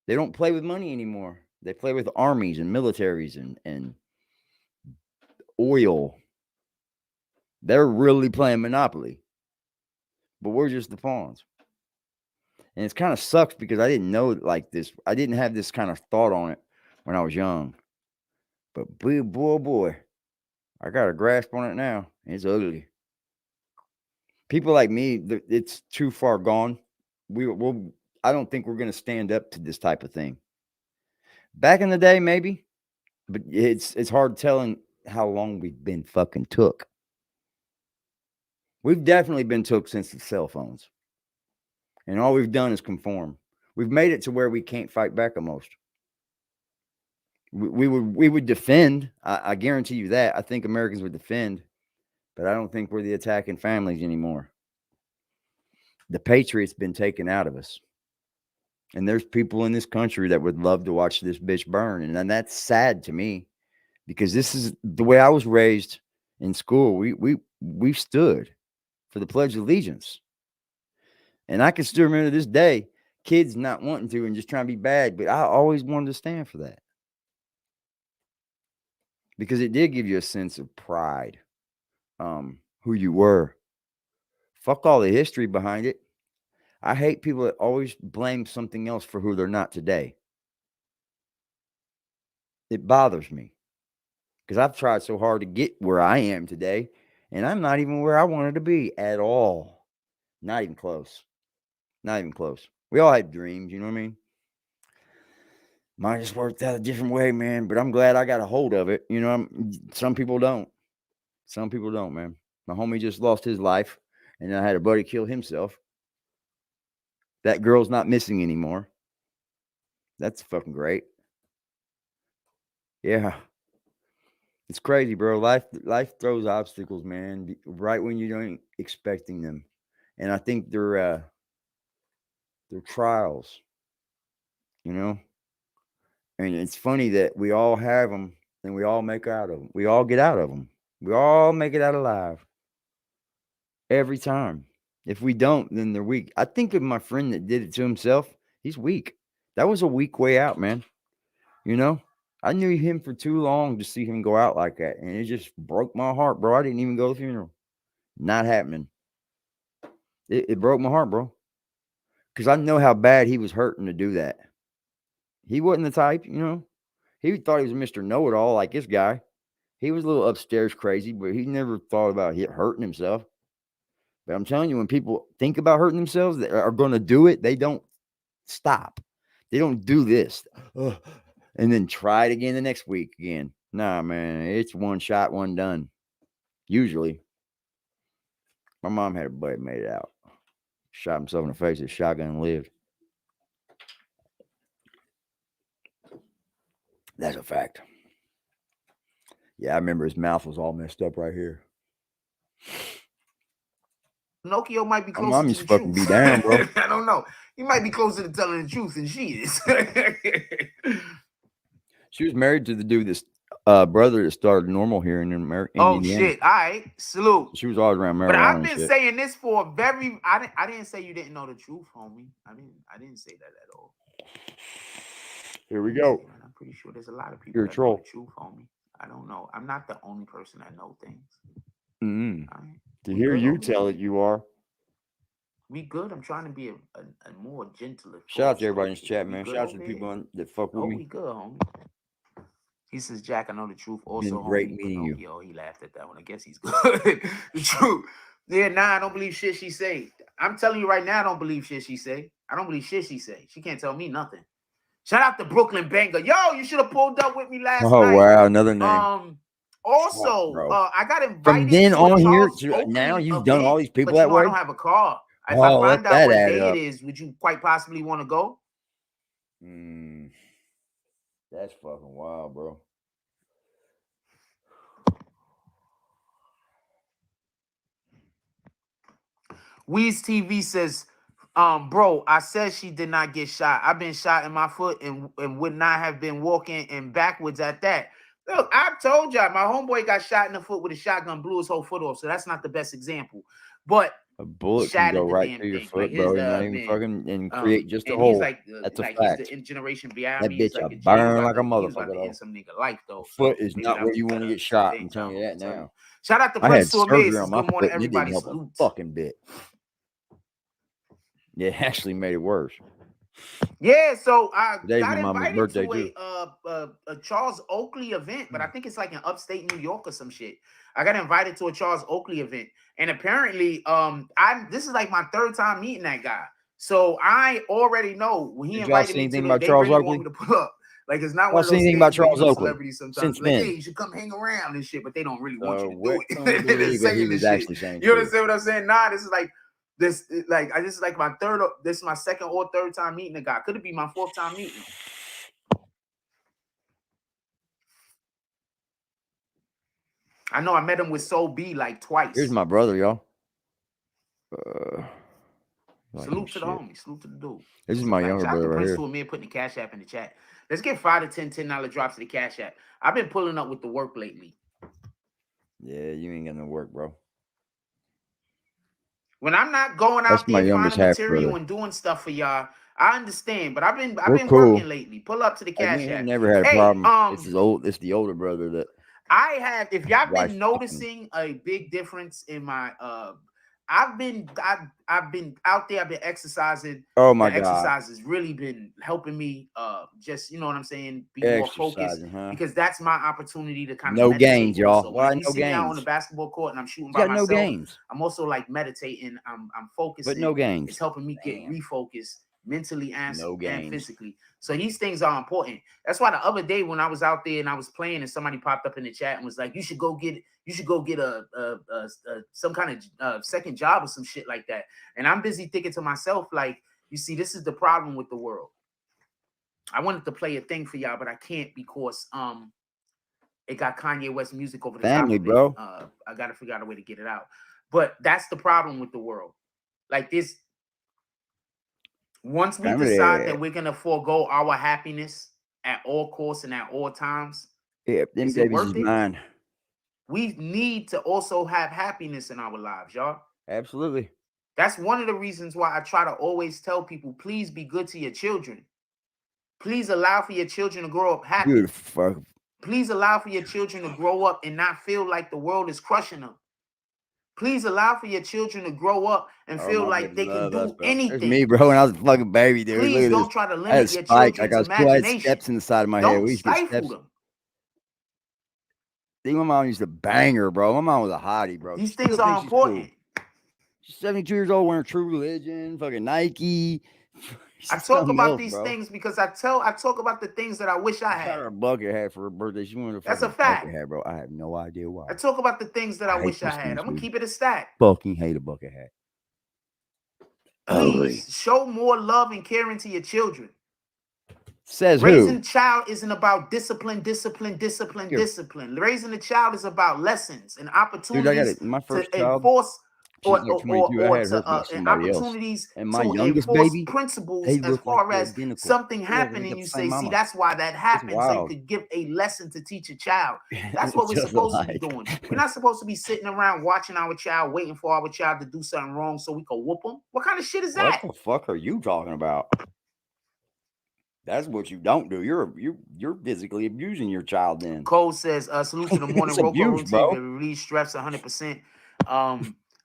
They don't play with money anymore. They play with armies and militaries and oil. They're really playing Monopoly. But we're just the pawns. And it kind of sucks because I didn't know it like this. I didn't have this kind of thought on it when I was young. But boy, I got a grasp on it now. It's ugly. People like me, it's too far gone. I don't think we're going to stand up to this type of thing. Back in the day, maybe. But it's hard telling how long we've been fucking took. We've definitely been took since the cell phones. And all we've done is conform. We've made it to where we can't fight back almost. We would defend. I guarantee you that. I think Americans would defend. But I don't think we're the attacking families anymore. the Patriots been taken out of us. And there's people in this country that would love to watch this bitch burn. And that's sad to me because this is the way I was raised in school. We stood for the Pledge of Allegiance. And I can still remember this day, kids not wanting to and just trying to be bad. But I always wanted to stand for that. Because it did give you a sense of pride, who you were. Fuck all the history behind it. I hate people that always blame something else for who they're not today. It bothers me because I've tried so hard to get where I am today, and I'm not even where I wanted to be at all. Not even close. Not even close. We all had dreams, you know what I mean? Mine just worked out a different way, man, but I'm glad I got a hold of it. You know, some people don't. Some people don't, man. My homie just lost his life, and I had a buddy kill himself. That girl's not missing anymore. That's fucking great. Yeah. It's crazy, bro. Life throws obstacles, man, right when you don't expecting them. And I think they're trials, you know? And it's funny that we all have them and we all make out of them. We all get out of them. We all make it out alive. Every time. If we don't, then they're weak. I think of my friend that did it to himself. He's weak. That was a weak way out, man. You know? I knew him for too long to see him go out like that. And it just broke my heart, bro. I didn't even go to the funeral. Not happening. It broke my heart, bro. Because I know how bad he was hurting to do that. He wasn't the type, you know. He thought he was Mr. Know-It-All like this guy. He was a little upstairs crazy, but he never thought about hurting himself. But I'm telling you, when people think about hurting themselves, they are going to do it. They don't stop. They don't do this. And then try it again the next week again. Nah, man, it's one shot, one done. Usually. My mom had a buddy made it out. Shot himself in the face with a shotgun and lived. That's a fact. Yeah, I remember his mouth was all messed up right here. Pinocchio might be My closer mom to used the to fucking truth. be down, bro. I don't know. He might be closer to telling the truth than she is. She was married to the dude that's brother that started Normal here in America. Oh Indiana. shit! All right, salute. She was always around marijuana. But I've been saying this for a very. I didn't say you didn't know the truth, homie. I didn't say that at all. Here we go. I'm pretty sure there's a lot of people You're a that troll. know the truth, homie. I don't know. I'm not the only person that know things. Right. To hear you tell it, you are. We good. I'm trying to be a more gentler. Shout out to everybody in this chat, man. Shout out to the people that fuck with me. We good, homie. He says, Jack, I know the truth. Also, been great homie, meeting you. Pinocchio. He laughed at that one. I guess he's good. The truth. Yeah, I don't believe shit she say. I'm telling you right now, I don't believe shit she say. I don't believe shit she say. She can't tell me nothing. Shout out to Brooklyn Banger. Yo, you should have pulled up with me last night. Oh, wow. Another name. Also, I got invited from then to on here Charles to Oakley now, you've event, done all these people but that way? I don't have a car. If Oh, I find let out what that day add up. it is, would you quite possibly want to go? That's fucking wild, bro. Weez TV says, bro, I said she did not get shot. I've been shot in my foot and would not have been walking and backwards at that. Look, I told y'all, my homeboy got shot in the foot with a shotgun, blew his whole foot off. So that's not the best example. But a bullet can go right through your foot, bro, and not even fucking and create just a hole. He's like, that's a like fact. He's the generation behind that me. bitch Like a burn like a motherfucker. Though. Some nigga life though. Foot is not where you want to get shot. I'm telling you that now. Shout out to I had Prince surgery on my good foot, morning, and it didn't everybody. help a fucking bit. It actually made it worse. Yeah, so I Today's got my mama's invited birthday to a Charles Oakley event, but I think it's like in upstate New York or some shit. I got invited to a Charles Oakley event, and apparently, this is like my third time meeting that guy. So I already know when he invited me to about they Charles really Oakley? want me to pull up. Like it's not Y'all one of those anything things about Charles where, you know, Oakley celebrities sometimes since like, when? hey, you should come hang around and shit, but they don't really want you to what do point it. did They're he saying was this actually shit. saying? You understand what I'm saying? Nah, this is like. This is my second or third time meeting the guy. Could it be my fourth time meeting him? I know I met him with Soul B like twice. Here's my brother, y'all. Salute to the homie. Salute to the dude. This is my younger brother right here. Prince to Amir putting the Cash App in the chat. Let's get 5 to 10 $10 drops to the Cash App. I've been pulling up with the work lately. Yeah, you ain't got no work, bro. When I'm not going out there finding material and doing stuff for y'all, I understand. But I've been working lately. Pull up to the Cash App. Never had a problem. It's the older brother that I have. If y'all been noticing a big difference in my I've been out there. I've been exercising. Oh my God! Exercise has really been helping me. Just you know what I'm saying. Be more focused because that's my opportunity to kind of no games, y'all. So Why no games? Sitting out on the basketball court and I'm shooting by myself. No games. I'm also like meditating. I'm focusing. But no games. It's helping me get refocused mentally and physically. So these things are important. That's why the other day when I was out there and I was playing and somebody popped up in the chat and was like, you should go get a some kind of second job or some shit like that. And I'm busy thinking to myself, like, you see, this is the problem with the world. I wanted to play a thing for y'all, but I can't because it got Kanye West music over the top of it. Bro. I gotta figure out a way to get it out. But that's the problem with the world. Like this. Once we decide that we're gonna forego our happiness at all costs and at all times, is it worth it? Mine. We need to also have happiness in our lives, y'all. Absolutely. That's one of the reasons why I try to always tell people, please be good to your children. Please allow for your children to grow up happy. Beautiful. Please allow for your children to grow up and not feel like the world is crushing them. Please allow for your children to grow up and feel like they can do anything. There's me, bro, when I was a fucking baby, dude. Please don't try to limit your children's imagination. I had steps in the side of my head. Don't stifle them. I think my mom used to bang her, bro. My mom was a hottie, bro. These things are important. She's 72 years old wearing True Religion, fucking Nike. I talk about these things because I talk about the things that I wish I had. I got her a bucket hat for her birthday. She wanted a That's a fact. Bucket hat, bro. I have no idea why. I talk about the things that I wish I had. I'm gonna keep it a stat. Fucking hate a bucket hat. Please show more love and caring to your children. Says raising who? a child isn't about discipline. Raising a child is about lessons and opportunities to enforce opportunities and my to youngest enforce baby, principles as far as something happening. You say, see, that's why that happened. So you could give a lesson to teach a child. That's what we're supposed to be doing. We're not supposed to be sitting around watching our child, waiting for our child to do something wrong so we can whoop them. What kind of shit is that? What the fuck are you talking about? That's what you don't do. You're physically abusing your child then. Cole says, salute to the morning routine to release stress 100%.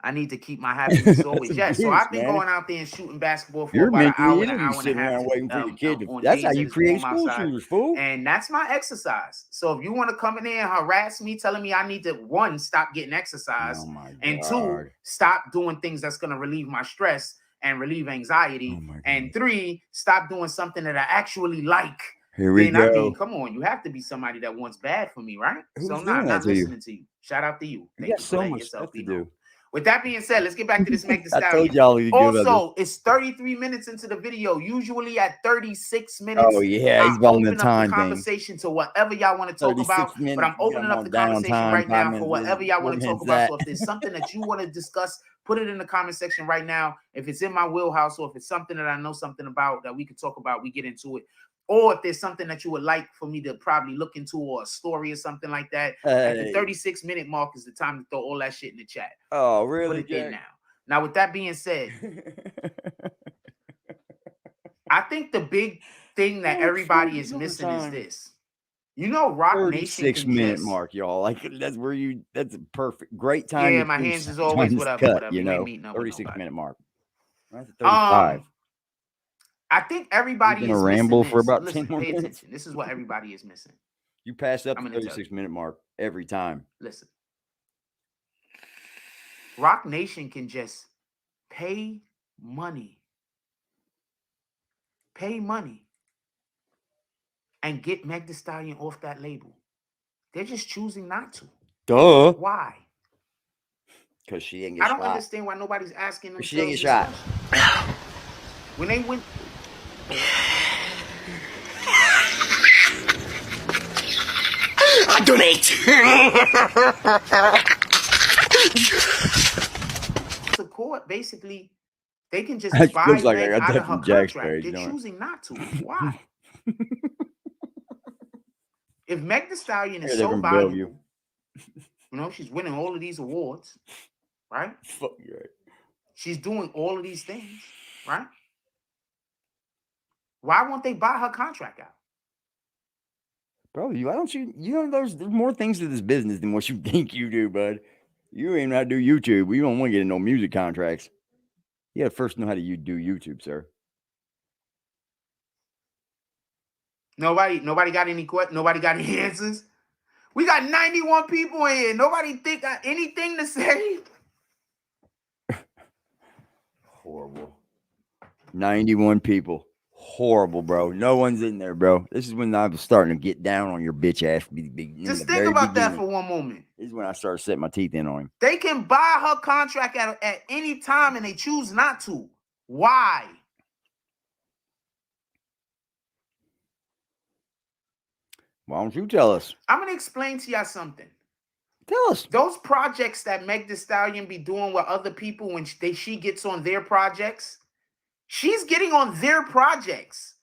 I need to keep my happiness always. Yes, so I've been going out there and shooting basketball for about an hour and a half. Waiting for your kid. That's how you create school shooters, fool. And that's my exercise. So if you want to come in there and harass me, telling me I need to, 1, stop getting exercise, and 2, stop doing things that's going to relieve my stress and relieve anxiety, and 3, stop doing something that I actually like. Here we go. I mean, come on, you have to be somebody that wants bad for me, right? Who's so I'm not listening to you. Shout out to you. You got so much stuff to do. With that being said, let's get back to this Make the I told Stallion. y'all Also, it's 33 minutes into the video. Usually at 36 minutes. Oh yeah, he's on the time conversation to whatever y'all want to talk about. But I'm opening up the conversation right now for whatever y'all want to talk about. So if there's something that you want to discuss, put it in the comment section right now. If it's in my wheelhouse or if it's something that I know something about that we could talk about, we get into it. Or if there's something that you would like for me to probably look into or a story or something like that, at the 36-minute mark is the time to throw all that shit in the chat. Oh, really? Put it in now. Now, with that being said, I think the big thing that everybody is missing is this. You know, Rock Nation. 36-minute mark, y'all. Like that's a perfect, great time. Yeah, my hands is always whatever. You know, 36-minute mark. That's 35. I think everybody is ramble missing for about this. 10 more minutes. Attention. This is what everybody is missing. You pass up the 36-minute mark every time. Listen. Rock Nation can just pay money. Pay money. And get Meg Thee Stallion off that label. They're just choosing not to. Duh. Why? Because she ain't get shot. I don't understand why nobody's asking them. She didn't get shot. When they went. I donate. To court, basically, They can just That buy looks like I Meg got out that of her from Jack's contract. page, They're don't it? choosing not to. Why? If Meg Thee Stallion is Yeah, so different valuable, Bellevue. you know, she's winning all of these awards, right? Fuck you, right. She's doing all of these things, right? Why won't they buy her contract out? Bro, why don't you know there's more things to this business than what you think you do, bud. You ain't know how to do YouTube. We don't want to get no music contracts. You gotta first know how to do YouTube, sir. Nobody got any questions. Nobody got any answers. We got 91 people in here. Nobody think got anything to say. Horrible. 91 people. Horrible, bro. No one's in there, bro. This is when I was starting to get down on your bitch ass. Just think about that for one moment. This is when I started setting my teeth in on him. They can buy her contract at any time and they choose not to. Why? Why don't you tell us? I'm going to explain to y'all something. Tell us. Those projects that Meg Thee Stallion be doing with other people when she gets on their projects, she's getting on their projects.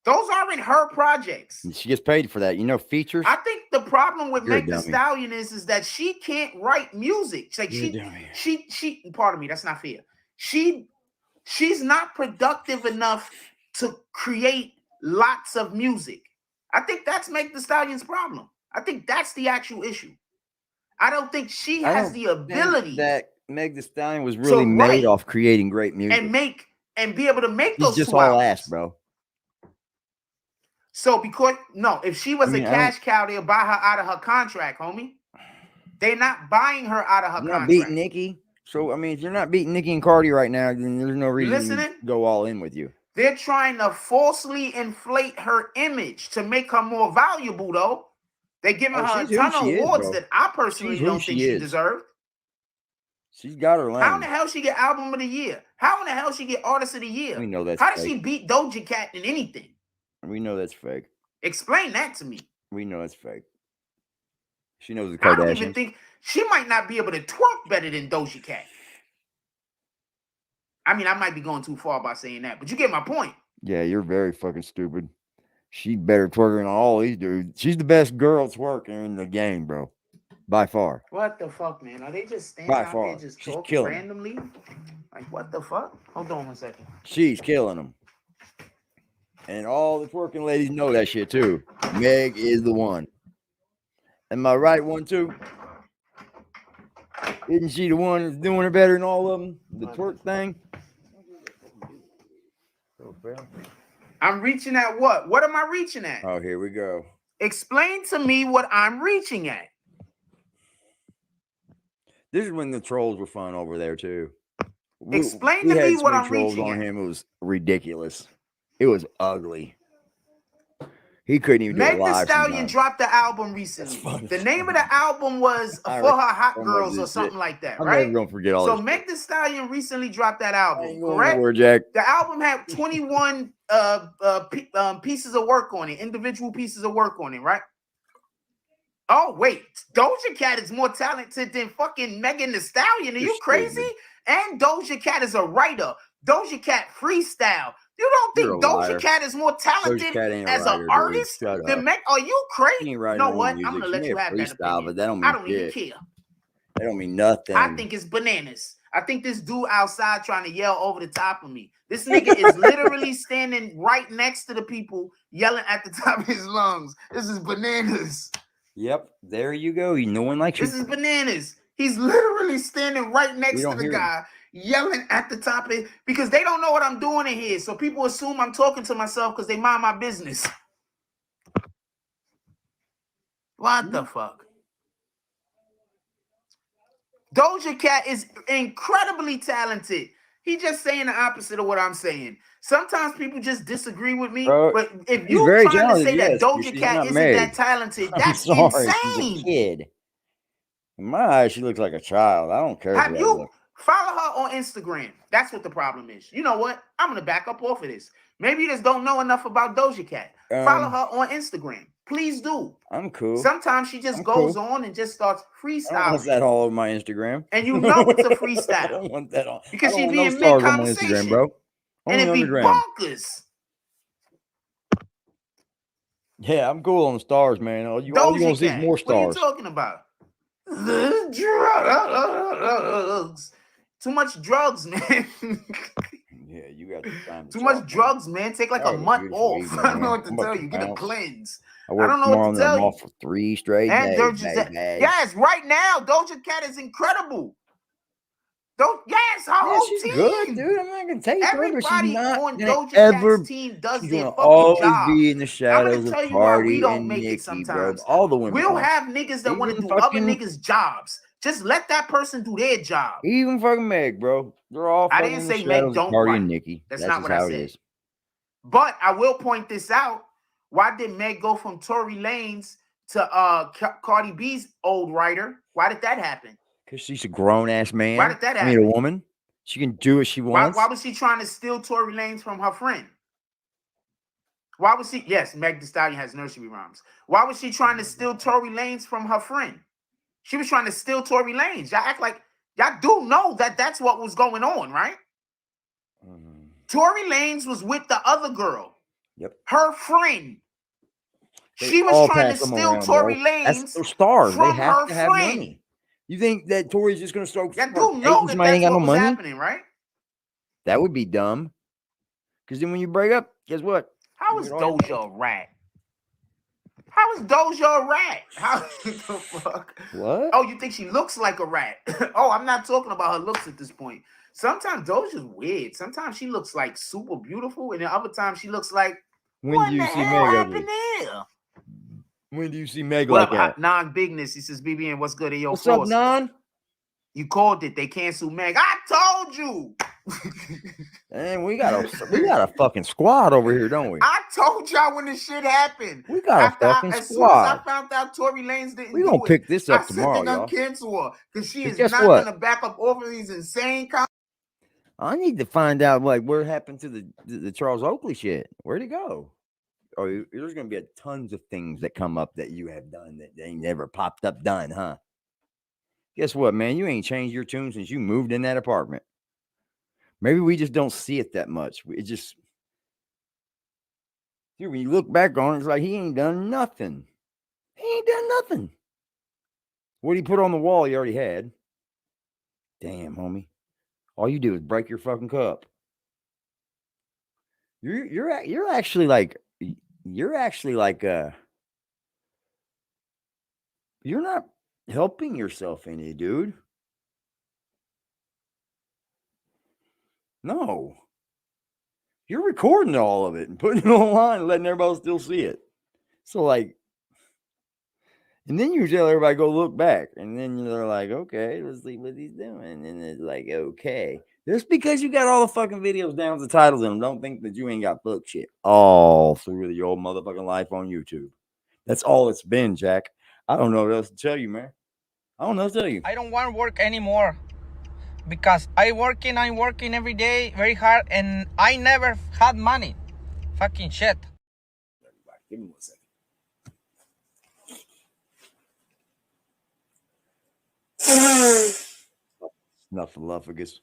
Those aren't her projects. She gets paid for that. You know, features. I think the problem with You're a Meg Thee dummy. Stallion is that she can't write music. It's like she pardon me, that's not fair. She's not productive enough to create lots of music. I think that's Meg Thee Stallion's problem. I think that's the actual issue. I don't think she has the ability that Meg Thee Stallion was really made off creating great music and be able to make She's those just two all albums. ass, bro. So if she was a cash cow, they'll buy her out of her contract, homie. They're not buying her out of her contract. Not beating Nicki. So I mean, if you're not beating Nicki and Cardi right now, then there's no reason to go all in with you. They're trying to falsely inflate her image to make her more valuable, though. They're giving her a ton of awards that I personally don't think she deserved. She's got her lane. How in the hell she get album of the year? How in the hell she get artist of the year? We know that's How did she beat Doja Cat in anything? We know that's fake. Explain that to me. We know that's fake. She knows the Kardashians. I don't even think she might not be able to twerk better than Doja Cat. I mean, I might be going too far by saying that, but you get my point. Yeah, you're very fucking stupid. She better twerking on all these dudes. She's the best girl twerking in the game, bro. By far. What the fuck, man? Are they just standing out there just She's talking killing randomly? Like, what the fuck? Hold on 1 second. She's killing them. And all the twerking ladies know that shit, too. Meg is the one. Am I right, one, too? Isn't she the one that's doing it better than all of them? The twerk thing? I'm reaching at what? What am I reaching at? Oh, here we go. Explain to me what I'm reaching at. This is when the trolls were fun over there, too. Explain to me what I'm trolls reaching on at. him. It was ridiculous. It was ugly. He couldn't even do Meg it Thee live. Stallion dropped the album recently. The name of the album was For Her Hot Girls or something like that, I'm right? never gonna forget all So this. Meg Thee Stallion recently dropped that album, Going correct? nowhere, Jack. The album had 21 pieces of work on it, individual pieces of work on it, right? Oh, wait. Doja Cat is more talented than fucking Megan Thee Stallion. Are you crazy? And Doja Cat is a writer. Doja Cat freestyle. You don't think Doja Cat is more talented as an artist than Meg? Are you crazy? You know what? I'm going to let you have that opinion. But that don't mean I don't even care. That don't mean nothing. I think it's bananas. I think this dude outside trying to yell over the top of me. This nigga is literally standing right next to the people yelling at the top of his lungs. This is bananas. Yep, there you go. No one likes you. This is bananas. He's literally standing right next to the guy yelling at the top of it because they don't know what I'm doing in here. So people assume I'm talking to myself because they mind my business. What the fuck? Doja Cat is incredibly talented. He just saying the opposite of what I'm saying. Sometimes people just disagree with me, but if you're trying to say that Doja Cat isn't that talented, that's insane. She's a kid. In my eyes, she looks like a child. I don't care. Have you follow her on Instagram? That's what the problem is. You know what? I'm gonna back up off of this. Maybe you just don't know enough about Doja Cat. Follow her on Instagram. Please do. I'm cool. Sometimes she just goes on and just starts freestyling. I don't want that all over my Instagram. And you know it's a freestyle. I don't want that on. Because she be no in stars on my mid-conversation. Instagram, bro. And it be bonkers. Yeah, I'm cool on the stars, man. All you want to see is more stars. What are you talking about? Drugs. Too much drugs, man. Yeah, you got time. Too much drugs, man. Take like a month off. I don't know what to tell you. Get a cleanse. I don't know what to tell you. I'm off for 3 straight days. Yes, right now, Doja Cat is incredible. Yes, her whole she's team. Good, dude. I'm not gonna take her, but she's not on gonna Doja ever Cat's team does their fucking always job. be in the shadows of Cardi we don't and make Nicki, it sometimes. bro. All the women. We'll have niggas that want to do other niggas' jobs. Just let that person do their job. Even fucking Meg, bro. They're all. I didn't say Meg don't Cardi write. and Nicki. That's not what I said. But I will point this out. Why did Meg go from Tory Lanez to Cardi B's old writer? Why did that happen? Because she's a grown ass man. Why did that happen? I mean, a woman. She can do what she wants. Why was she trying to steal Tory Lanez from her friend? Why was she? Yes, Meg Thee Stallion has nursery rhymes. Why was she trying to steal Tory Lanez from her friend? She was trying to steal Tory Lanez. Y'all act like y'all do know that that's what was going on, right? Tory Lanez was with the other girl. Yep. Her friend. She was trying to steal Tory Lanez. They're stars. From they have her to have friend. money. You think that Tory's just going to start? Yeah, do know that that's what was happening, right? That would be dumb. Because then when you break up, guess what? How is Doja a rat? How is Doja a rat? How the fuck? What? Oh, you think she looks like a rat? Oh, I'm not talking about her looks at this point. Sometimes Doja's weird. Sometimes she looks like super beautiful, and then other times she looks like. When do you see Meg? When do you see Meg like that? Non-bigness. He says, BBN, what's good in your force? What's up, Non? You called it. They canceled Meg. I told you. And we got a fucking squad over here, don't we? I told y'all when this shit happened. We got a fucking squad. As soon as I found out Tory Lanez didn't we gonna pick this up tomorrow, y'all. I said they're gonna cancel her because she is not gonna back up off of these insane comments. I need to find out like what happened to the Charles Oakley shit. Where'd it go? Oh, there's going to be tons of things that come up that you have done that they never popped up done, huh? Guess what, man? You ain't changed your tune since you moved in that apartment. Maybe we just don't see it that much. It just, dude, when you look back on it, it's like he ain't done nothing. He ain't done nothing. What he put on the wall, he already had. Damn, homie. All you do is break your fucking cup. You're actually like you're not helping yourself any, dude. No. You're recording all of it and putting it online and letting everybody still see it. So like, and then you tell everybody go look back, and then they're like, okay, let's see what he's doing. And it's like, okay. Just because you got all the fucking videos down with the titles in them, don't think that you ain't got book shit all through your old motherfucking life on YouTube. That's all it's been, Jack. I don't know what else to tell you, man. I don't know what to tell you. I don't want to work anymore because I'm working every day very hard, and I never had money. Fucking shit. Give me 1 second. Snuffleupagus.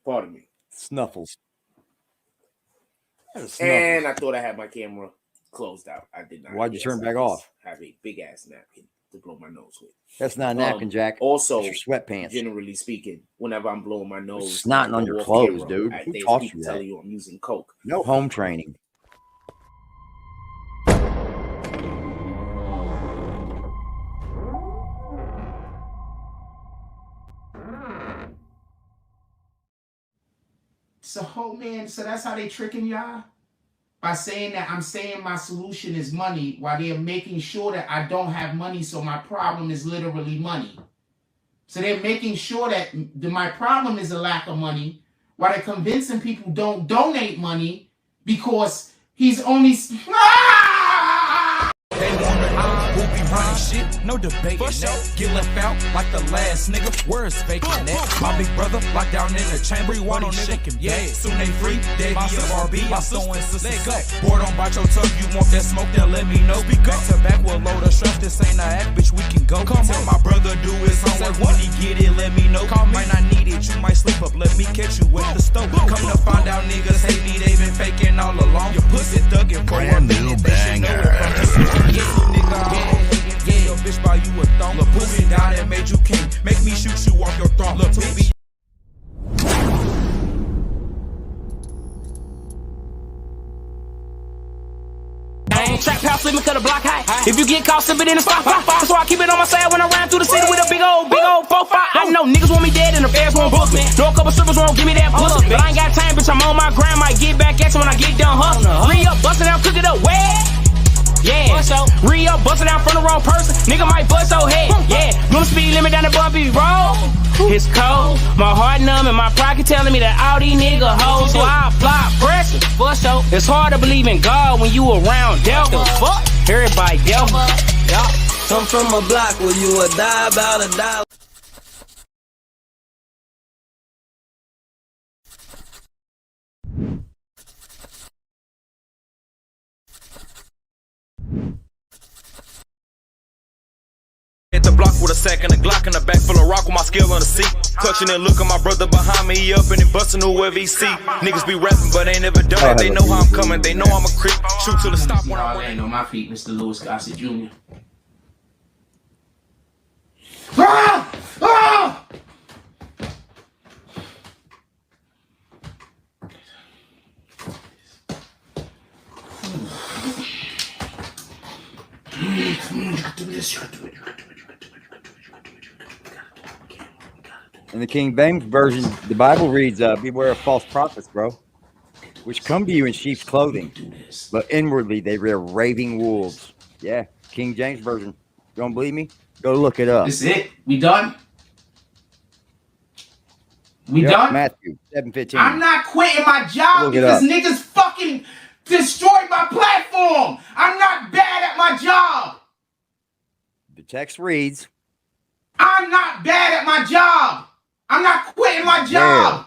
Pardon me. Snuffles. And I thought I had my camera closed out. I did not. Why'd you turn back off? Have a big ass napkin to blow my nose with. That's not a napkin, Jack. Also, that's your sweatpants. Generally speaking, whenever I'm blowing my nose, it's snotting on your clothes, dude. Who taught you that? Tell you I'm using coke. No home training. So, man, so that's how they tricking y'all? By saying that I'm saying my solution is money, while they're making sure that I don't have money, so my problem is literally money. So they're making sure that my problem is a lack of money, while they're convincing people don't donate money because he's only... They wonder who be running shit. no debating that. Get left out like the last nigga. Where's faking that? My big brother locked down in the chamber. What shaking? Yeah, soon they free. Davey of RB, my sewing sister. Let go. Boy, don't bite your tongue. You want that smoke? Then let me know. Speak back to back with a load of stress. This ain't a act, bitch. We can go. Come tell my brother do his homework. When he get it, let me know. Call me. Might not need it. You might sleep up. Let me catch you with the stove. Come to find out, niggas hate me. They been faking all along. Your pussy thugging for brand new banger. Yeah, your bitch buy you a thong. Look, pussy down and made you king. Make me shoot you off your throne. Look, bitch. Trap house living cut a block high. If you get caught slipping in the spot, so I keep it on my side when I ride through the city with a big old 4-5. I know niggas want me dead and the feds won't book me. Know a couple strippers won't give me that pussy, but I ain't got time, bitch. I'm on my grind. Might get back at you when I get done hustling. Re-up, bustin' out, cook it up, where? Yeah, re-up, bustin' out from the wrong person. Nigga might bust your head. Yeah, doing the speed limit down the bumpy road. It's cold, my heart numb and my pocket telling me that all these nigga hoes. So I apply pressure, for sure. It's hard to believe in God when you around devil. Fuck, everybody devil. Come from a block where you would die about a dollar. At the block with a sack and a Glock in the back full of rock with my skill on the seat. Clutching and looking my brother behind me, he up and he busting whoever he see. Niggas be rapping but they never done it. They know how I'm coming, they know I'm a creep. Shoot till the stop when I land on my feet, Mr. Louis Gossett Jr. In the King James Version, the Bible reads, beware of false prophets, bro, which come to you in sheep's clothing, but inwardly they rear raving wolves. Yeah, King James Version. You don't believe me? Go look it up. This is it? We done? We done? Matthew 7:15. I'm not quitting my job because niggas fucking destroyed my platform. I'm not bad at my job. The text reads, I'm not bad at my job. I'm not quitting my job.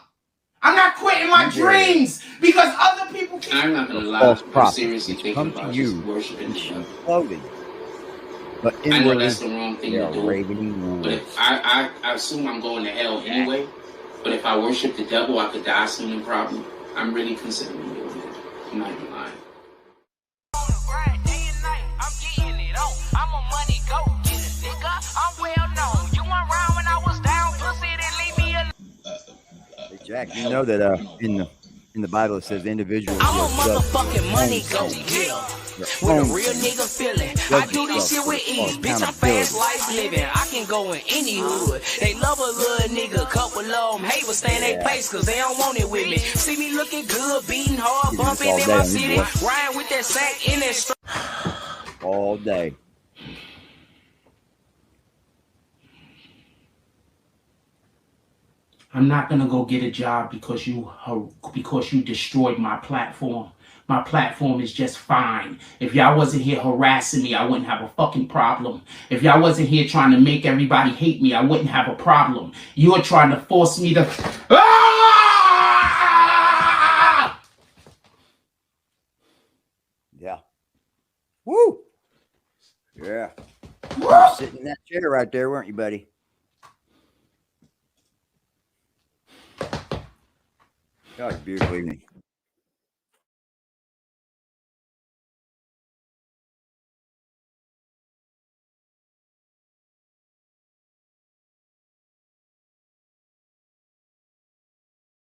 I'm not quitting my dreams because other people can. I'm not gonna lie. False I'm prophets seriously thinking come about to you worshiping in clothing, but I know inwardly that's the wrong thing they to are do. raving wolves. But if I assume I'm going to hell anyway. But if I worship the devil, I could die soon and probably. I'm really considering doing it. I'm not even lying. Hey, Jack, you know that in the Bible it says individuals. I'm a motherfucking money go deal. With a real nigga feeling. I do this shit with ease. Bitch, I'm fast life living. I can go in any hood. They love a little nigga. Couple of them hate but stay in their place cause they don't want it with me. See me looking good, beating hard, bumping in my city. Riding with that sack in that strap. All day. I'm not gonna go get a job because you destroyed my platform. My platform is just fine. If y'all wasn't here harassing me, I wouldn't have a fucking problem. If y'all wasn't here trying to make everybody hate me, I wouldn't have a problem. You're trying to force me to. Yeah. Woo. Yeah. You were sitting in that chair right there, weren't you, buddy? God, beautiful evening.